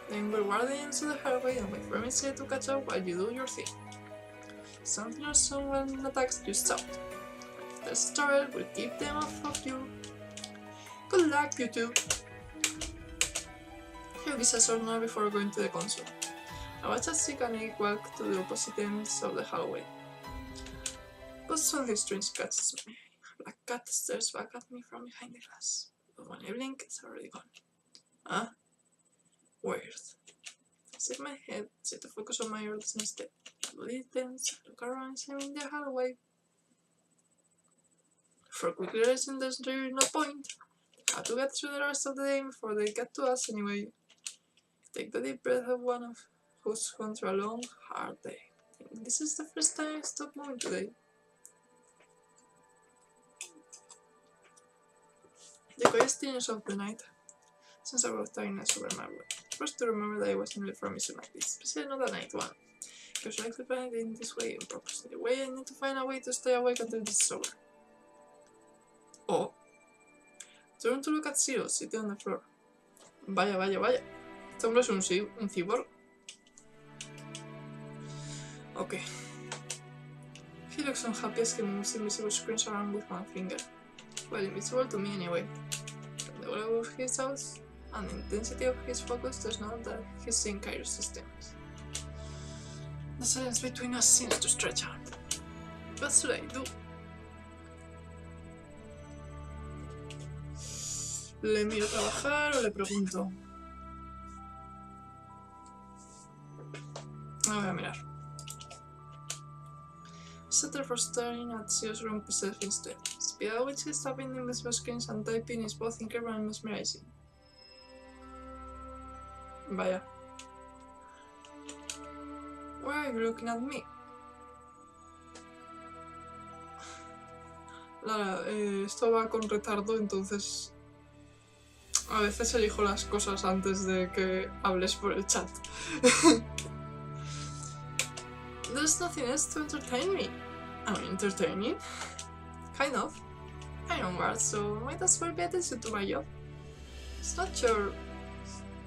Speaker 1: Then we're guardians of the hallway and wait for me to catch up while you do your thing. If something or someone attacks, you shout. If there's a turret, we'll keep them off of you. Good luck, you two. He gives a short note before going to the console. I watch as Sikanic walk to the opposite ends of the hallway. But something strange catches me. Black cat stares back at me from behind the glass. But when I blink, it's already gone. Huh? Weird. I shake my head, try to focus on my orders instead. Body tense, I look around, I'm in the hallway. For quick realizing there's really no point. I have to get through the rest of the day before they get to us anyway. Take the deep breath of one of who's gone through a long, hard day. I think this is the first time I stopped moving today. The quiet stillness of the night, since I was tiredness over my way. First to remember that I wasn't really from a mission like this, especially not a night one. Because I could plan it in this way on purpose. In the way I need to find a way to stay awake until this is over. Oh. Turn to look at Zero sitting on the floor. Vaya, vaya, vaya. Este hombre es un cyborg. Okay. He looks unhappy as he moves invisible screens around with one finger. Well, invisible to me anyway. From the volume of his house and the intensity of his focus, there's no doubt that he's seeing Kairos systems. The silence between us seems to stretch out. What should I do? ¿Le miro trabajar o le pregunto? No voy a mirar. Settle for staring at Zeus room self instead. Speed at which he's tapping the invisible screens and typing is both incredible and mesmerizing. Vaya. Why are you looking at me? Lara, esto va con retardo, entonces a veces elijo las cosas antes de que hables por el chat. There's nothing else to entertain me. I mean, entertaining? Kind of. I'm on guard, so might as well pay attention to my job. It's not sure.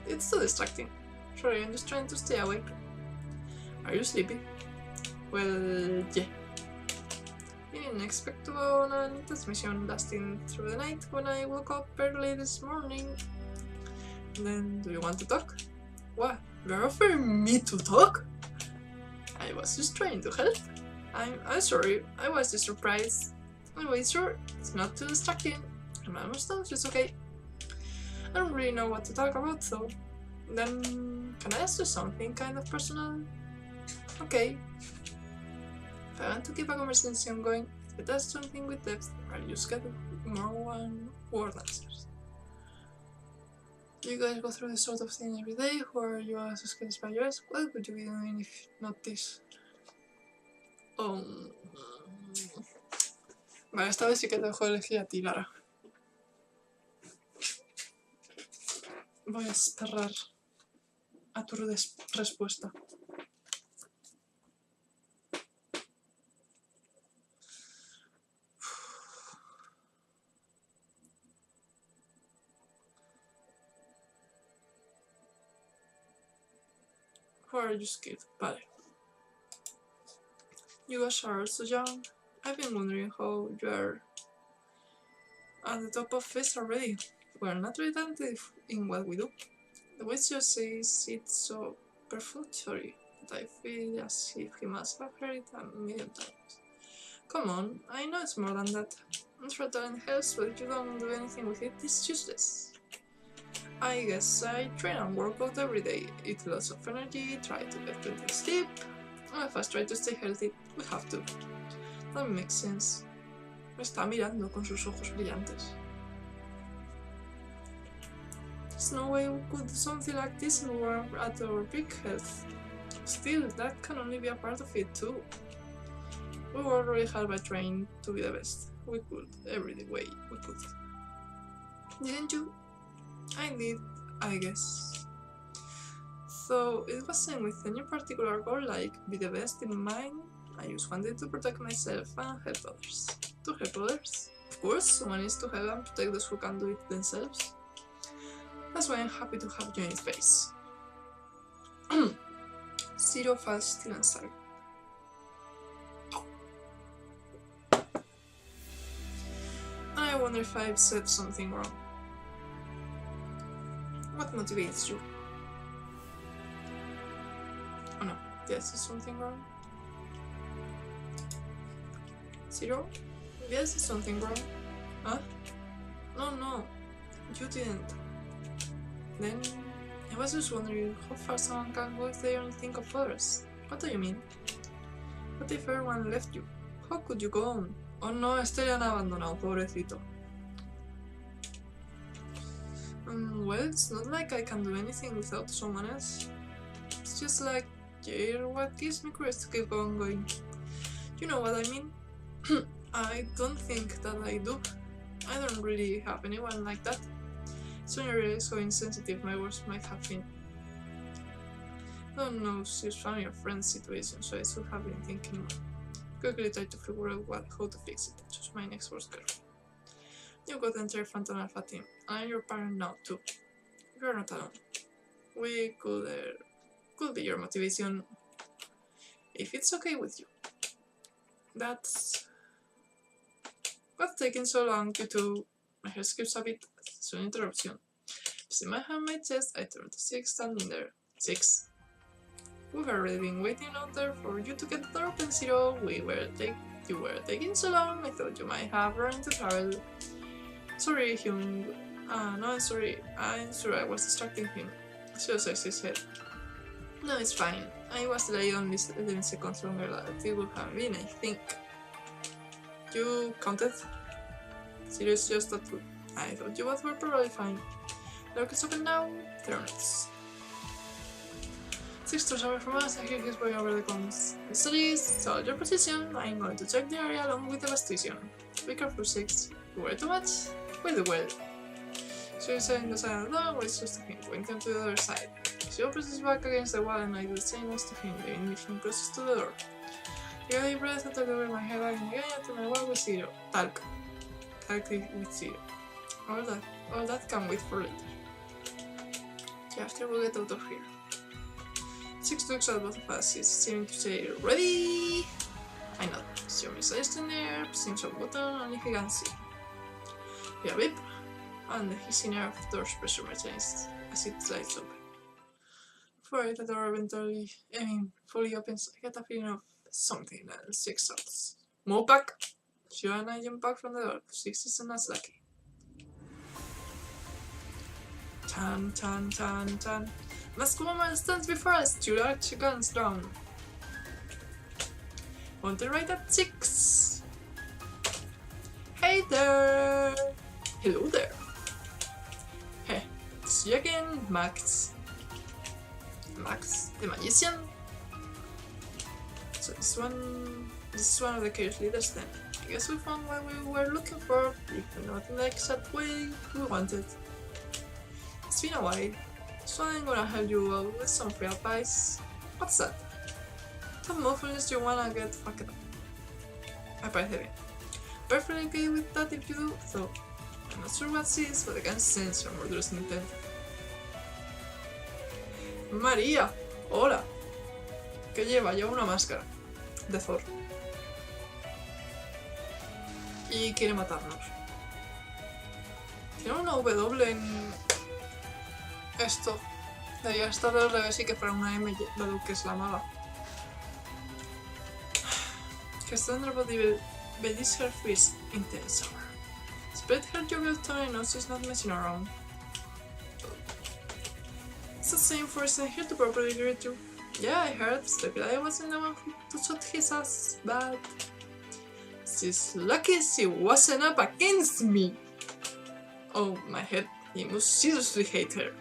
Speaker 1: It's too distracting. Sorry, I'm just trying to stay awake. Are you sleepy? Well, yeah. I didn't expect to go on an intense mission lasting through the night when I woke up early this morning. Then, do you want to talk? What? You're offering me to talk? I was just trying to help. I'm sorry, I was just surprised. Anyway, sure, it's not too distracting. I'm almost done, so it's okay. I don't really know what to talk about, so... Then, can I ask you something kind of personal? Okay. If I want to keep a conversation going, if it asks something with depth, I'll just get more one-word answers. Do you guys go through this sort of thing every day, or are you as scared by yours? What would you be doing if not this? Vale, esta vez sí que te dejo elegir a ti, Lara. Voy a esperar a tu respuesta. Or are you scared? Vale. You guys are so young. I've been wondering how you are at the top of this already. We're not really talented in what we do. The way you say it's so perfunctory that I feel as if he must have heard it a million times. Come on, I know it's more than that. Natural talent helps, but if you don't do anything with it, it's useless. I guess I train and work out every day, eat lots of energy, try to get plenty of sleep. If I try to stay healthy, we have to. That makes sense. Me está mirando con sus ojos brillantes. There's no way we could do something like this if we were at our peak health. Still, that can only be a part of it too. We worked really hard by trying to be the best we could, every way we could. Didn't you? I did, I guess. So it wasn't with any particular goal like be the best in mind. I just wanted to protect myself and help others. To help others? Of course, someone needs to help and protect those who can't do it themselves. That's why I'm happy to have you in space. Zero falls still and silent. I wonder if I've said something wrong. What motivates you? Yes, is something wrong? 0? Yes, is something wrong? Huh? No, you didn't. Then, I was just wondering how far someone can go if they only think of others. What do you mean? What if everyone left you? How could you go on? Oh no, este le han abandonado, pobrecito. Well, it's not like I can do anything without someone else. It's just like, you're what gives me courage to keep on going. You know what I mean? I don't think that I do. I don't really have anyone like that. So when you realize how insensitive my words might have been. I don't know, she's from your friend's situation, so I should have been thinking more. Quickly try to figure out how to fix it. Choose my next worst girl. You got the entire Phantom Alpha team, and I'm your parent now too. You're not alone. We could be your motivation if it's okay with you. That's what's taking so long due to my hair skips a bit. It's an interruption. See my handmade chest, I turned to 6 standing there. 6. We've already been waiting out there for you to get the door open, 0. You were taking so long, I thought you might have run into travel. Sorry, Hyung. No, I'm sorry. I'm sure I was distracting him. 0 shakes his head. No, it's fine. I was delayed only 11 seconds longer than it would have been, I think. You counted? 0 is just that good. I thought you both were probably fine. The lock is open now. 0 minutes. 6 doors away from us, I hear his way over the comms. Studies, hold your position. I'm going to check the area along with the gas station. Be careful, 6. You worry too much? We'll do well. So you're saying the side of the door, it's just to him, pointing to the other side. She opens his back against the wall and I do the same next to him, leaving him closest to the door. I get a breath until I wear my head back again until my wall with 0. Talk with 0. All that can wait for later. After we get out of here. 6 looks at both of us, he's seeming to say, ready? I nod. Xiaomi is in there, pressing some button, only he can see. Yeah, beep. And the hissing air of the door's pressure maintains as it slides open. Before the door fully opens, I get a feeling of something and 6 thoughts. Move back! Shio and I jump back from the door, 6 isn't as lucky. Chan. Masked woman stands before us, 2 large guns drawn. Pointed right at 6. Hey there! Hello there. Hey, it's you again, Max. Max, the magician? So this is one of the chaos leaders then. I guess we found what we were looking for, if not in the exact way we wanted. It's been a while, so I'm gonna help you out with some free advice. What's that? Don't move unless you wanna get fucked up. I bite heavy. Perfectly okay with that if you do, though. I'm not sure what it is, but I can sense your murderous intent. María, hola. ¿Qué lleva? Lleva una máscara de Thor. Y quiere matarnos. Tiene una W en esto. Debería estar al revés y que fuera una M, dado que es la mala. Her standard body bellies her face intense. Spread her jugular tone and knows she's not messing around. It's the same force in here to properly greet you. Yeah, I heard. Sleepy I wasn't the one to shot his ass, but she's lucky she wasn't up against me. Oh, my head. He must seriously hate her.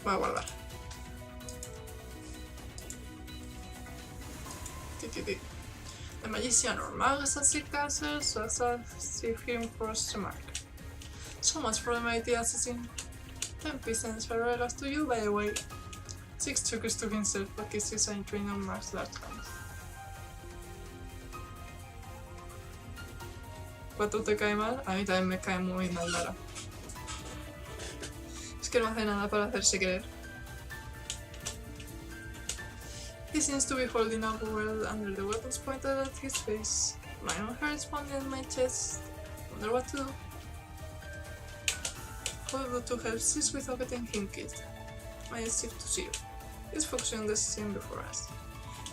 Speaker 1: Voy a guardar. The magician or magus at Sea Castle, so as I see him for a remark. So much for the mighty assassin. 10 peasants farewells to you, by the way. 6 chuckles to himself, but kisses and trained on martial arts comes. ¿Cuánto te cae mal? A mí también me cae muy mal Lara. Es que no hace nada para hacerse querer. He seems to be holding up well under the weapons pointed at his face. Mine on her is pounding at my chest. Wonder what to do. How to help this without getting him killed. might shift to 0. Let's focus on the scene before us.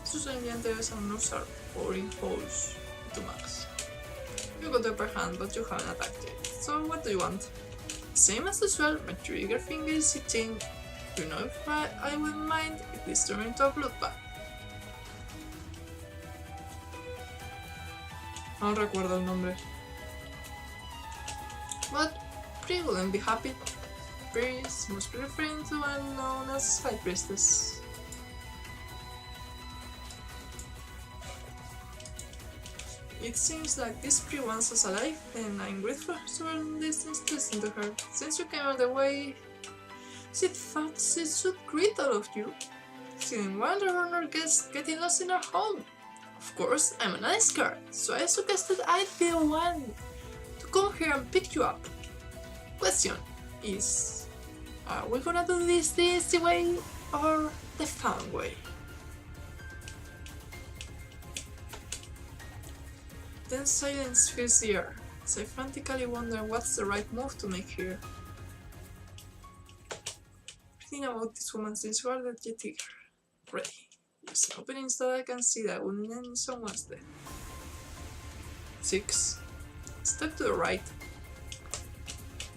Speaker 1: Susan enters and moves are pouring holes into max. You got the upper hand, but you haven't attacked yet. So what do you want? Same as usual, my trigger finger is itching. You know if I wouldn't mind if this turned into a bloodbath. No recuerdo el nombre. But Pri wouldn't be happy. Pri must be referring to one known as High Priestess. It seems like this Pri wants us alive, and I'm grateful for this instance to her. Since you came all the way, she thought she should greet all of you. She didn't want her honored guest getting lost in her home. Of course, I'm a nice girl, so I suggested I'd be the one to come here and pick you up. Question is, are we gonna do this the easy way or the fun way? Then silence fills the air, as I frantically wonder what's the right move to make here. Everything about this woman seems guarded yet eager. Ready. There's an opening so that I can see that wouldn't end someone's death. 6. Step to the right.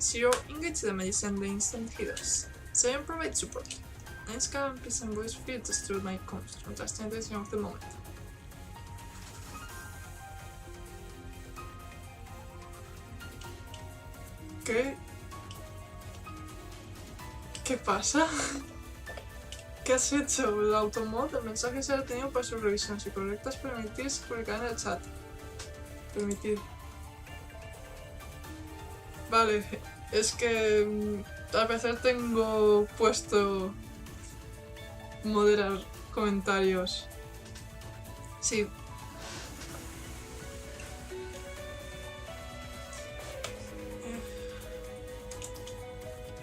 Speaker 1: 0. Engage the magician the instant he does. 7. Provide support. 9. Calm and pleasant voice filters through my comms, contrasting the tension of the moment. ¿Qué pasa? ¿Qué has hecho? El automod, el mensaje será tenido para su revisión. Si correctas, permitir se publicará en el chat. Permitir. Vale, es que al parecer tengo puesto moderar comentarios. Sí.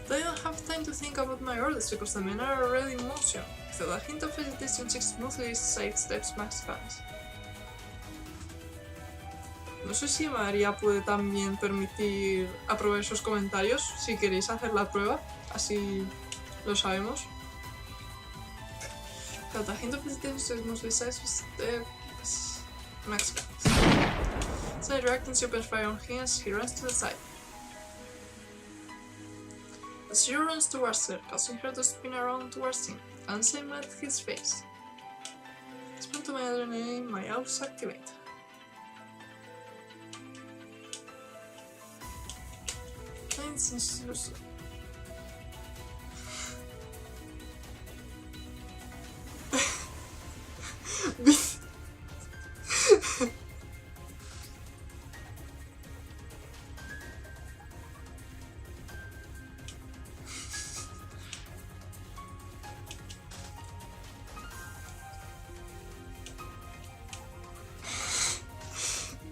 Speaker 1: I don't have time to think about my orders because the men are already in motion. Without a hint of hesitation, she smoothly sidesteps Max fans. No sé si María puede también permitir aprobar esos comentarios, si queréis hacer la prueba, así lo sabemos. Without a hint of hesitation, she smoothly sidesteps Max fans. Side reacting, she opens fire on him as he runs to the side. As she runs towards her, causing her to spin around towards him, glancing at his face. Spin to my adrenaline, my AUX activate.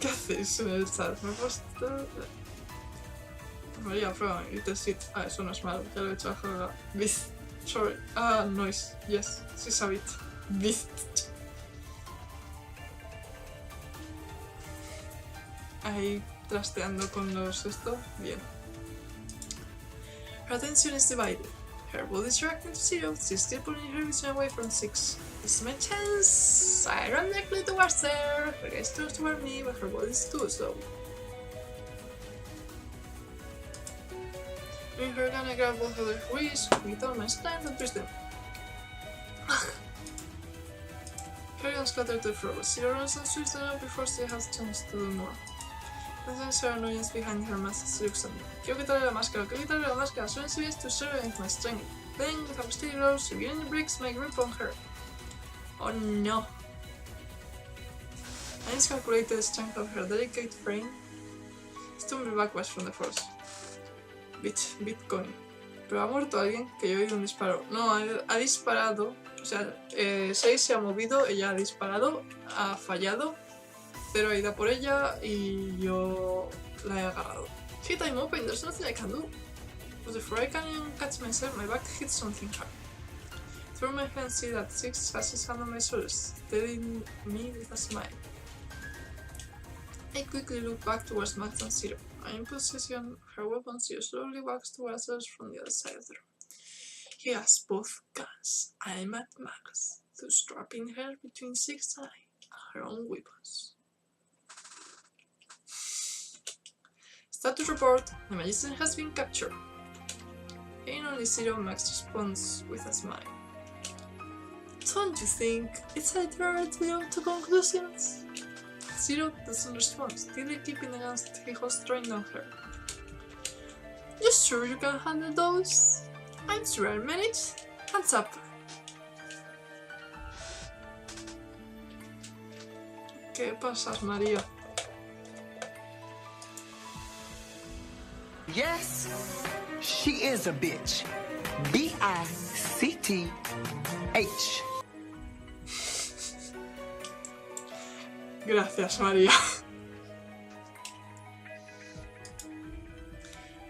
Speaker 1: ¿Qué hacéis en el chat? Me he puesto... María, prueba, y te sit. Ah, eso no es malo, ya lo he hecho a jugar. With. Sorry. Ah, noise. Yes, she's a bit. With. Ahí trasteando con los esto. Bien. Her attention is divided. Her body is reacting to 0. She's still pulling her vision away from 6. This is my chance! I run directly towards her. Her gaze turns toward me, but her body is too slow. In her gun, I grab both of their wrists with all my strength and twist them. Her gun scattered to the floor. She runs and swings them up before she has a chance to do more. I sense her annoyance behind her mask as she looks at me. Quiero quitarle la máscara, soy serious to serve with my strength. Then, with a steady roll, she begins breaks my grip on her. Oh no! I miscalculated the strength of her delicate frame. Stumbled backwards from the force. Bitcoin. Pero ha muerto alguien que yo he oído un disparo. No, ha disparado. O sea, 6 se ha movido, ella ha disparado, ha fallado. 0 ha ido por ella y yo la he agarrado. Shit, I'm open, there's nothing I can do. But before I can even catch myself, my back hits something hard. Through my hand, see that 6 has his hand on my shoulders, steadying me with a smile. I quickly look back towards Max and 0. I in possession her weapon, 0 slowly walks towards us from the other side of the room. He has both guns. I'm at max, so strapping her between 6 and 9 and her own weapons. Status report, the magician has been captured. In only 0, Max responds with a smile. Don't you think it's a little to jump to conclusions? 0 doesn't respond, still keeping the guns he has trained on her. You sure you can handle those? I'm sure I'll manage. Hands up. ¿Qué pasas, María?
Speaker 2: Yes, she is a bitch. B-I-C-T-H.
Speaker 1: Gracias, María.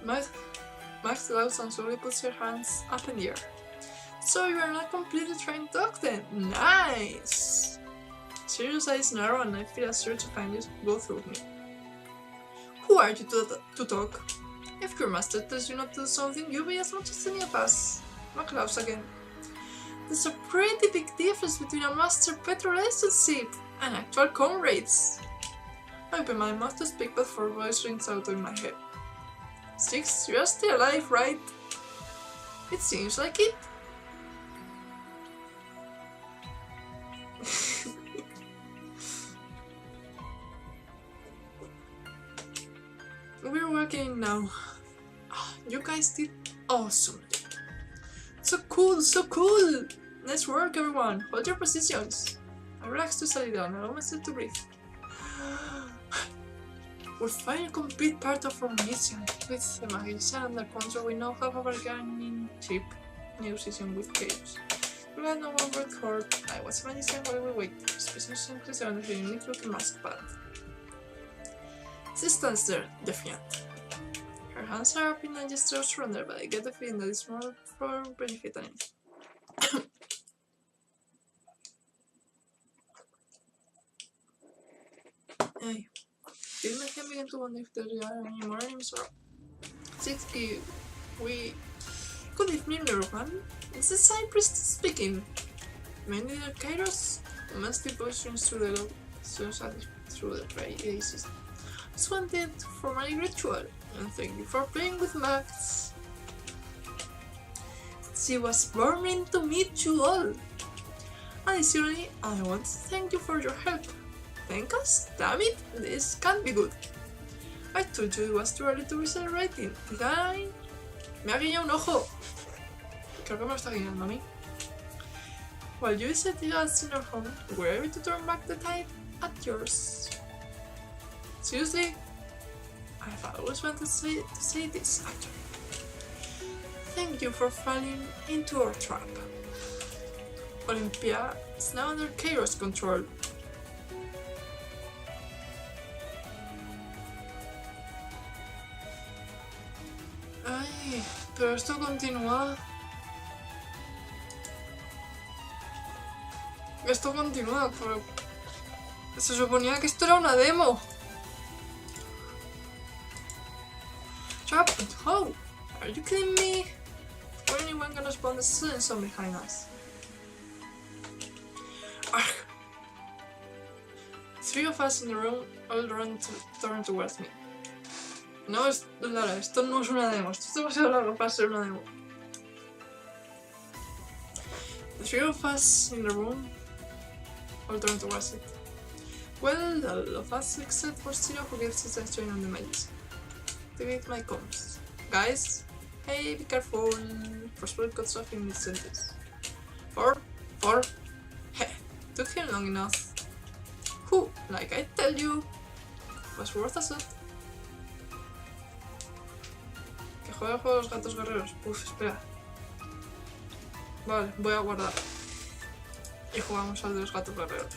Speaker 1: Max laughs and slowly puts her hands up in the air. So you are not completely trained dog then? Nice! Sirius' eyes narrow and I feel a surge of anger go through me. Who are you to talk? If your master tells you not to do something, you obey as much as any of us. Max laughs again. There's a pretty big difference between a master-pet relationship and actual comrades. I open my mouth to speak, but four voice rings out in my head. 6, you're still alive, right? It seems like it. We're working now. You guys did awesome. So cool, so cool! Nice work, everyone. Hold your positions. I relax to settle down and allow myself to breathe. We're finally complete part of our mission. With the magician under control, we now have a bargaining chip negotiation with chaos. We had no one word hurt. I was a magician while we waited. Especially increase under the unique looking mask pad. She stands there, defiant. Her hands are up in a gesture of surrender, but I get the feeling that it's more for benefit than anything. Hey. Did my hand begin to wonder if there are any more enemies around? 60. We... Good evening, everyone. This is Cypress speaking. Many are Kairos. Must be pushing through the through the radio system. Just wanted for my ritual, and thank you for playing with Max. She was burning to meet you all. Additionally, I want to thank you for your help. Thank us? Damn it, this can't be good. I told you it was too early to be celebrating. Did I? Me ha guiñado un ojo. Creo que me lo está guiñando a mí. While you said the gods in your home, we're able to turn back the tide at yours. Seriously? I've always wanted to say this, actually. Thank you for falling into our trap. Olympia is now under Kairos control. Ay, pero esto continúa. Esto continúa, pero... Se suponía que esto era una demo. Trapped? How? Are you kidding me? Or anyone gonna spawn the sun behind us? Arg. 3 of us in the room all turn towards me. No, Lara, esto no es una demo, esto es demasiado largo para ser una demo. The 3 of us in the room all turn towards it. Well, all of us except for Zero, who gets his eyes trained on the magician. Activate my comms. Guys, hey, be careful. First word cuts off in mid-sentence. 4, heh, took him long enough. Who, like I tell you, was worth a shot. Que juegue el juego de los gatos guerreros. Uf, espera. Vale, voy a guardar. Y jugamos al de los gatos guerreros.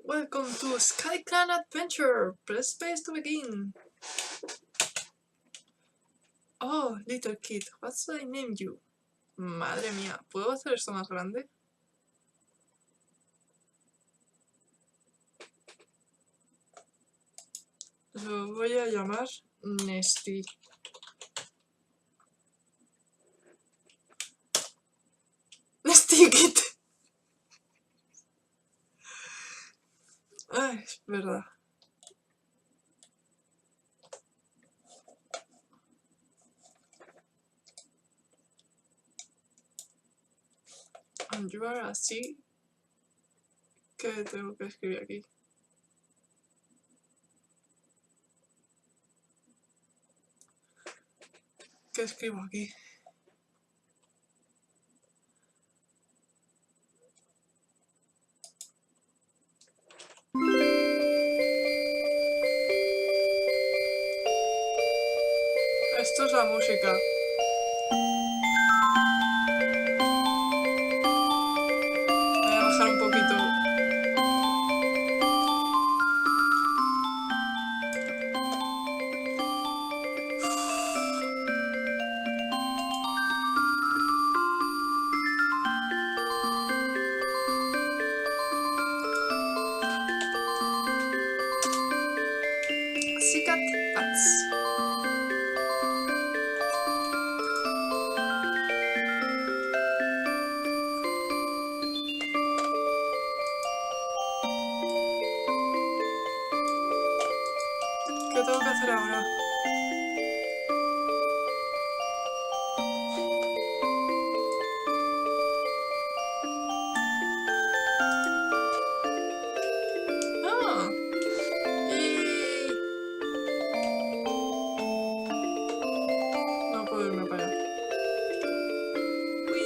Speaker 1: Welcome to Sky Clan Adventure! Press space to begin! Oh, little kid, what should I name you? Madre mía, ¿puedo hacer esto más grande? Lo voy a llamar Nesty. Nesty Kit. Ay, es verdad. And you are así. ¿Qué tengo que escribir aquí? ¿Qué escribo aquí? Esto es la música. Voy a bajar un poquito. Pussycat Cats. ¿Qué tengo que hacer ahora? Ah. Y... no puedo irme para allá. Uy.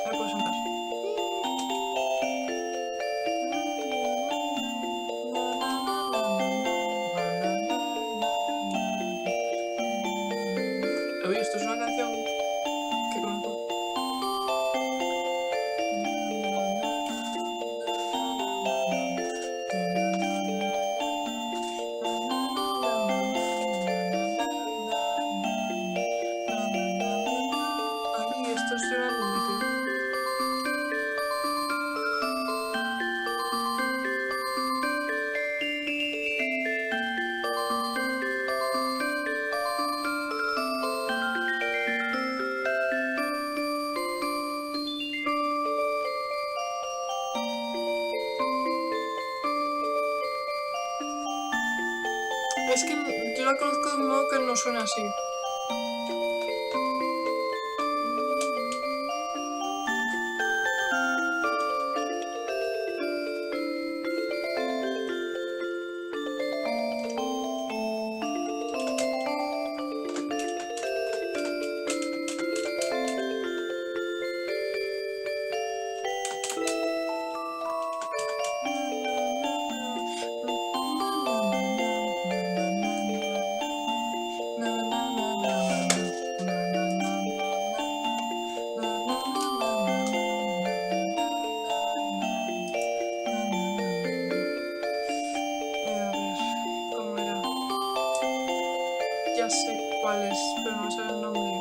Speaker 1: Me puedo sentar. Uy, esto es una canción que conozco. Ay, esto es durante. Es que yo la conozco de un modo que no suena así. A ver, ¿cómo era? Ya sé cuál es, pero no sé el nombre.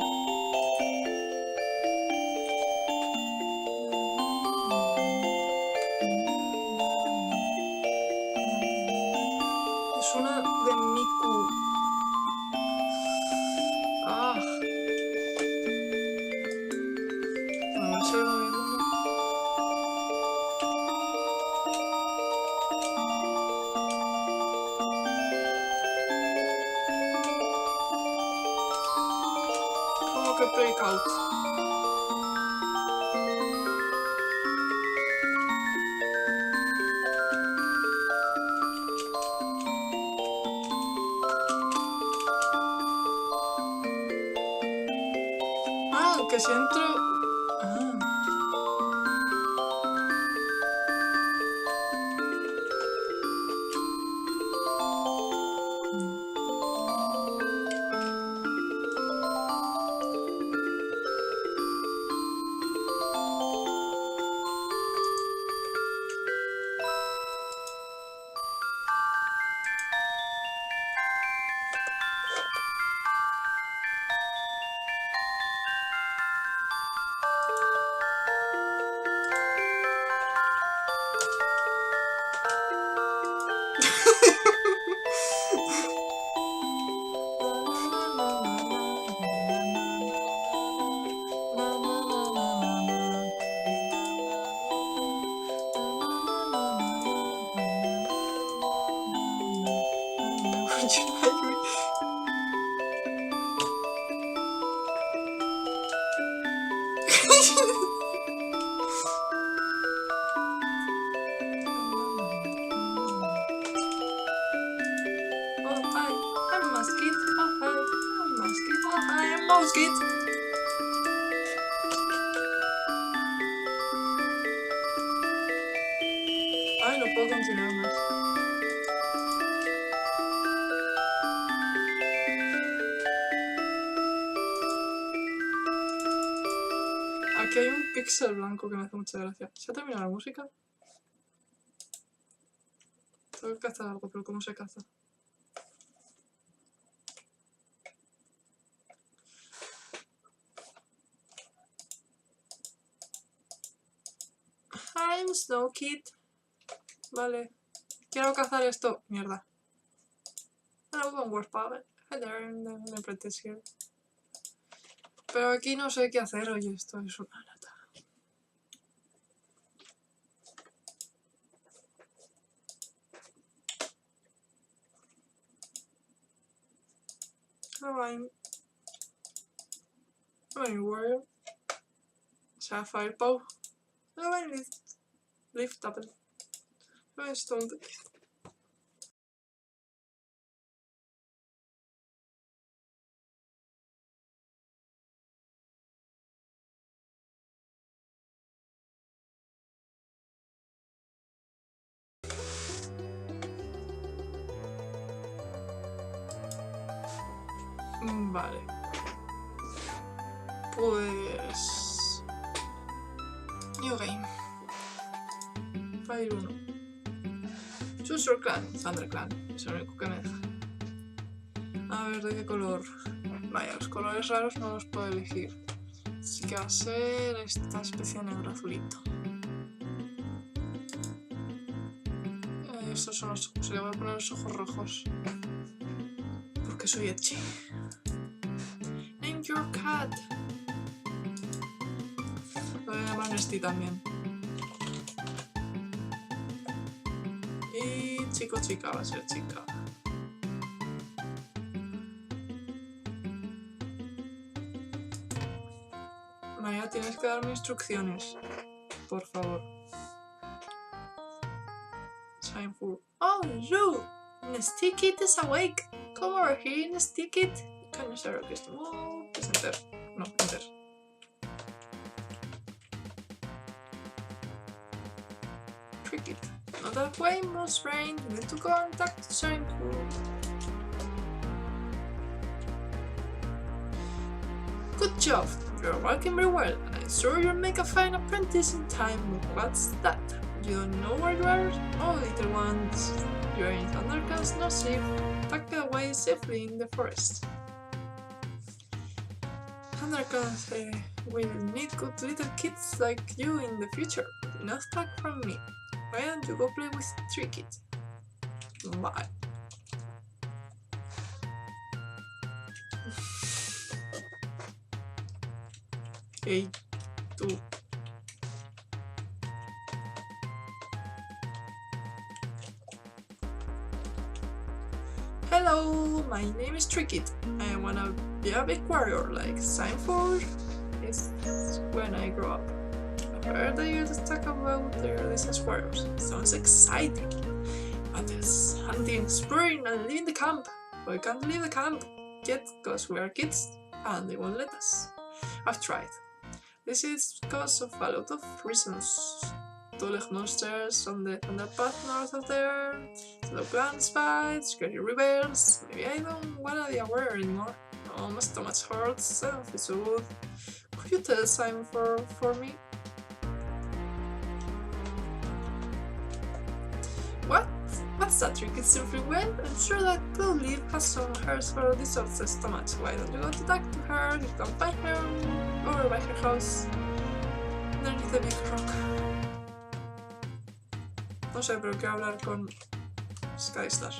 Speaker 1: Es una de Miku. Ah, bueno, voy a seguir moviéndome. ¿Cómo que breakout? Ah, que si entro... Ah. Vamos, Kit. Ay, no puedo continuar más. Aquí hay un píxel blanco que me hace mucha gracia. ¿Se ha terminado la música? Tengo que cazar algo, pero ¿cómo se caza? I'm Snow Kid. Vale. Quiero cazar esto. Mierda. Hello, don't worry about it. I learned an apprentice here. Pero aquí no sé qué hacer. Oye, esto es una lata. I'm anywhere. Sapphire bow. I lift up. I stone. Vale. Pues... New game. Fire 1. Choose your clan. Thunder Clan. Es el único que me deja. A ver, ¿de qué color? Vaya, los colores raros no los puedo elegir. Así que va a ser esta especie de negro azulito. Estos son los ojos. Le voy a poner los ojos rojos. Porque soy edgy. Name your cat. Lo voy a llamar Nesty también. Y chico chica va a ser chica. María, tienes que darme instrucciones. Por favor. Time for... Oh, you! Nesty Kid is awake. Come over here, Nesty Kid. Can you start a move? Press enter. No, enter. Trick it. Not that way, most brain. You need to contact the same pool. Good job. You're working very well, and I'm sure you'll make a fine apprentice in time. What's that? You don't know where you are? Oh, little ones. You're in Thundercast, not safe. Tucked away safely in the forest. Thundercast will need good little kids like you in the future. Enough talk from me. Why don't you go play with Tricky? Bye. Hey, tú. Hello, my name is Tricky. I wanna be a big warrior like Signford is when I grow up. I've heard that you talk about the resistance warriors. Sounds exciting. But there's hunting, exploring, and leaving the camp. We can't leave the camp yet because we are kids and they won't let us. I've tried. This is because of a lot of reasons. Two-legged monsters on the Thunderpath north of there, slow plant spites, scary rebels. Maybe I don't wanna be a warrior anymore. Oh, my stomach hurts, I don't feel so good. Could you tell Simon for me? What? What's that trick? It's simply well. I'm sure that Blue Leaf has some hers for this of the stomach. Why don't you go to talk to her? You can find her over by her house. Underneath the big rock. No sé, pero quiero hablar con Skystar.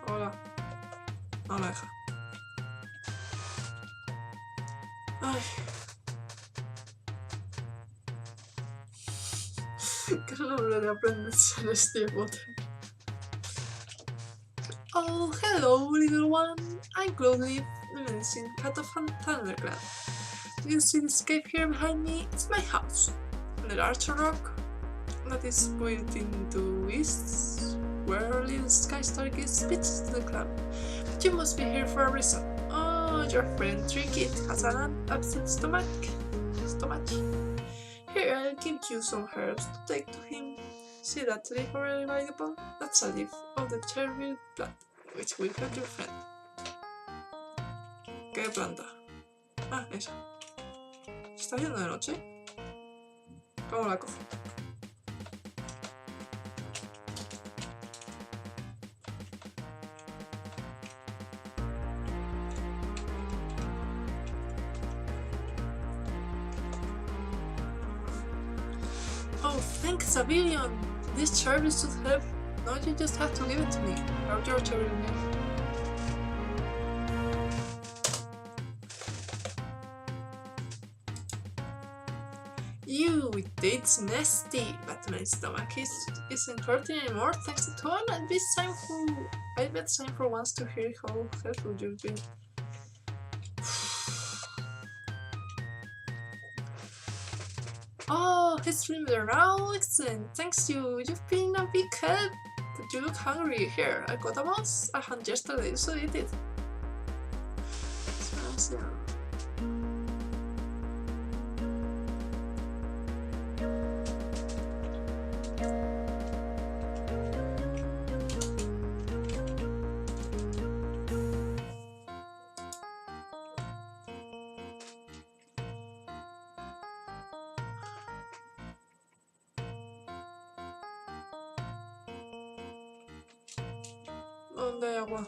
Speaker 1: Hola. No me deja. Ay. ¿Qué nombre de aprendiz en este bote? Oh, hello, little one. I'm Glowleaf, the medicine cat of Thunderclan. Do you see this cave here behind me? It's my house. And the large rock that is pointing to east, where little Skystar gives speeches to the clan. But you must be here for a reason. Oh, know your friend Trinket has an upset stomach. Here, I'll give you some herbs to take to him. See that leaf already valuable? That's a leaf of the cherry plant, which will help your friend. ¿Qué planta? Ah, esa. ¿Se está haciendo de noche? ¿Cómo la cojo? Oh, thanks a billion! This service should help. Now you just have to give it to me. Or your cherry leaf. Ew, it tastes nasty, but my stomach isn't hurting anymore thanks to Tom, and I bet it's time for once to hear how helpful you've been. Oh, he's feeling better now. Excellent, thanks you. You've been a big help. But you look hungry. Here, I got a mouse I had yesterday, so eat it. ¿Dónde hay agua?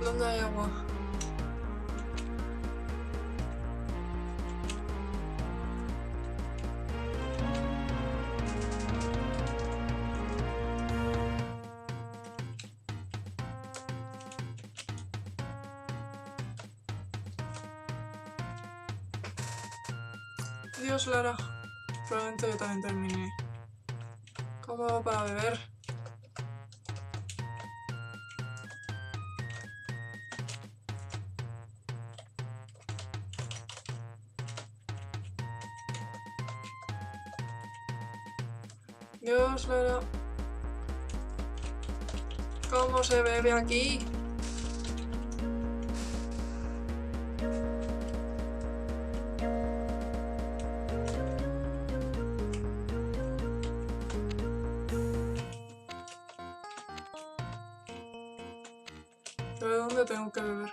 Speaker 1: ¿Dónde hay agua? Dios, Lara. Probablemente yo también terminé. ¿Cómo hago para beber? Dios, Lara. ¿Cómo se bebe aquí? ¿Pero de dónde tengo que beber?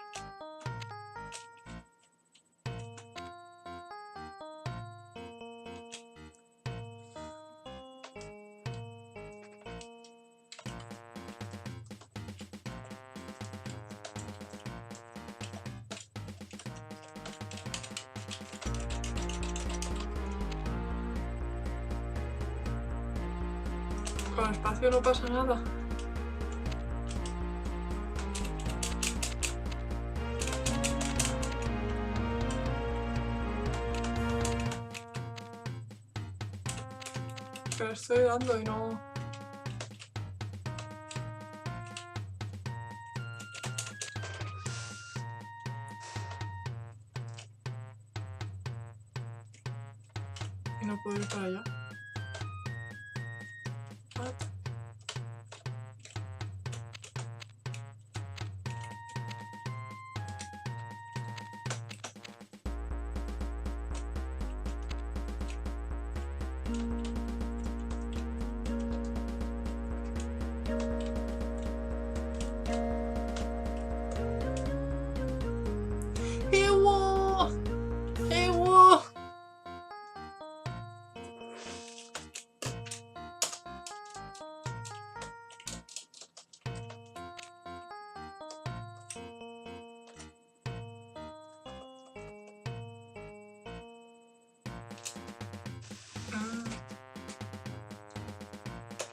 Speaker 1: Con espacio no pasa nada. Pero estoy dando y no... Y no puedo ir para allá. Ah. ¡Ewo! ¡Ewo!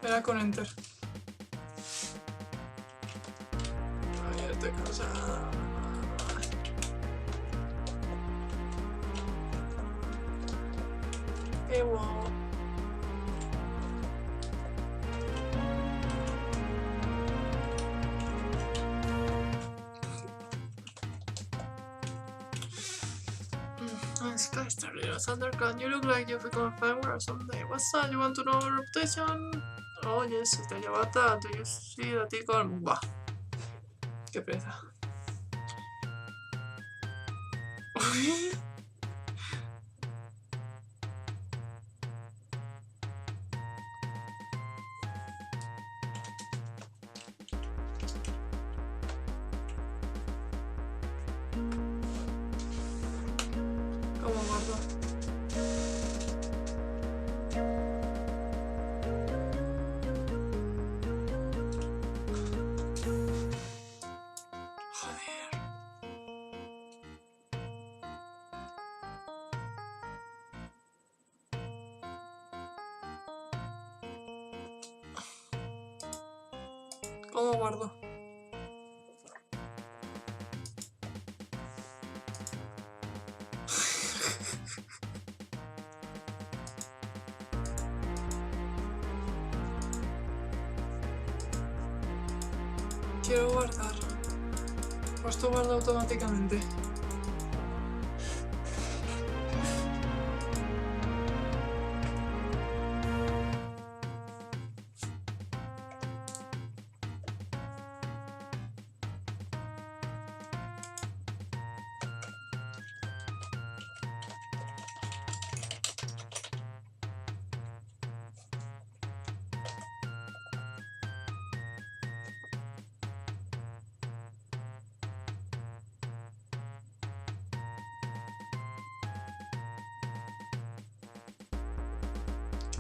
Speaker 1: Era con Enter. Ay, estoy cansada. Ewo. Oh, sky started a thundercloud. You look like you've become a firework someday. What's that? You want to know our reputation? Oh, yes, te lleva a do you see that eagle? Bah. Qué pereza. ¿Cómo guardo? Joder. ¿Cómo guardo? Quiero guardar. Pues esto guarda automáticamente.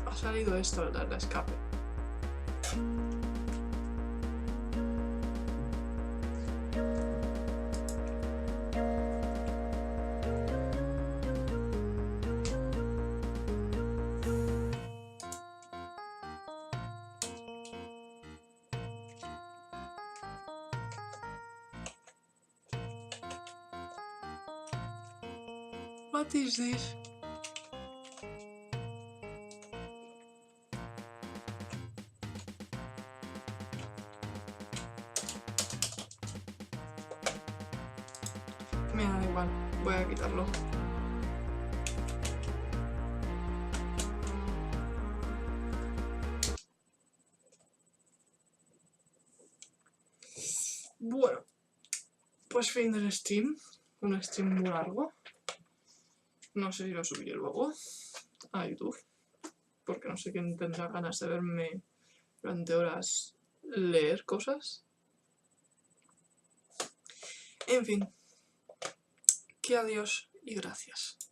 Speaker 1: Ha salido esto del escape. What is this? Me da igual, voy a quitarlo. Bueno, pues fin del stream. Un stream muy largo. No sé si lo subiré luego a YouTube, porque no sé quién tendrá ganas de verme durante horas leer cosas. En fin, que adiós y gracias.